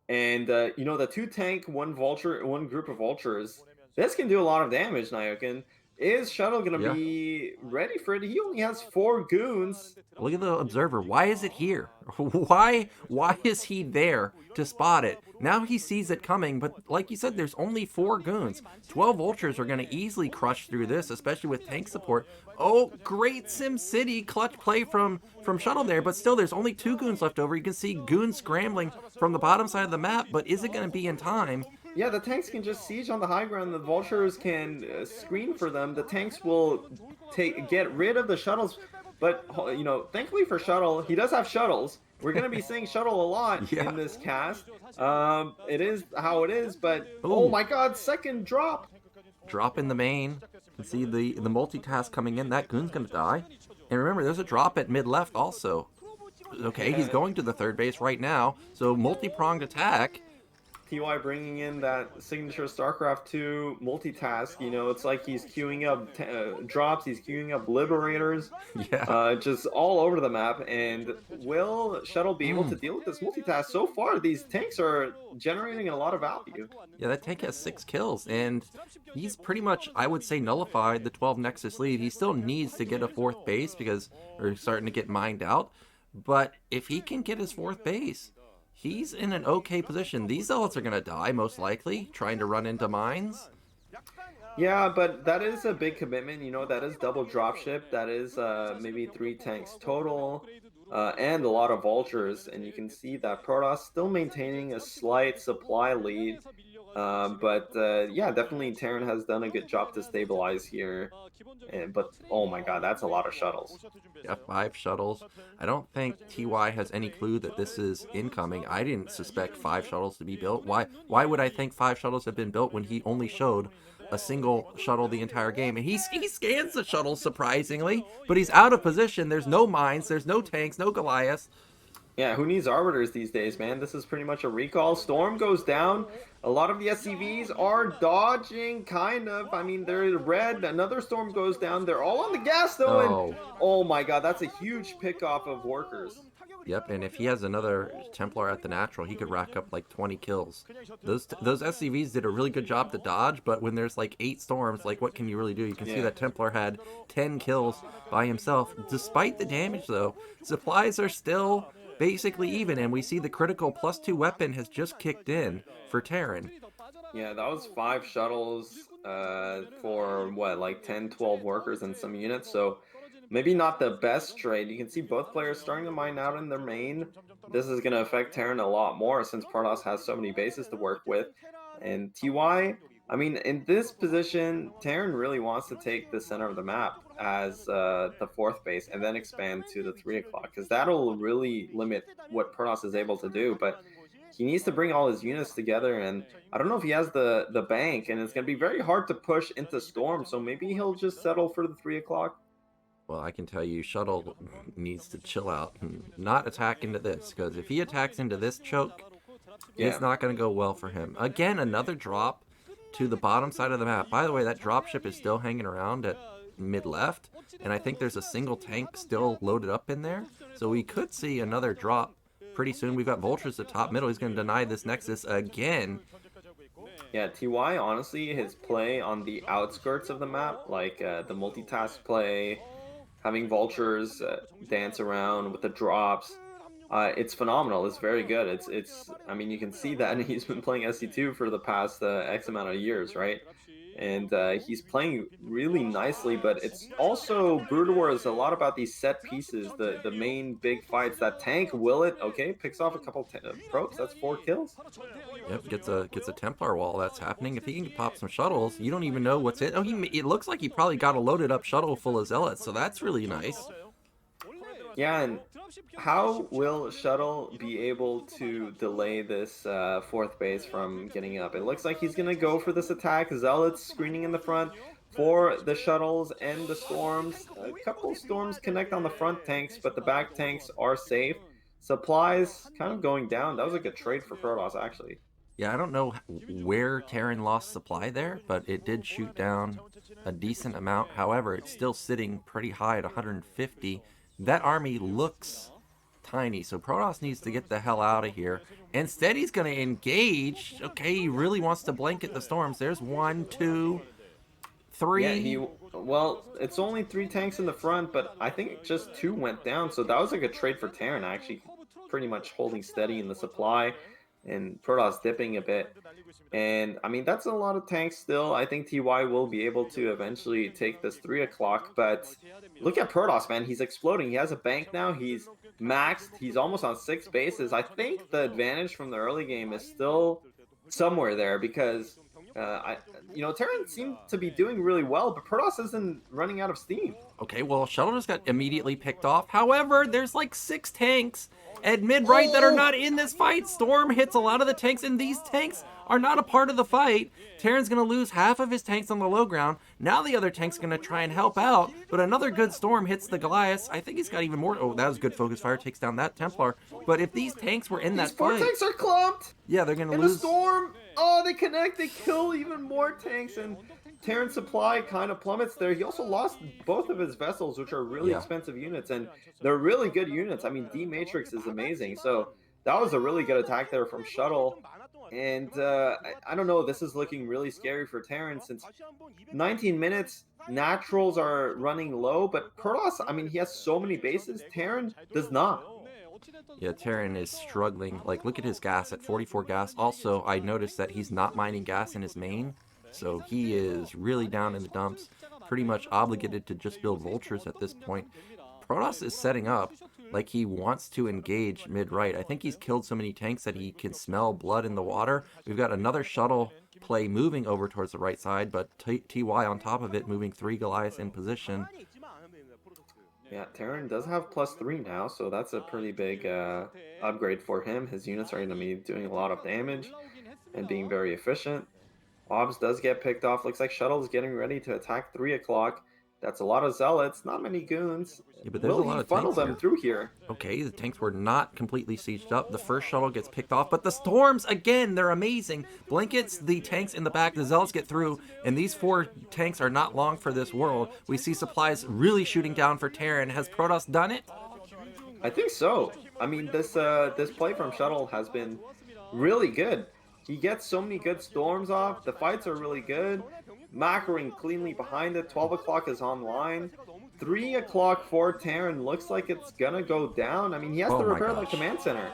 And, the 2 tank, 1 vulture, 1 group of vultures, this can do a lot of damage, Nyoken. Is Shuttle going to be ready for it? He only has 4 goons. Look at the observer. Why is it here? Why is he there to spot it? Now he sees it coming, but like you said, there's only 4 goons. 12 vultures are going to easily crush through this, especially with tank support. Oh, great SimCity clutch play from Shuttle there, but still there's only 2 goons left over. You can see goons scrambling from the bottom side of the map, but is it going to be in time? Yeah, the tanks can just siege on the high ground. The vultures can screen for them. The tanks will get rid of the shuttles. But, thankfully for Shuttle, he does have shuttles. We're going to be saying Shuttle a lot in this cast. It is how it is, but oh my god, second drop. Drop in the main. You can see the multitask coming in. That goon's going to die. And remember, there's a drop at mid left also. Okay, he's going to the third base right now. So multi-pronged attack. TY bringing in that signature StarCraft 2 multitask. You know, it's like he's queuing up drops, he's queuing up liberators, Yeah. just all over the map. And will Shuttle be able to deal with this multitask? So far, these tanks are generating a lot of value. Yeah, that tank has 6 kills, and he's pretty much, I would say, nullified the 12 Nexus lead. He still needs to get a 4th base because we're starting to get mined out. But if he can get his 4th base, he's in an okay position. These zealots are going to die, most likely, trying to run into mines. Yeah, but that is a big commitment. You know, that is double dropship. That is maybe 3 tanks total, and a lot of vultures. And you can see that Protoss still maintaining a slight supply lead. But yeah, definitely Terran has done a good job to stabilize here. But oh my god, that's a lot of shuttles. Yeah, 5 shuttles. I don't think TY has any clue that this is incoming. I didn't suspect 5 shuttles to be built. Why would I think 5 shuttles have been built when he only showed a single shuttle the entire game? And he scans the shuttle, surprisingly, but he's out of position. There's no mines, there's no tanks, no Goliaths. Yeah, who needs arbiters these days, man? This is pretty much a recall. Storm goes down. A lot of the SCVs are dodging, kind of. I mean, they're red. Another storm goes down. They're all on the gas, though. Oh. And oh my god, that's a huge pickoff of workers. Yep, and if he has another Templar at the natural, he could rack up like 20 kills. Those SCVs did a really good job to dodge, but when there's like 8 storms, like what can you really do? You can see that Templar had 10 kills by himself. Despite the damage, though, supplies are still basically even, and we see the critical +2 weapon has just kicked in for Terran. Yeah, that was 5 shuttles for what, like 10, 12 workers and some units. So maybe not the best trade. You can see both players starting to mine out in their main. This is going to affect Terran a lot more since Protoss has so many bases to work with. And TY, I mean, in this position, Terran really wants to take the center of the map as the 4th base and then expand to the 3 o'clock, because that'll really limit what Protoss is able to do. But he needs to bring all his units together, and I don't know if he has the bank, and it's going to be very hard to push into Storm, so maybe he'll just settle for the 3 o'clock. Well, I can tell you, Shuttle needs to chill out and not attack into this, because if he attacks into this choke, it's not going to go well for him. Again, another drop to the bottom side of the map. By the way, that dropship is still hanging around at mid-left, and I think there's a single tank still loaded up in there, so we could see another drop pretty soon. We've got vultures at top middle. He's going to deny this Nexus again. Yeah, TY, honestly, his play on the outskirts of the map, like the multitask play, having vultures dance around with the drops, it's phenomenal. It's very good. It's I mean, you can see that, and he's been playing SC2 for the past X amount of years, right? And he's playing really nicely, but it's also Brood War is a lot about these set pieces, the main big fights. That tank, Willis, okay, picks off a couple probes. That's 4 kills. Yep, gets a Templar wall. That's happening. If he can pop some shuttles, you don't even know what's it. Oh, it looks like he probably got a loaded up shuttle full of zealots, so that's really nice. Yeah, and how will Shuttle be able to delay this 4th base from getting up? It looks like he's going to go for this attack. Zealots screening in the front for the shuttles and the storms. A couple storms connect on the front tanks, but the back tanks are safe. Supplies kind of going down. That was a good trade for Protoss, actually. Yeah, I don't know where Terran lost supply there, but it did shoot down a decent amount. However, it's still sitting pretty high at 150. That army looks tiny, so Protoss needs to get the hell out of here. Instead, he's going to engage. Okay, he really wants to blanket the storms. There's 1, 2, 3. Yeah, well, it's only 3 tanks in the front, but I think just 2 went down, so that was a good trade for Terran, actually pretty much holding steady in the supply, and Protoss dipping a bit. And I mean, that's a lot of tanks still. I think TY will be able to eventually take this 3 o'clock, but look at Protoss, man. He's exploding. He has a bank now. He's maxed. He's almost on 6 bases. I think the advantage from the early game is still somewhere there, because Terran seemed to be doing really well, but Protoss isn't running out of steam. Okay, well, Shuttle just got immediately picked off. However, there's like 6 tanks at mid-right that are not in this fight. Storm hits a lot of the tanks, and these tanks are not a part of the fight. Terran's going to lose half of his tanks on the low ground. Now the other tank's going to try and help out, but another good Storm hits the Goliath. I think he's got even more. Oh, that was good focus fire. Takes down that Templar. But if these tanks were in that fight... These 4 tanks are clumped! Yeah, they're going to lose. lose. The Storm, they connect. They kill even more tanks, and Terran's supply kind of plummets there. He also lost both of his vessels, which are really expensive units, and they're really good units. I mean, D-Matrix is amazing. So that was a really good attack there from Shuttle. And I don't know, this is looking really scary for Terran since 19 minutes, naturals are running low, but Protoss, I mean, he has so many bases. Terran does not. Yeah, Terran is struggling. Like, look at his gas at 44 gas. Also, I noticed that he's not mining gas in his main, so he is really down in the dumps. Pretty much obligated to just build vultures at this point. Protoss is setting up like he wants to engage mid-right. I think he's killed so many tanks that he can smell blood in the water. We've got another shuttle play moving over towards the right side, but TY on top of it, moving 3 Goliaths in position. Yeah, Terran does have +3 now, so that's a pretty big upgrade for him. His units are going to be doing a lot of damage and being very efficient. Obs does get picked off. Looks like Shuttle is getting ready to attack 3 o'clock. That's a lot of zealots, not many goons. Yeah, but there's a lot of funnel them through here? Okay, the tanks were not completely sieged up. The first shuttle gets picked off, but the storms, again, they're amazing. Blankets the tanks in the back, the zealots get through, and these 4 tanks are not long for this world. We see supplies really shooting down for Terran. Has Protoss done it? I think so. I mean, this play from Shuttle has been really good. He gets so many good storms off. The fights are really good. Mackerring cleanly behind it. 12 o'clock is online. 3 o'clock for Terran looks like it's gonna go down. I mean, he has to repair the command center.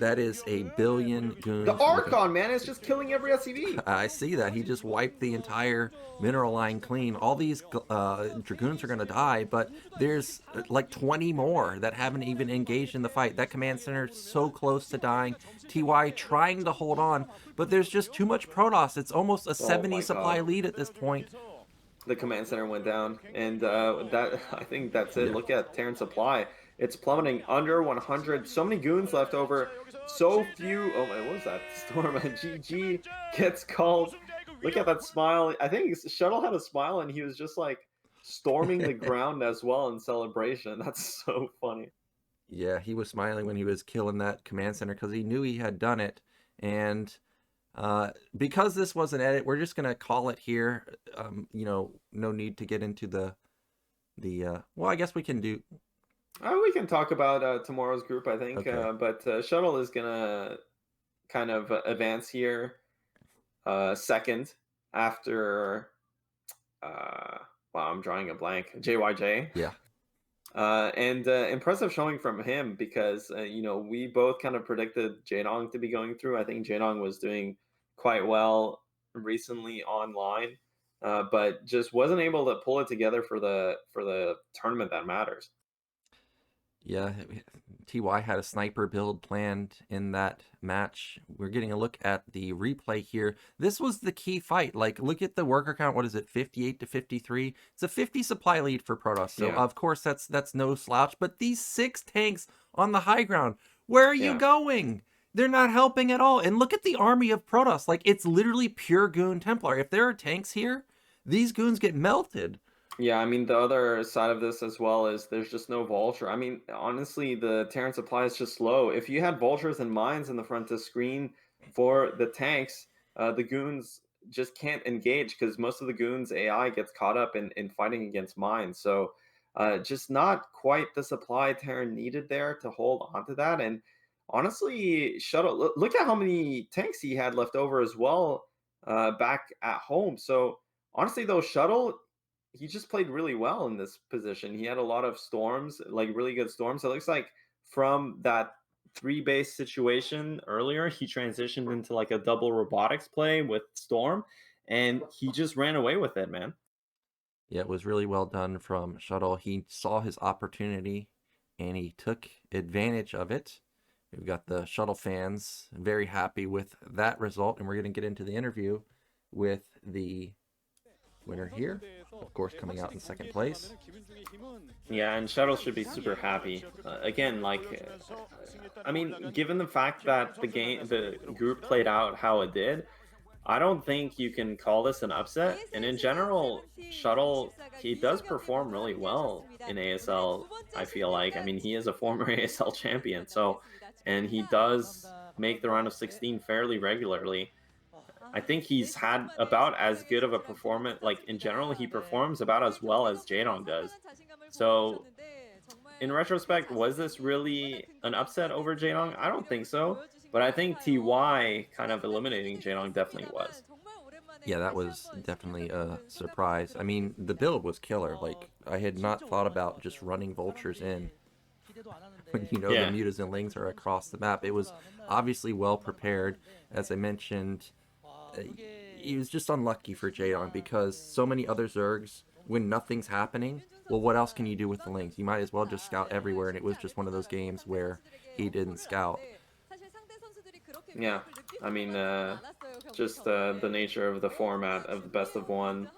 That is a billion goons. The Archon, man, is just killing every SCV. I see that. He just wiped the entire mineral line clean. All these Dragoons are going to die, but there's like 20 more that haven't even engaged in the fight. That command center is so close to dying. TY trying to hold on, but there's just too much Protoss. It's almost a 70 supply lead at this point. The command center went down, and I think that's it. Look at Terran supply. It's plummeting under 100. So many goons left over. So few. Oh my, what was that? Storm and GG gets called. Look at that smile. I think Shuttle had a smile, and he was just like storming the ground as well in celebration. That's so funny. Yeah, he was smiling when he was killing that command center because he knew he had done it. And because this was an edit, we're just gonna call it here. No need to get into the well, I guess we can do. We can talk about tomorrow's group, I think. Okay. But Shuttle is gonna kind of advance here second after wow, I'm drawing a blank. JYJ. Yeah. And impressive showing from him because we both kind of predicted Genyk to be going through. I think Genyk was doing quite well recently online, but just wasn't able to pull it together for the tournament that matters. Yeah, TY had a sniper build planned in that match. We're getting a look at the replay here. This was the key fight. Like, look at the worker count. What is it, 58 to 53? It's a 50 supply lead for Protoss. So, of course, that's no slouch. But these 6 tanks on the high ground, where are you going? They're not helping at all. And look at the army of Protoss. Like, it's literally pure goon Templar. If there are tanks here, these goons get melted. Yeah, I mean, the other side of this as well is there's just no vulture. I mean, honestly, the Terran supply is just low. If you had vultures and mines in the front to screen for the tanks, the goons just can't engage because most of the goons' AI gets caught up in fighting against mines. So just not quite the supply Terran needed there to hold onto that. And honestly, Shuttle, look at how many tanks he had left over as well back at home. So honestly, though, Shuttle, he just played really well in this position. He had a lot of storms, like really good storms. It looks like from that 3-base situation earlier, he transitioned into like a double robotics play with Storm, and he just ran away with it, man. Yeah, it was really well done from Shuttle. He saw his opportunity, and he took advantage of it. We've got the Shuttle fans very happy with that result, and we're going to get into the interview with the winner here, of course, coming out in second place. Yeah, and Shuttle should be super happy. Again, like, I mean, given the fact that the group played out how it did, I don't think you can call this an upset. And in general, Shuttle, he does perform really well in ASL, I feel like. I mean, he is a former ASL champion, so, and he does make the round of 16 fairly regularly. I think he's had about as good of a performance, like in general, he performs about as well as Jaedong does. So in retrospect, was this really an upset over Jaedong? I don't think so. But I think TY kind of eliminating Jaedong definitely was. Yeah, that was definitely a surprise. I mean, the build was killer. Like, I had not thought about just running vultures in when you know the Yeah. mutas and lings are across the map. It was obviously well prepared. As I mentioned, he was just unlucky for Jaedong because so many other Zergs, when nothing's happening, well, what else can you do with the lings? You might as well just scout everywhere, and it was just one of those games where he didn't scout. Yeah, I mean, just the nature of the format of the best of one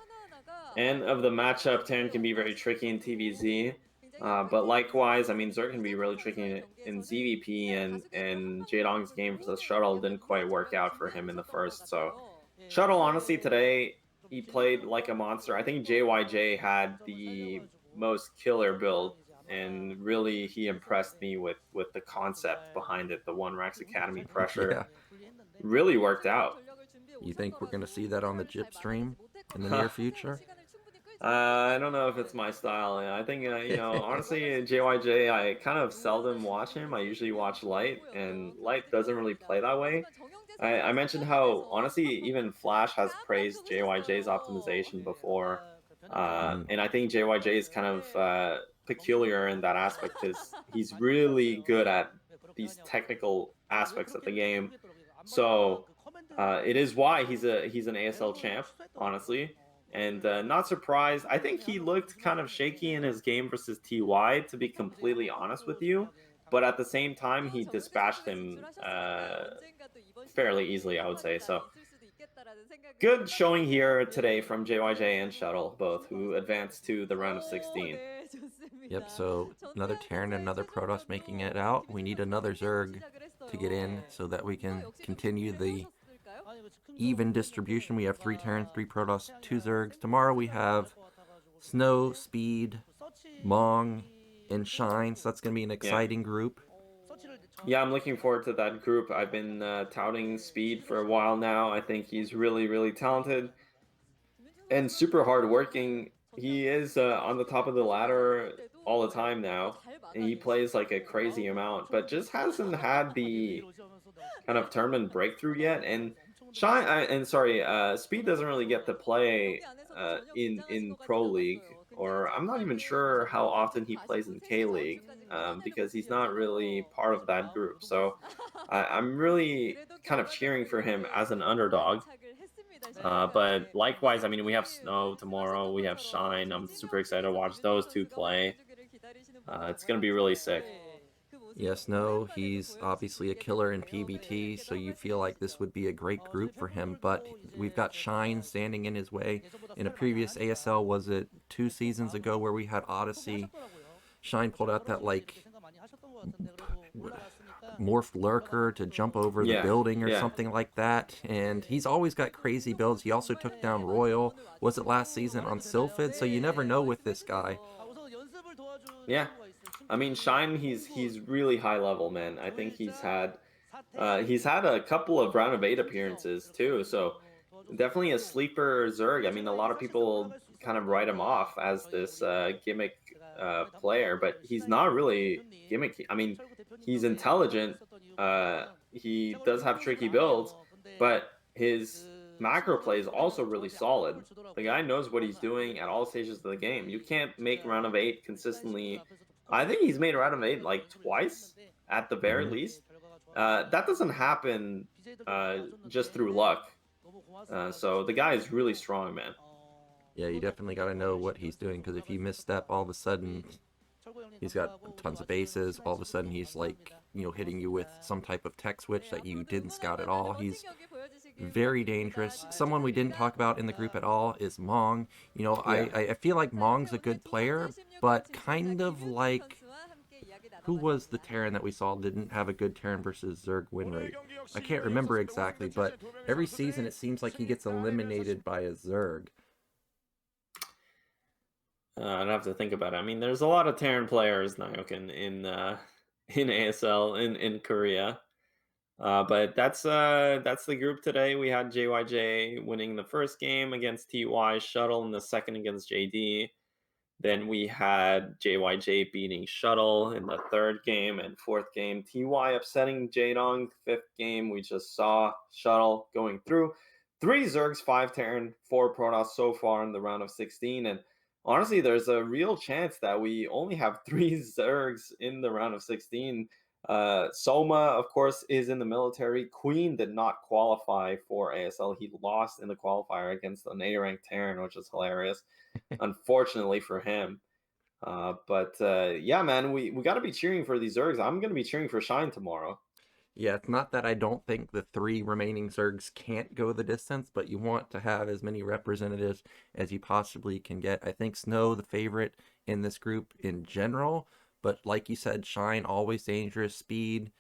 and of the matchup, Terran can be very tricky in TVZ. But likewise, I mean, Zerg can be really tricky in ZVP, and Jaedong's game versus Shuttle didn't quite work out for him in the first. So Shuttle, honestly, today he played like a monster. I think JYJ had the most killer build, and really he impressed me with the concept behind it. The One Rex Academy pressure Yeah. really worked out. You think we're going to see that on the Gyp stream in the near future? I don't know if it's my style. I think, you know, honestly, JYJ, I kind of seldom watch him. I usually watch Light, and Light doesn't really play that way. I mentioned how, honestly, even Flash has praised JYJ's optimization before. And I think JYJ is kind of peculiar in that aspect because he's really good at these technical aspects of the game. So it is why he's an ASL champ, honestly. And not surprised. I think he looked kind of shaky in his game versus TY, to be completely honest with you. But at the same time, he dispatched him fairly easily, I would say. So good showing here today from JYJ and Shuttle, both, who advanced to the round of 16. Yep, so another Terran and another Protoss making it out. We need another Zerg to get in so that we can continue the even distribution. We have 3 Terrans, 3 Protoss, 2 Zergs. Tomorrow we have Snow, Speed, Mong, and Shine, so that's going to be an exciting group. Yeah, I'm looking forward to that group. I've been touting Speed for a while now. I think he's really, really talented and super hardworking. He is on the top of the ladder all the time now, and he plays like a crazy amount, but just hasn't had the kind of tournament breakthrough yet. And Speed doesn't really get to play in Pro League, or I'm not even sure how often he plays in K League, because he's not really part of that group. So I'm really kind of cheering for him as an underdog. But likewise, I mean, we have Snow tomorrow, we have Shine. I'm super excited to watch those two play. It's going to be really sick. Yes, no, he's obviously a killer in PvT, so you feel like this would be a great group for him, but we've got Shine standing in his way. In a previous ASL, was it 2 seasons ago, where we had Odyssey, Shine pulled out that, like, morph lurker to jump over the building or something like that, and he's always got crazy builds. He also took down Royal, was it last season, on Sylphid, so you never know with this guy. Yeah, I mean, Shine, he's really high level, man. I think he's had a couple of round of 8 appearances too, so definitely a sleeper Zerg. I mean, a lot of people kind of write him off as this gimmick player, but he's not really gimmicky. I mean, he's intelligent. He does have tricky builds, but his macro play is also really solid. The guy knows what he's doing at all stages of the game. You can't make round of 8 consistently. I think he's made round of 8 like twice at the very least. That doesn't happen just through luck. So the guy is really strong, man. Yeah, you definitely got to know what he's doing, because if you misstep, all of a sudden he's got tons of bases. All of a sudden he's, like, you know, hitting you with some type of tech switch that you didn't scout at all. He's very dangerous. Someone we didn't talk about in the group at all is Mong. You know, Yeah. I feel like Mong's a good player, but kind of like who was the Terran that we saw didn't have a good Terran versus Zerg win rate? I can't remember exactly, but every season it seems like he gets eliminated by a Zerg. I'd have to think about it. I mean, there's a lot of Terran players, Nyoken, in ASL in Korea. But that's the group today. We had JYJ winning the first game against TY, Shuttle in the second against JD. Then we had JYJ beating Shuttle in the third game and fourth game. TY upsetting Jaedong. Fifth game, we just saw Shuttle going through. 3 Zergs, 5 Terran, 4 Protoss so far in the round of 16. And honestly, there's a real chance that we only have 3 Zergs in the round of 16. Soma, of course, is in the military. Queen did not qualify for ASL. He lost in the qualifier against an A-ranked Terran, which is hilarious, unfortunately for him. Yeah, man, we got to be cheering for these Zergs. I'm going to be cheering for Shine tomorrow. Yeah, it's not that I don't think the 3 remaining Zergs can't go the distance, but you want to have as many representatives as you possibly can get. I think Snow, the favorite in this group in general, but like you said, Shine, always dangerous, speed.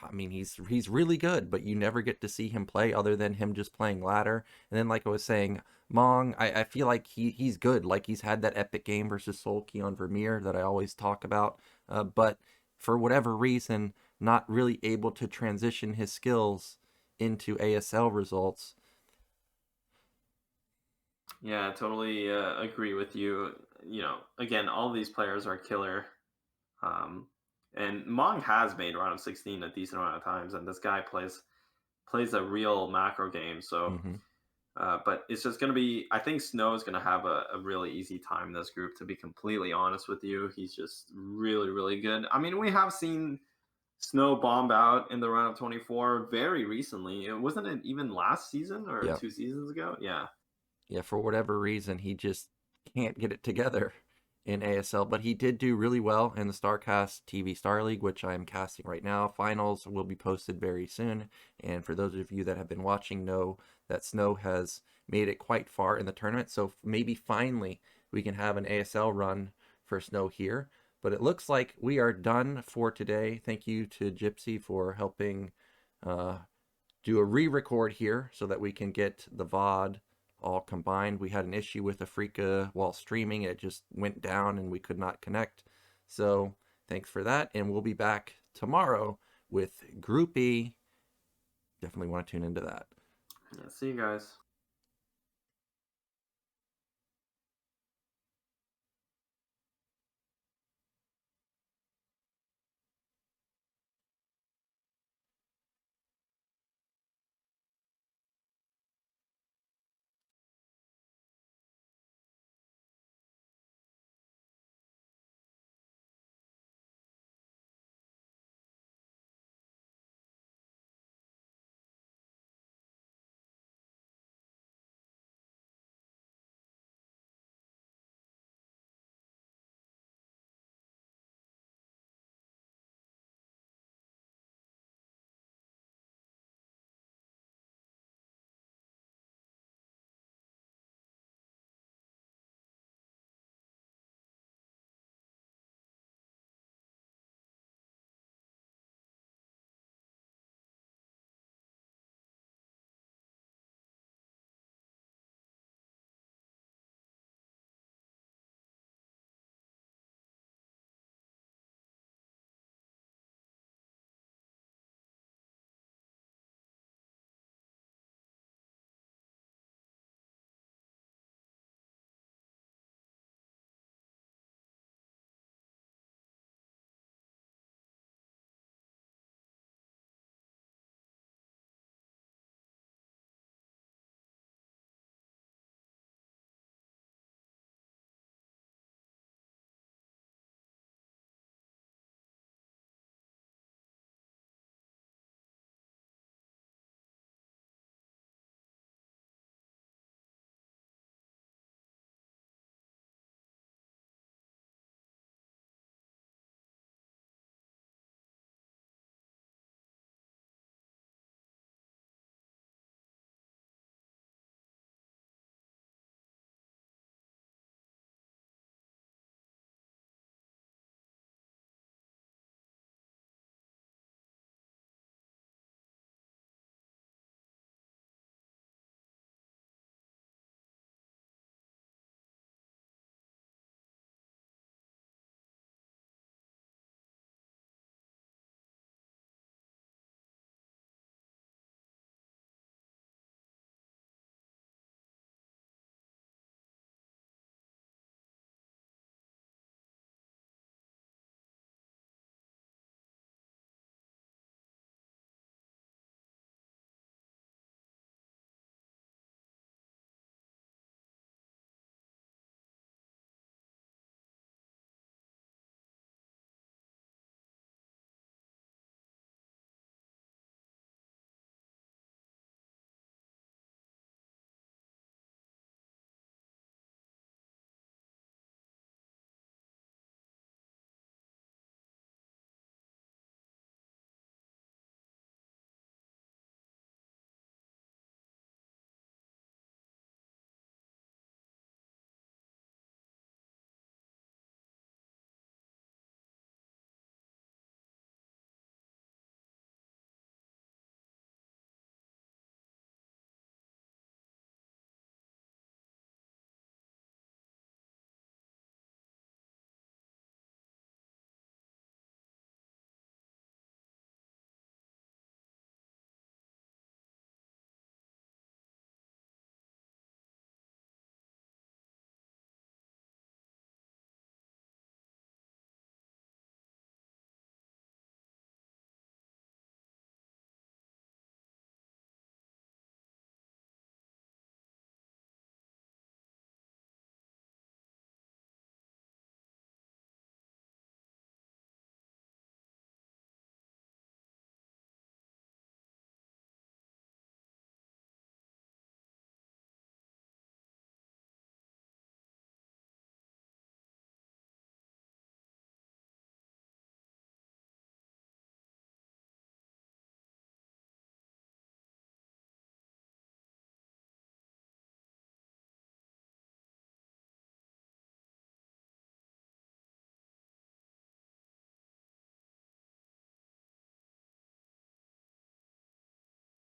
I mean, he's really good, but you never get to see him play other than him just playing ladder. And then, like I was saying, Mong, I feel like he's good. Like he's had that epic game versus Solkey on Vermeer that I always talk about. But for whatever reason, not really able to transition his skills into ASL results. Yeah, I totally agree with you. You know, again, all these players are killer. And Mong has made round of 16 a decent amount of times, and this guy plays a real macro game. So, Mm-hmm. but it's just going to be. I think Snow is going to have a really easy time in this group. To be completely honest with you, he's just really, really good. I mean, we have seen Snow bomb out in the round of 24 very recently. It wasn't it even last season or Yeah. 2 seasons ago? Yeah. Yeah, for whatever reason, he just can't get it together in ASL. But he did do really well in the StarCastTV Star League, which I am casting right now. Finals will be posted very soon. And for those of you that have been watching, know that Snow has made it quite far in the tournament. So maybe finally we can have an ASL run for Snow here. But it looks like we are done for today. Thank you to Gypsy for helping do a re-record here so that we can get the VOD all combined. We had an issue with Afrika while streaming. It just went down and we could not connect. So thanks for that. And we'll be back tomorrow with Group E. Definitely want to tune into that. Yeah. See you guys.